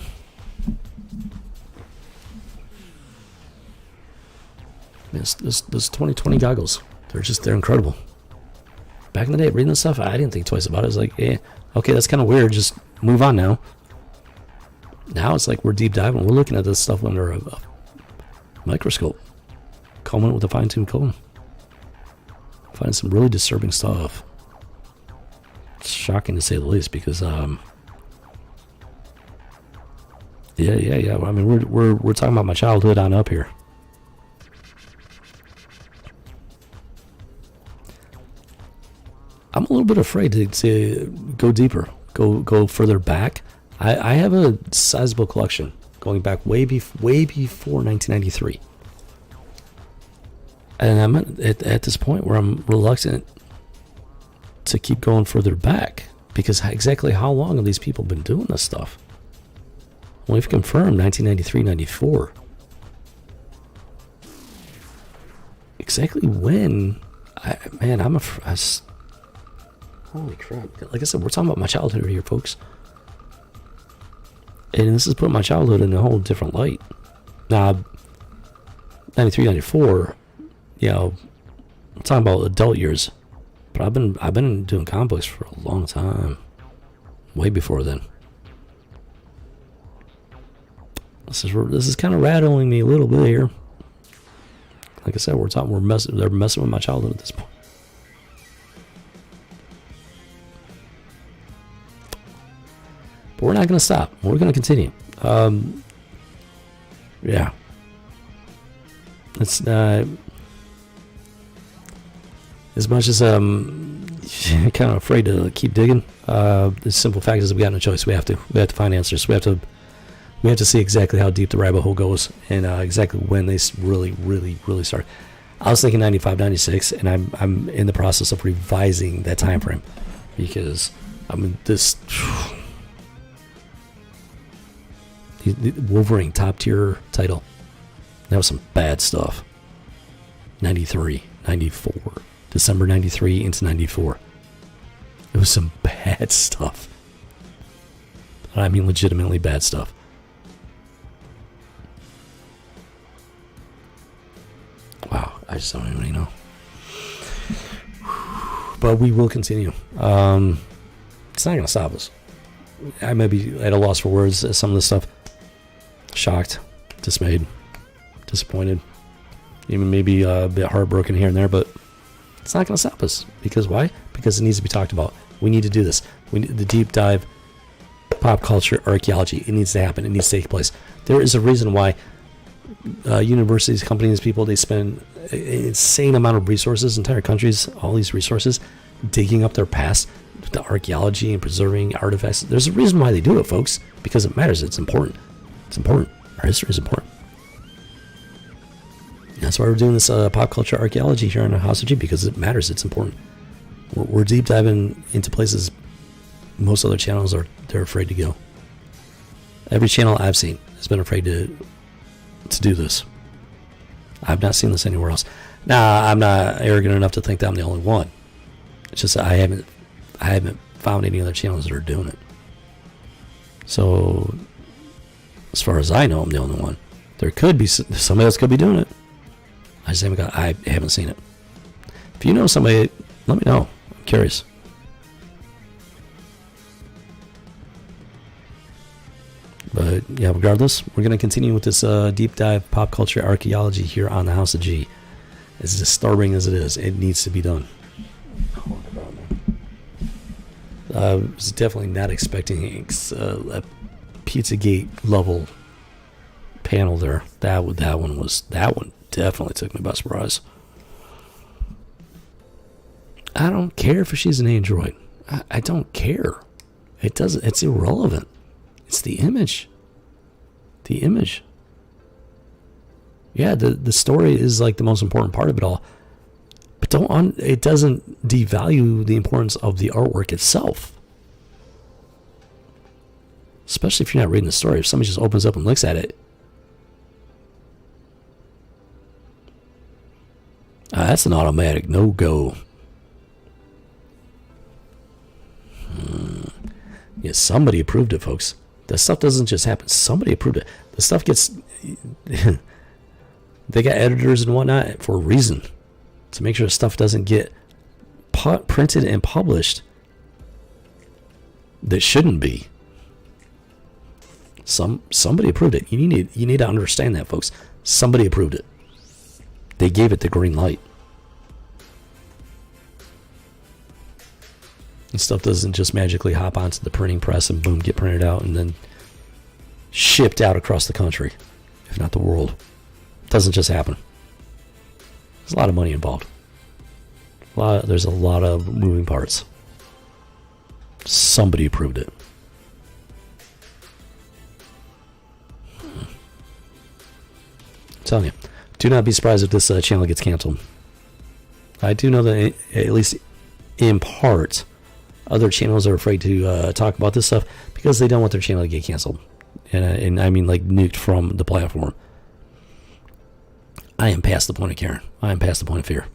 [SPEAKER 2] Those 2020 goggles, they're incredible. Back in the day, reading this stuff, I didn't think twice about it. I was like, yeah, okay, that's kind of weird. Just move on now. Now it's like we're deep diving. We're looking at this stuff under a microscope, combing it with a fine-tuned comb. Finding some really disturbing stuff. It's shocking to say the least, because yeah. I mean, we're talking about my childhood on up here. I'm a little bit afraid to go deeper, go further back. I have a sizable collection going back way before 1993, and I'm at this point where I'm reluctant to keep going further back, because exactly how long have these people been doing this stuff? Well, we've confirmed 1993, 94. Exactly when? Holy crap. Like I said, we're talking about my childhood here, folks. And this is putting my childhood in a whole different light. Now, 93, 94, you know, I'm talking about adult years. But I've been doing comic books for a long time. Way before then. This is kind of rattling me a little bit here. Like I said, they're messing with my childhood at this point. But we're not going to stop. We're going to continue. Yeah. It's as much as kind of afraid to keep digging. The simple fact is we got no choice. We have to find answers. We have to see exactly how deep the rabbit hole goes, and exactly when they really start. I was thinking 95, 96, and I'm in the process of revising that time frame, because I mean this. The Wolverine top tier title. That was some bad stuff. 93, 94, December 93 into 94. It was some bad stuff. I mean legitimately bad stuff. Wow, I just don't even know. But we will continue. It's not going to stop us. I may be at a loss for words at some of this stuff. Shocked, dismayed, disappointed, even maybe a bit heartbroken here and there, but it's not going to stop us. Because why? Because it needs to be talked about. We need to do this. We need the deep dive pop culture archaeology. It needs to happen. It needs to take place. There is a reason why universities, companies, people, they spend an insane amount of resources, entire countries, all these resources, digging up their past, the archaeology and preserving artifacts. There's a reason why they do it, folks, because it matters. It's important. It's important. Our history is important. That's why we're doing this pop culture archaeology here on House of G, because it matters. It's important. We're deep diving into places most other channels they're afraid to go. Every channel I've seen has been afraid to do this. I've not seen this anywhere else. Now, I'm not arrogant enough to think that I'm the only one. It's just that I haven't found any other channels that are doing it. So, as far as I know, I'm the only one. There could be somebody else could be doing it. I haven't seen it. If you know somebody, let me know. I'm curious. But yeah, regardless, we're going to continue with this deep dive pop culture archaeology here on the House of G. As disturbing as it is, it needs to be done. I was definitely not expecting a Pizzagate level panel there. That one definitely took me by surprise. I don't care if she's an android. I don't care. It's irrelevant. It's the image. The image. Yeah, the story is like the most important part of it all. But it doesn't devalue the importance of the artwork itself. Especially if you're not reading the story. If somebody just opens up and looks at it. That's an automatic no-go. Yeah, somebody approved it, folks. That stuff doesn't just happen. Somebody approved it. The stuff gets... They got editors and whatnot for a reason. To make sure stuff doesn't get printed and published that shouldn't be. Somebody approved it. You need to understand that, folks. Somebody approved it. They gave it the green light. And stuff doesn't just magically hop onto the printing press and boom, get printed out and then shipped out across the country, if not the world. It doesn't just happen. There's a lot of money involved. There's a lot of moving parts. Somebody approved it. I'm telling you, do not be surprised if this channel gets canceled. I do know that, at least in part, other channels are afraid to talk about this stuff because they don't want their channel to get canceled. And I mean like nuked from the platform. I am past the point of caring. I am past the point of fear.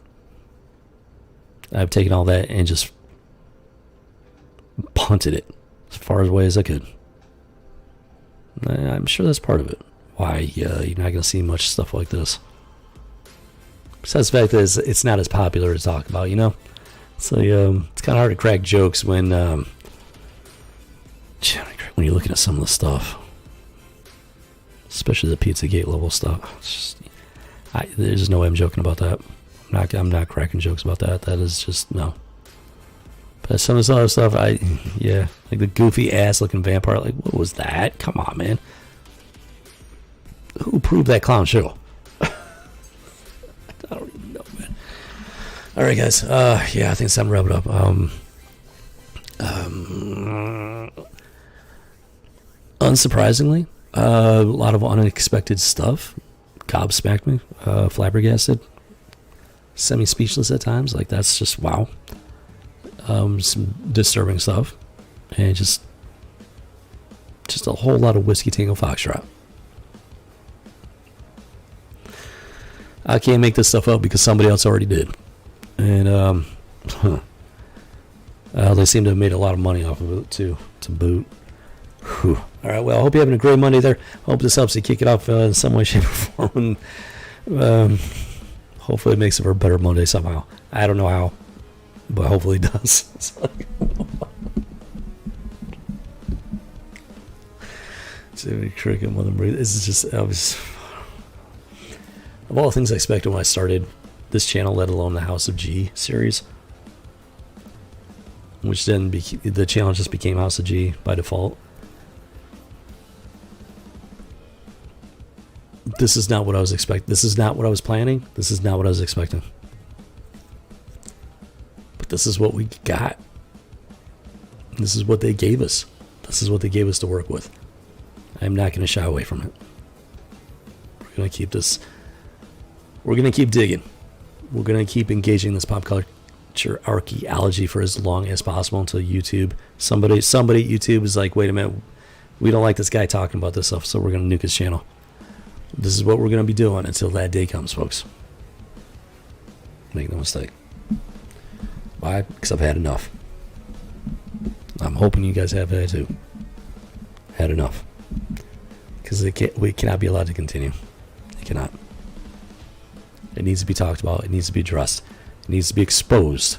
[SPEAKER 2] I've taken all that and just punted it as far away as I could. I'm sure that's part of it. Why you're not going to see much stuff like this. Besides the fact that it's not as popular to talk about, you know? So it's kind of hard to crack jokes when you're looking at some of the stuff. Especially the Pizzagate level stuff. There's just no way I'm joking about that. I'm not cracking jokes about that. That is just, no. But some of this other stuff, like the goofy ass looking vampire, like, what was that? Come on, man. Who approved that clown show? I don't even know, man. All right, guys. I think it's time to wrap it up. Unsurprisingly, a lot of unexpected stuff gobsmacked me, flabbergasted, semi-speechless at times. Like, that's just wow. Some disturbing stuff, and just a whole lot of Whiskey Tango Foxtrot. I can't make this stuff up because somebody else already did, and they seem to have made a lot of money off of it too, to boot. Whew. All right, well, I hope you're having a great Monday there. Hope this helps you kick it off in some way, shape, or form. Hopefully it makes it for a better Monday somehow. I don't know how, but hopefully it does. Cricket, mother breathe. This is just, of all the things I expected when I started this channel, let alone the House of G series, which then the channel just became House of G by default. This is not what I was expecting. This is not what I was planning. This is not what I was expecting. But this is what we got. This is what they gave us. This is what they gave us to work with. I'm not going to shy away from it. We're going to keep this. We're going to keep digging. We're going to keep engaging this pop culture archaeology for as long as possible until YouTube, somebody at YouTube is like, wait a minute, we don't like this guy talking about this stuff, so we're going to nuke his channel. This is what we're going to be doing until that day comes, folks. Make no mistake. Why? Because I've had enough. I'm hoping you guys have had too. had enough. Because we cannot be allowed to continue. It cannot. It needs to be talked about. It needs to be addressed. It needs to be exposed.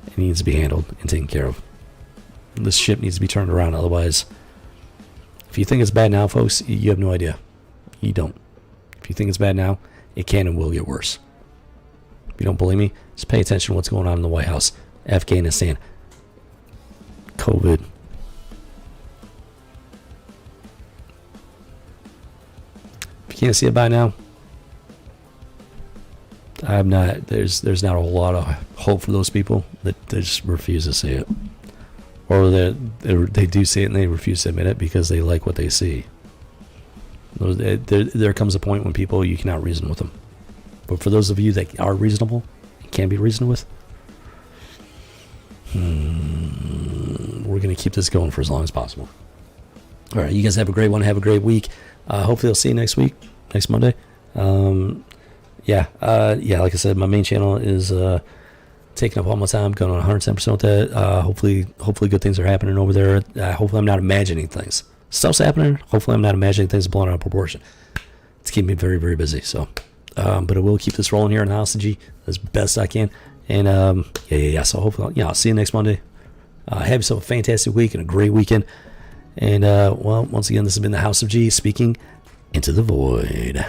[SPEAKER 2] It needs to be handled and taken care of. This ship needs to be turned around. Otherwise, if you think it's bad now, folks, you have no idea. You don't. If you think it's bad now, it can and will get worse. If you don't believe me, just pay attention to what's going on in the White House, Afghanistan, COVID. If you can't see it by now, I'm not. There's not a whole lot of hope for those people that they just refuse to see it, or they do see it and they refuse to admit it because they like what they see. There comes a point when people, you cannot reason with them. But for those of you that are reasonable and can be reasoned with, we're going to keep this going for as long as possible. All right, you guys have a great one. Have a great week. Hopefully I'll see you next week, next Monday. Like I said, my main channel is taking up all my time, going on 110% with that. Hopefully good things are happening over there. Hopefully I'm not imagining things. Stuff's happening. Hopefully I'm not imagining things blowing out of proportion. It's keeping me very, very busy. So, but I will keep this rolling here in the House of G as best I can. And So hopefully, I'll see you next Monday. Have yourself a fantastic week and a great weekend. And once again, this has been the House of G speaking into the void.